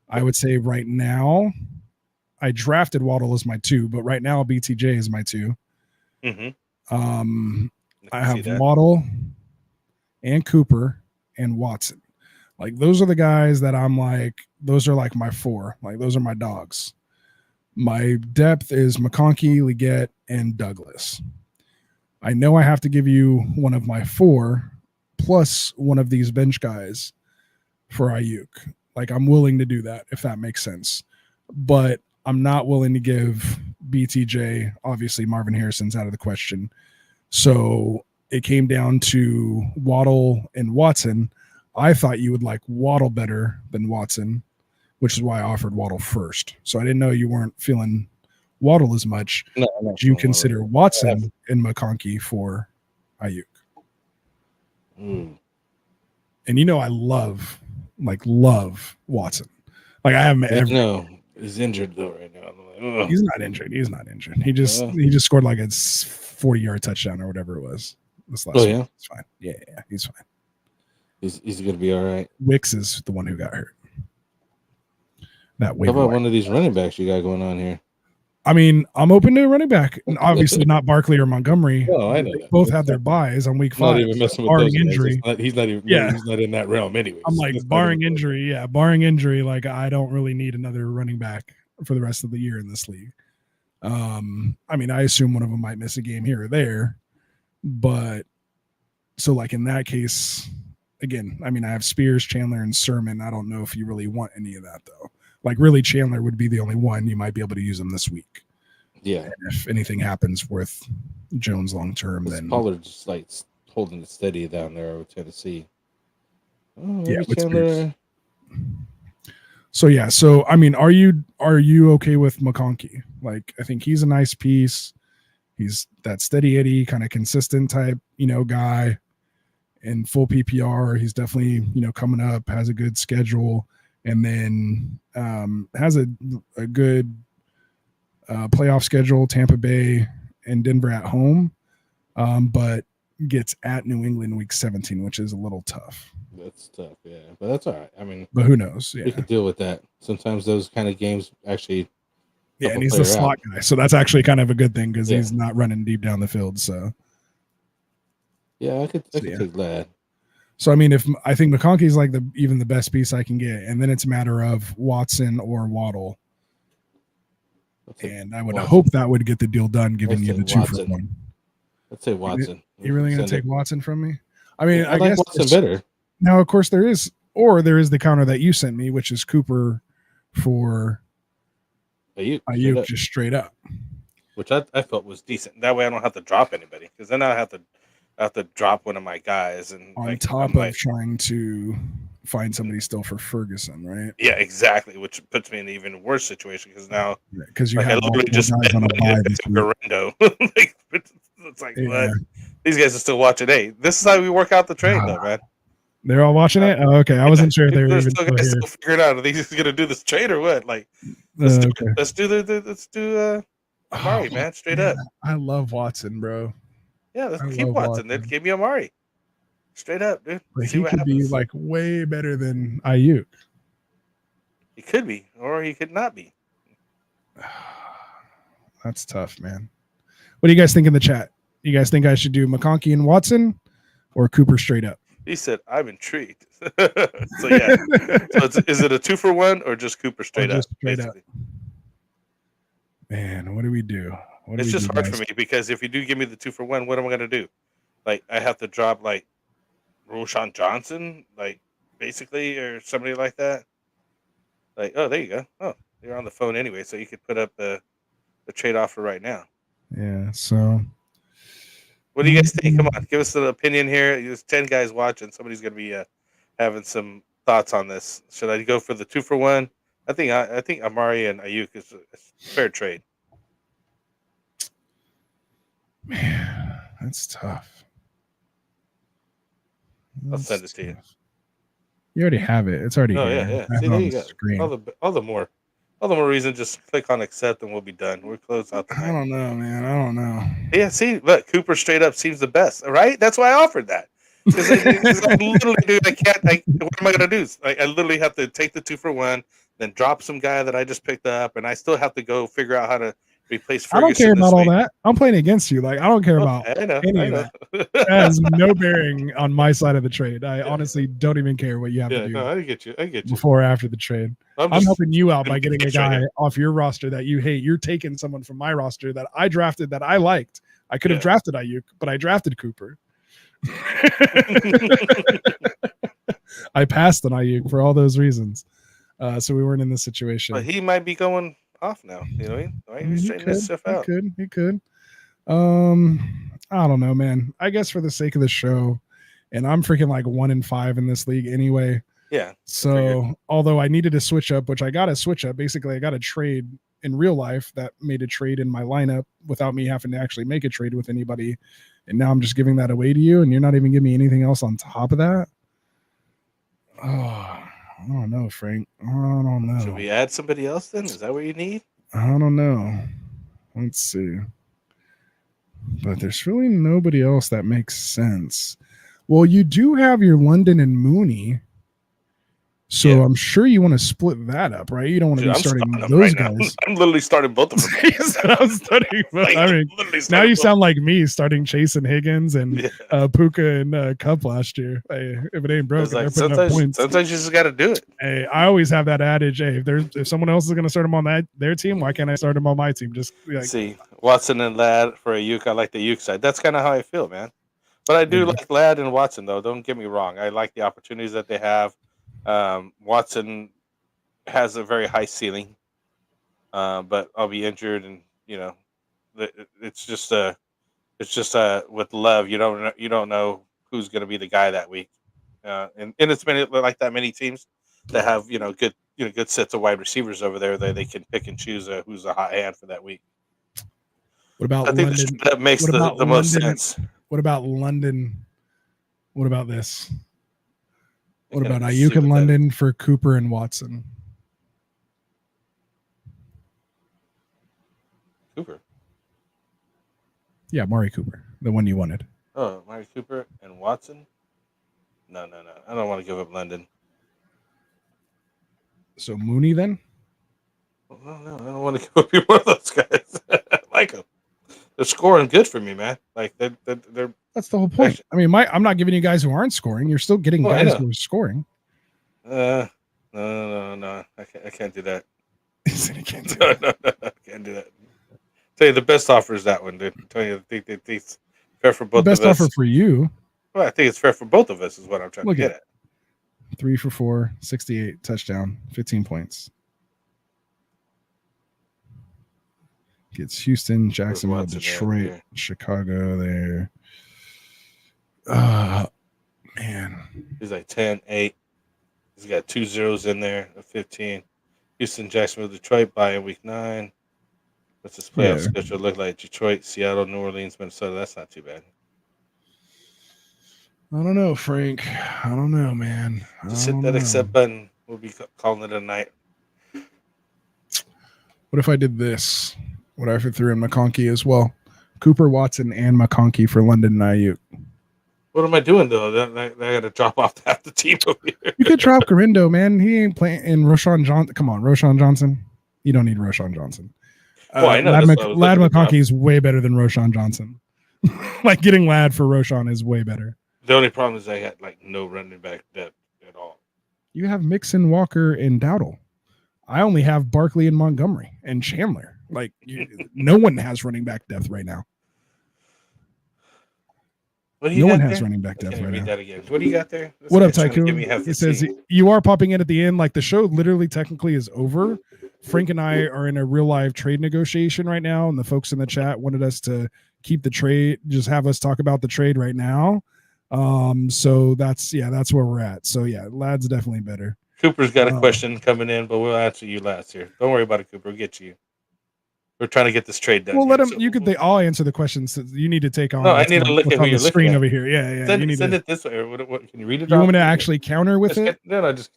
I would say right now, I drafted Waddle as my 2, but right now BTJ is my 2. Mm-hmm. I have Waddle and Cooper and Watson. Those are the guys that I'm those are my 4. Those are my dogs. My depth is McConkey, Leggett, and Douglas. I know I have to give you one of my 4 plus one of these bench guys for Ayuk. I'm willing to do that if that makes sense. But I'm not willing to give BTJ. Obviously, Marvin Harrison's out of the question. So it came down to Waddle and Watson. I thought you would like Waddle better than Watson, which is why I offered Waddle first. So I didn't know you weren't feeling Waddle as much. No, Would you consider Watson and McConkey for Ayuk? Mm. And I love Watson. I have him. No, he's injured though right now. He's not injured. He just scored a 40-yard touchdown or whatever it was this last week. Yeah, it's fine. Yeah, he's fine. He's gonna be all right. Wicks is the one who got hurt. That How about one of these running backs you got going on here? I mean, I'm open to a running back. And obviously not Barkley or Montgomery. No, I know. They both had their buys on week 5. Not even messing with barring those guys. injury. He's not even. Yeah. He's not in that realm, anyways. I'm like, barring injury, barring injury, like I don't really need another running back for the rest of the year in this league. I mean, I assume one of them might miss a game here or there, but so like in that case, again, I mean, I have Spears, Chandler, and Sermon. I don't know if you really want any of that though. Like really, Chandler would be the only one you might be able to use him this week. Yeah. And if anything happens with Jones long term, then Pollard's just like holding it steady down there over Tennessee. Oh, yeah, with Chandler. Spears. So I mean, are you okay with McConkey? Like, I think he's a nice piece. He's that steady Eddie kind of consistent type, guy in full PPR. He's definitely, coming up, has a good schedule, and then has a good playoff schedule, Tampa Bay and Denver at home, but gets at New England week 17, which is a little tough. That's tough, yeah, but that's all right. I mean, but who knows? Yeah, we can deal with that. Sometimes those kind of games actually. Yeah, and he's the slot guy, so that's actually kind of a good thing because he's not running deep down the field. So, yeah, I could take that. So I mean, I think McConkey's like even the best piece I can get, and then it's a matter of Watson or Waddle. And I would hope that would get the deal done, giving you the 2-for-1. Let's say Watson. You really going to take Watson from me? I mean, I like guess Watson better. Now, of course, there is the counter that you sent me, which is Cooper for Ayuk just straight up, which I felt was decent. That way, I don't have to drop anybody because then I have to drop one of my guys and on top of trying to find somebody still for Ferguson, right? Yeah, exactly. Which puts me in an even worse situation because now because you have literally just guys on a buy this week. It's like what? These guys are still watching. Hey, this is how we work out the trade, though, man. They're all watching it. Oh, okay, I wasn't sure they were even still figuring out. Are these gonna do this trade or what? Like, let's do Amari, man, straight up. I love Watson, bro. Yeah, let's keep Watson. Then give me Amari, straight up, dude. But he could be like way better than Ayuk. He could be, or he could not be. That's tough, man. What do you guys think in the chat? You guys think I should do McConkey and Watson or Cooper straight up? He said, I'm intrigued. So, yeah. Is it a 2-for-1 or just Cooper straight up? Straight up. Man, what do we do? It's just hard for me because if you do give me the 2-for-1, what am I going to do? Like, I have to drop, like, Roshan Johnson, like, basically, or somebody like that. Like, oh, there you go. Oh, you're on the phone anyway, so you could put up the trade offer right now. Yeah, so... What do you guys think? Come on, give us an opinion here. There's 10 guys watching. Somebody's going to be having some thoughts on this. Should I go for the 2-for-1? I think Amari and Ayuk is a fair trade. Man, that's tough. I'll send it to you. You already have it. It's already here. Yeah. See, there you go. All the more reason, just click on accept and we'll be done. We're close out. I don't know, man. I don't know. Yeah, see, look, Cooper straight up seems the best. All right, that's why I offered that. Because I literally, dude, I can't. What am I gonna do? I literally have to take the 2-for-1, then drop some guy that I just picked up, and I still have to go figure out how to replace Ferguson. I don't care about all that. I'm playing against you. Like I don't care about any of that. That has no bearing on my side of the trade. I honestly don't even care what you have to do. No, I get you. Before or after the trade. I'm helping you out by getting a guy off your roster that you hate. You're taking someone from my roster that I drafted that I liked. I could have drafted Ayuk, but I drafted Cooper. I passed on Ayuk for all those reasons. So we weren't in this situation. But he might be going off now. You know what I mean? Right? He's straightening this stuff out. He could. I don't know, man. I guess for the sake of the show, and I'm freaking like 1-5 in this league anyway. Yeah. So although I needed a switch up, which I got a switch up, basically I got a trade in real life that made a trade in my lineup without me having to actually make a trade with anybody. And now I'm just giving that away to you, and you're not even giving me anything else on top of that. Oh, I don't know, Frank. I don't know. Should we add somebody else then? Is that what you need? I don't know. Let's see. But there's really nobody else that makes sense. Well, you do have your London and Mooney. So Yeah. I'm sure you want to split that up, right? You don't want to Dude, be I'm starting starting them those right now. guys. I'm literally starting both of them. I'm starting. Like, I mean, literally now starting you both. sound like me starting Chase and Higgins and Yeah. Puka and Cup last year. Hey, if it ain't broken, It's like they're putting up points. sometimes you just got to do it. Hey, I always have that adage. Hey, if someone else is going to start them on their team, why can't I start them on my team? Just like, See, Watson and Ladd for Ayuk. I like the Ayuk side. That's kind of how I feel, man. But I do Yeah. like Ladd and Watson, though. Don't get me wrong. I like the opportunities that they have. Watson has a very high ceiling, but I'll be injured, and it's just with Love, you don't know who's going to be the guy that week, and it's been like that many teams that have good sets of wide receivers over there that they can pick and choose who's a hot hand for that week. what about I think London? that makes What about the most London? sense. What about London? What about this? What I about gotta see Ayuk and what that is. London for Cooper and Watson? Cooper? Yeah, Mari Cooper, the one you wanted. Oh, Mari Cooper and Watson? No. I don't want to give up London. So Mooney then? No, I don't want to give up either one of those guys. I like them. They're scoring good for me, man. Like they're That's the whole point. I mean, I'm not giving you guys who aren't scoring. You're still getting guys who are scoring. No. I can't do that. He said he can't do No, that. I can't do that. Tell you the best offer is that one, dude. I tell you, I think it's fair for The both best of us. offer for you. Well, I think it's fair for both of us, is what I'm trying to get at. 3 for 4, 68, touchdown, 15 points. Gets Houston, Jacksonville, Watson Detroit, there. Chicago there. Man. He's like 10, 8. He's got 2 zeros in there, a 15. Houston, Jacksonville, Detroit by in week 9. What's this playoff schedule look like? Detroit, Seattle, New Orleans, Minnesota. That's not too bad. I don't know, Frank. I don't know, man. Just hit that accept button. We'll be calling it a night. What if I did this? What if I threw in McConkey as well? Cooper, Watson, and McConkey for London and Ayuk. What am I doing, though? I got to drop off half the team over here. You could drop Garindo, man. He ain't playing in Roshan Johnson. Come on, Roshan Johnson. You don't need Roshan Johnson. Well, I know. Lad McConkey is way better than Roshan Johnson. Like getting Lad for Roshan is way better. The only problem is I had like no running back depth at all. You have Mixon, Walker, and Dowdle. I only have Barkley and Montgomery and Chandler. Like no one has running back depth right now. No one has running back depth right now. That again. What do you got there? What up, Tycoon? It says you are popping in at the end. Like the show literally technically is over. Frank and I are in a real live trade negotiation right now, and the folks in the chat wanted us to keep the trade, just have us talk about the trade right now. So that's where we're at. So yeah, Lad's definitely better. Cooper's got a question coming in, but we'll answer you last here. Don't worry about it, Cooper. We'll get you. We're trying to get this trade done. Well, let him. I'll answer the questions. You need to take on. No, I need to look at who you're screen looking at over here. Yeah. Send it this way. Or what, can you read it? You want me to actually counter with it? Just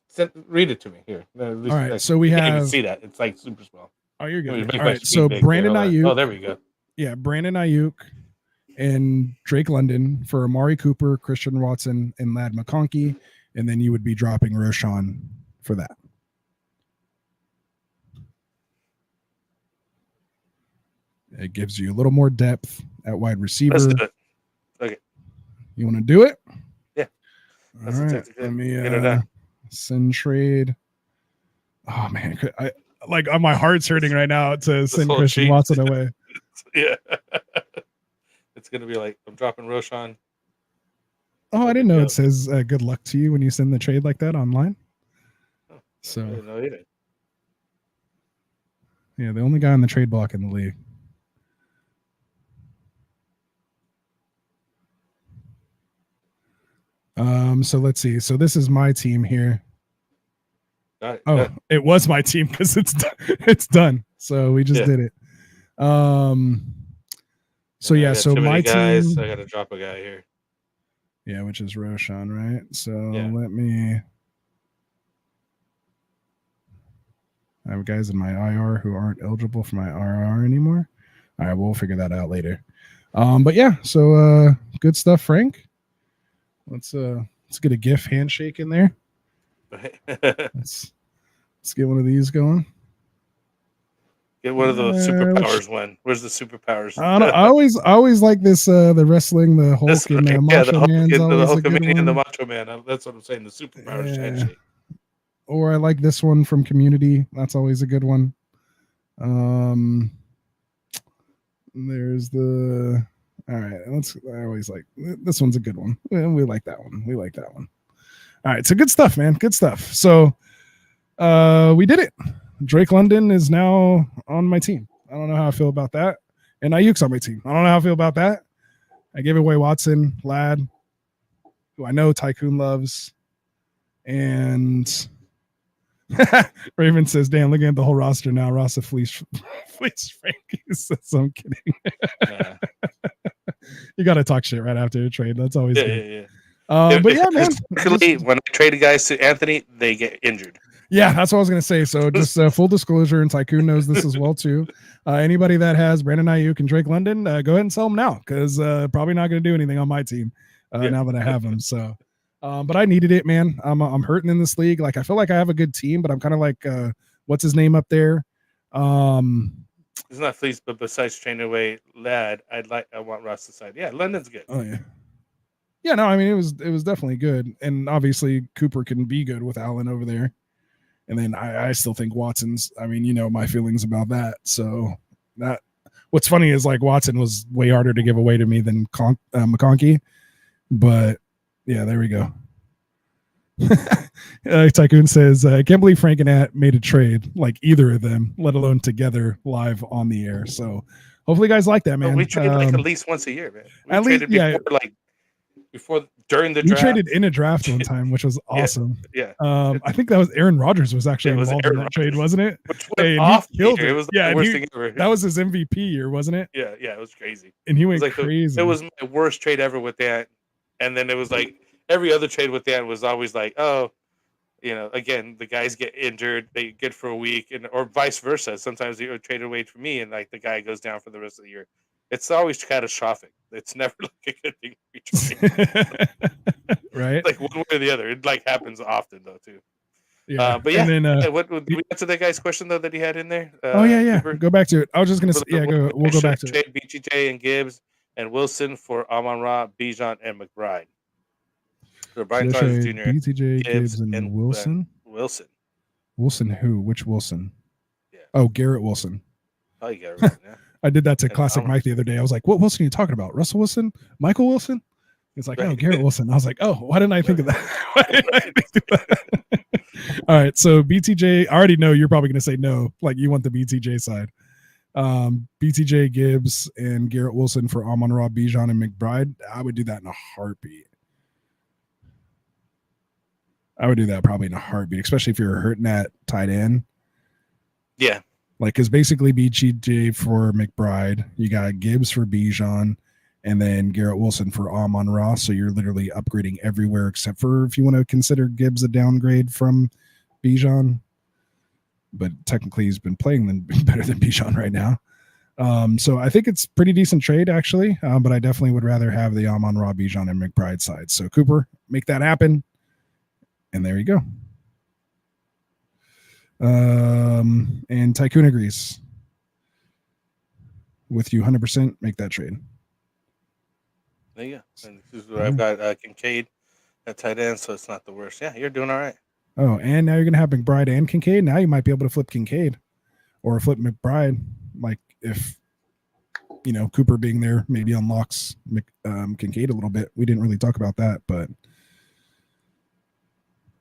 read it to me here. All right. So we have. I can't even see that. It's like super small. Oh, you're good. All right. So Brandon Ayuk. Oh, there we go. Yeah, Brandon Ayuk and Drake London for Amari Cooper, Christian Watson, and Lad McConkey, and then you would be dropping Roshan for that. It gives you a little more depth at wide receiver. Let's do it. Okay. You want to do it? Yeah. All right. Let me send trade. Oh man, my heart's hurting right now to send Christian Watson away. Yeah. It's gonna be like I'm dropping Roshan. Oh, I didn't know it says good luck to you when you send the trade like that online. So I didn't know either. Yeah, the only guy on the trade block in the league. So let's see. So this is my team here. It was my team because it's done. So we just did it. So yeah, so my guys, team. I gotta drop a guy here. Yeah, which is Roshan, right? So let me. I have guys in my IR who aren't eligible for my IR anymore. All right, we'll figure that out later. But yeah, so good stuff, Frank. Let's get a GIF handshake in there. Let's get one of these going. Get one of those superpowers one. Where's the superpowers? I always like this the wrestling, the Hulk and the Macho Hulk, Man's the always a good Hulkamania one. and the Macho Man. That's what I'm saying. The superpowers handshake. Or I like this one from Community. That's always a good one. There's the all right. I always like this one's a good one. We like that one. We like that one. All right, so good stuff, man. Good stuff. So we did it. Drake London is now on my team. I don't know how I feel about that. And Ayuk's on my team. I don't know how I feel about that. I gave away Watson, Ladd, who I know Tycoon loves. And Raven says, damn, looking at the whole roster now, Rasta fleece Frankie. So I'm kidding. You got to talk shit right after a trade. That's always good. But yeah, man. When I traded guys to Anthony, they get injured. Yeah, that's what I was going to say. So just full disclosure, and Tycoon knows this as well, too. Anybody that has Brandon Ayuk and Drake London, go ahead and sell them now because probably not going to do anything on my team now that I have them. So, but I needed it, man. I'm hurting in this league. Like, I feel like I have a good team, but I'm kind of like, what's his name up there? It's not fleece, but besides trading away Ladd, I want Ross to side. Yeah, London's good. Oh, yeah. Yeah, no, I mean, it was definitely good. And obviously, Cooper can be good with Allen over there. And then I still think Watson's, I mean, you know, my feelings about that. So that what's funny is like Watson was way harder to give away to me than McConkey. But yeah, there we go. Tycoon says, I can't believe Frank and At made a trade like either of them, let alone together live on the air. So hopefully you guys like that, man. We trade like at least once a year, man. At least, before during the we draft. traded in a draft one time, which was awesome. Yeah. I think that was Aaron Rodgers was actually involved in that trade, wasn't it? Which went off he killed it. It was the worst thing ever. That was his MVP year, wasn't it? Yeah, it was crazy. And he went crazy. It was my worst trade ever with that. And then it was like every other trade with that was always like, oh, you know, again, the guys get injured, they get for a week, or vice versa. Sometimes they trade away for me, and like the guy goes down for the rest of the year. It's always catastrophic. It's never like a good thing to be right? Like one way or the other. It like happens often though too. Yeah. But yeah, and then, what did we answer that guy's question though that he had in there? Cooper? Go back to it. I was just gonna say, we'll go back to it. BGJ and Gibbs and Wilson for Amon-Ra, Bijan, and McBride. So Brian Charles Jr., BTJ, Gibbs, and Wilson. Wilson who? Which Wilson? Yeah. Oh, Garrett Wilson. Oh, you got it right, yeah. I did that to Classic Mike the other day. I was like, what Wilson are you talking about? Russell Wilson? Michael Wilson? He's like, no, Garrett Wilson. I was like, oh, why didn't I think of that? All right. So BTJ, I already know you're probably going to say no. Like you want the BTJ side. BTJ, Gibbs, and Garrett Wilson for Amon-Ra, Bijan, and McBride. I would do that in a heartbeat. I would do that probably in a heartbeat, especially if you're hurting at tight end. Yeah. Like, because basically BGJ for McBride, you got Gibbs for Bijan, and then Garrett Wilson for Amon-Ra. So you're literally upgrading everywhere except for if you want to consider Gibbs a downgrade from Bijan. But technically he's been playing better than Bijan right now. So I think it's pretty decent trade, actually. But I definitely would rather have the Amon-Ra, Bijan, and McBride side. So Cooper, make that happen. And there you go. And Tycoon agrees with you 100%. Make that trade. There you go. And this is where I've got Kincaid at tight end, so it's not the worst. Yeah, you're doing all right. Oh, and now you're gonna have McBride and Kincaid. Now you might be able to flip Kincaid or flip McBride. Like if you know Cooper being there maybe unlocks Kincaid a little bit. We didn't really talk about that, but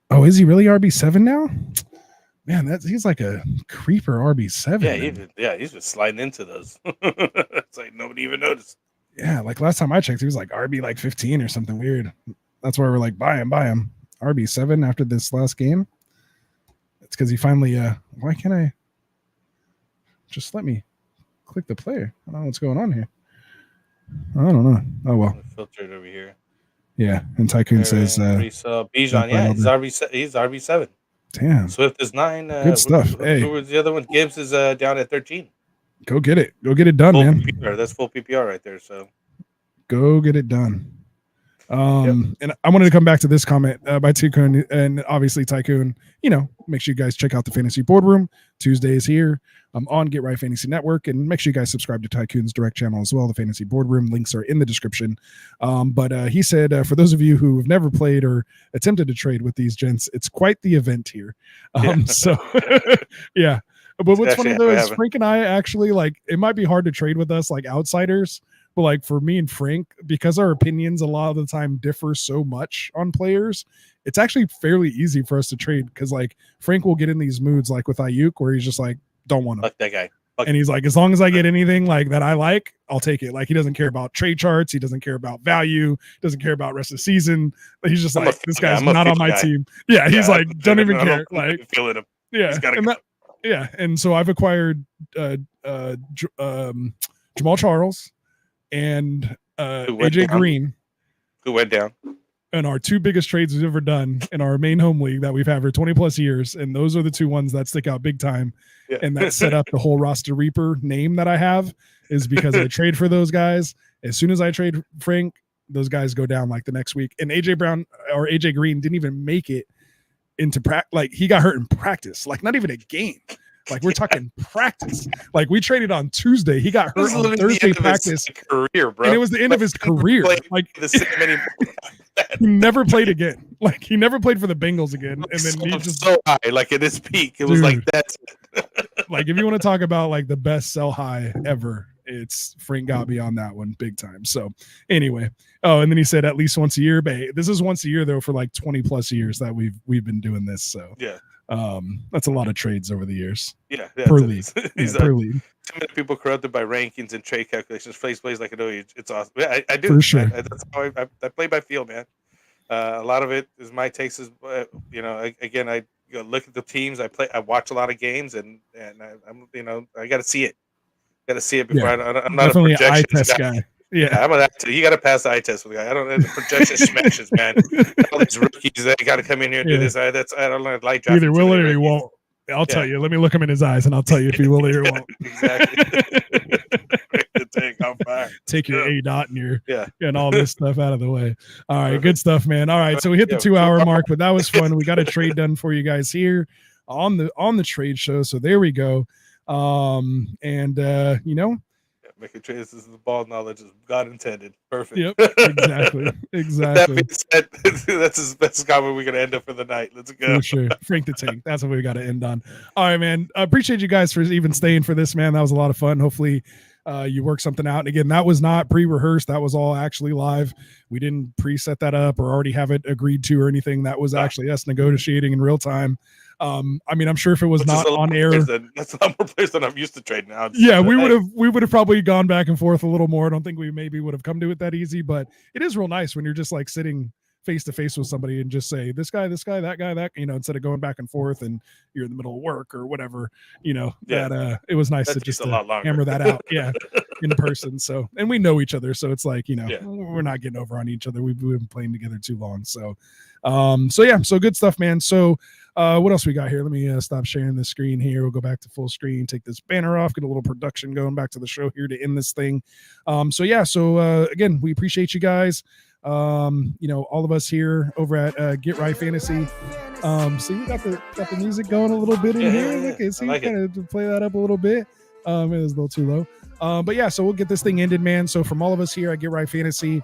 oh, is he really RB7 now? Man, he's like a creeper RB7. Yeah, he's just sliding into those. It's like nobody even noticed. Yeah, like last time I checked, he was like RB like 15 or something weird. That's why we're like, buy him. RB7 after this last game. It's because he finally why can't I just let me click the player? I don't know what's going on here. I don't know. Oh well. Filtered over here. Yeah, and Tycoon says Bijan, he's RB7. Damn. Swift is 9. Good stuff. Hey. Who was the other one? Gibbs is down at 13. Go get it. Go get it done, full man. PPR. That's full PPR right there. So go get it done. And I wanted to come back to this comment by Tycoon, and obviously Tycoon, make sure you guys check out the Fantasy Boardroom. Tuesdays here on Get Right Fantasy Network, and make sure you guys subscribe to Tycoon's direct channel as well, the Fantasy Boardroom. Links are in the description. But he said, for those of you who have never played or attempted to trade with these gents, it's quite the event here. So yeah. But what's funny though is Frank and I actually, like, it might be hard to trade with us like outsiders, but like for me and Frank, because our opinions a lot of the time differ so much on players, it's actually fairly easy for us to trade, because like Frank will get in these moods like with Ayuk where he's just like, don't want to. Fuck that guy. And he's like, as long as I get anything like that I like, I'll take it. Like, he doesn't care about trade charts. He doesn't care about value. Doesn't care about rest of the season. But he's just like, this guy's not on my team. Yeah, he's like, don't even care. Like, feeling him. Yeah, and so I've acquired Jamal Charles and AJ Green, who went down, and our two biggest trades we've ever done in our main home league that we've had for 20 plus years. And those are the two ones that stick out big time. Yeah. And that set up the whole Roster Reaper name that I have, is because I trade for those guys. As soon as I trade Frank, those guys go down like the next week. And AJ Green didn't even make it into practice. Like, he got hurt in practice, like not even a game. Like, we're talking practice. Like, we traded on Tuesday. He got hurt on Thursday practice. Career, bro. And it was the end of his career. Like, he never played again. Like, he never played for the Bengals again. And then he just so high, like at his peak, it was like that's like, if you want to talk about like the best sell high ever, it's Frank got me on that one big time. So anyway, and then he said at least once a year. But this is once a year though for like 20 plus years that we've been doing this. So yeah. That's a lot of trades over the years. Yeah, per league. Per league. Too many people corrupted by rankings and trade calculations. Plays like it's awesome. Yeah, I do. For sure. That's how I play by feel, man. A lot of it is my takes. Is I look at the teams. I watch a lot of games, and I got to see it. Got to see it before. Yeah. I'm not definitely a projection eye test guy. Yeah, I'm gonna have to. You got to pass the eye test with the guy. I don't know the projection smashes, man. All these rookies, they got to come in here and do this. I don't know. Like either will it or he won't. I'll tell you. Let me look him in his eyes, and I'll tell you if he will or won't. Exactly. Take your A dot and your and all this stuff out of the way. All right, good stuff, man. All right, so we hit the 2-hour mark, but that was fun. We got a trade done for you guys here on the trade show. So there we go. Making trades is the ball knowledge is God intended. Perfect. Yep. Exactly. That being said, that's how we're gonna end up for the night. Let's go. For sure. Frank the Tank. That's what we got to end on. All right, man. I appreciate you guys for even staying for this, man. That was a lot of fun. Hopefully you work something out. And again, that was not pre-rehearsed. That was all actually live. We didn't pre-set that up or already have it agreed to or anything. That was actually us negotiating in real time. I mean, I'm sure if it was not on air, that's a lot more players than I'm used to trading now. Yeah, we would have probably gone back and forth a little more. I don't think we maybe would have come to it that easy, but it is real nice when you're just like sitting face to face with somebody and just say this guy, that guy, that, instead of going back and forth and you're in the middle of work or whatever, that it was nice to just hammer that out. Yeah. In person. So, and we know each other. So it's like, we're not getting over on each other. We've been playing together too long. So, so good stuff, man. So, what else we got here? Let me stop sharing the screen here. We'll go back to full screen, take this banner off, get a little production going back to the show here to end this thing. Again, we appreciate you guys. All of us here over at Get Right Fantasy. So you got the music going a little bit in here. Okay, so you kind of play that up a little bit. It was a little too low. So we'll get this thing ended, man. So from all of us here at Get Right Fantasy,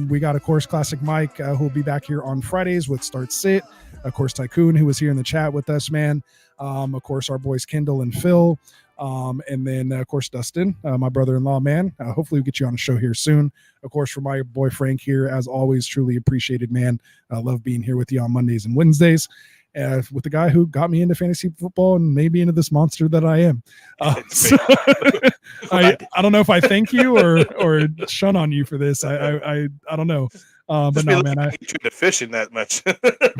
we got, of course, Classic Mike, who'll be back here on Fridays with Start Sit. Of course, Tycoon, who was here in the chat with us, man. Of course, our boys Kendall and Phil. And then, of course, Dustin, my brother-in-law, man. Hopefully we'll get you on the show here soon. Of course, for my boy Frank here, as always, truly appreciated, man. I love being here with you on Mondays and Wednesdays. With the guy who got me into fantasy football and maybe into this monster that I am. I don't know if I thank you or shun on you for this. I don't know. But no, man, I trying to fish in that much.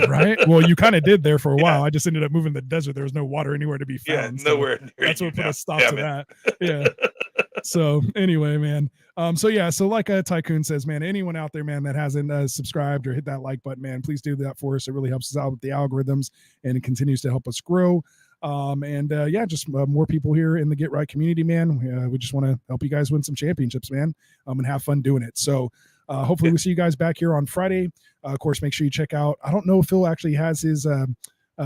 Right? Well, you kind of did there for a while. I just ended up moving the desert. There was no water anywhere to be found. Yeah, nowhere. That's what put a stop to that. Yeah. So anyway, man. So like Tycoon says, man, anyone out there, man, that hasn't subscribed or hit that like button, man, please do that for us. It really helps us out with the algorithms and it continues to help us grow. Just more people here in the Get Right community, man. We just want to help you guys win some championships, man, and have fun doing it. So, Hopefully we'll see you guys back here on Friday. Of course, make sure you check out. I don't know if Phil actually has his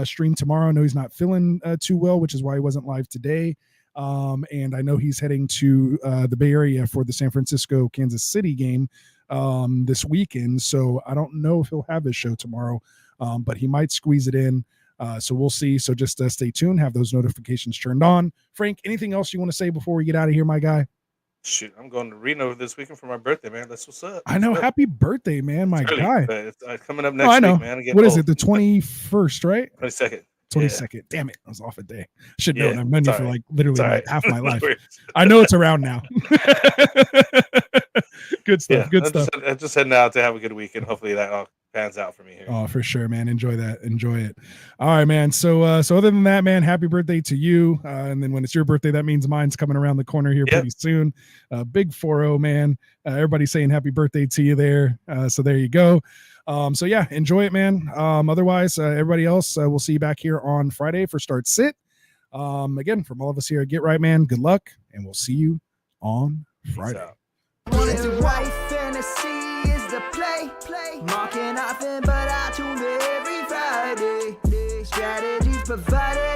stream tomorrow. I know he's not feeling too well, which is why he wasn't live today. And I know he's heading to the Bay Area for the San Francisco Kansas City game this weekend. So I don't know if he'll have his show tomorrow, but he might squeeze it in. So we'll see. So just stay tuned, have those notifications turned on. Frank, anything else you want to say before we get out of here, my guy? Shoot, I'm going to Reno this weekend for my birthday, man. That's what's up. I know. Happy birthday, man, my guy. It's coming up next week, man. What is it? The 21st, right? 22nd. 22nd. Yeah. Damn it. I was off a day. Should know. Yeah, I've known you for right. like literally Right. like half my life. I know it's around now. Good stuff. Yeah, Good stuff. I'm just heading out to have a good weekend. Hopefully that all pans out for me here. Oh, for sure, man. Enjoy that. Enjoy it. All right, man. So other than that, man, happy birthday to you. And then when it's your birthday, that means mine's coming around the corner here pretty soon. Big 4-0, man. Everybody's saying happy birthday to you there. So there you go. So yeah, enjoy it, man. Otherwise, everybody else, we'll see you back here on Friday for Start Sit. Again, from all of us here at Get Right, man, good luck, and we'll see you on Friday. White fantasy is the play. Marking nothing but I tune every Friday. Strategies provided.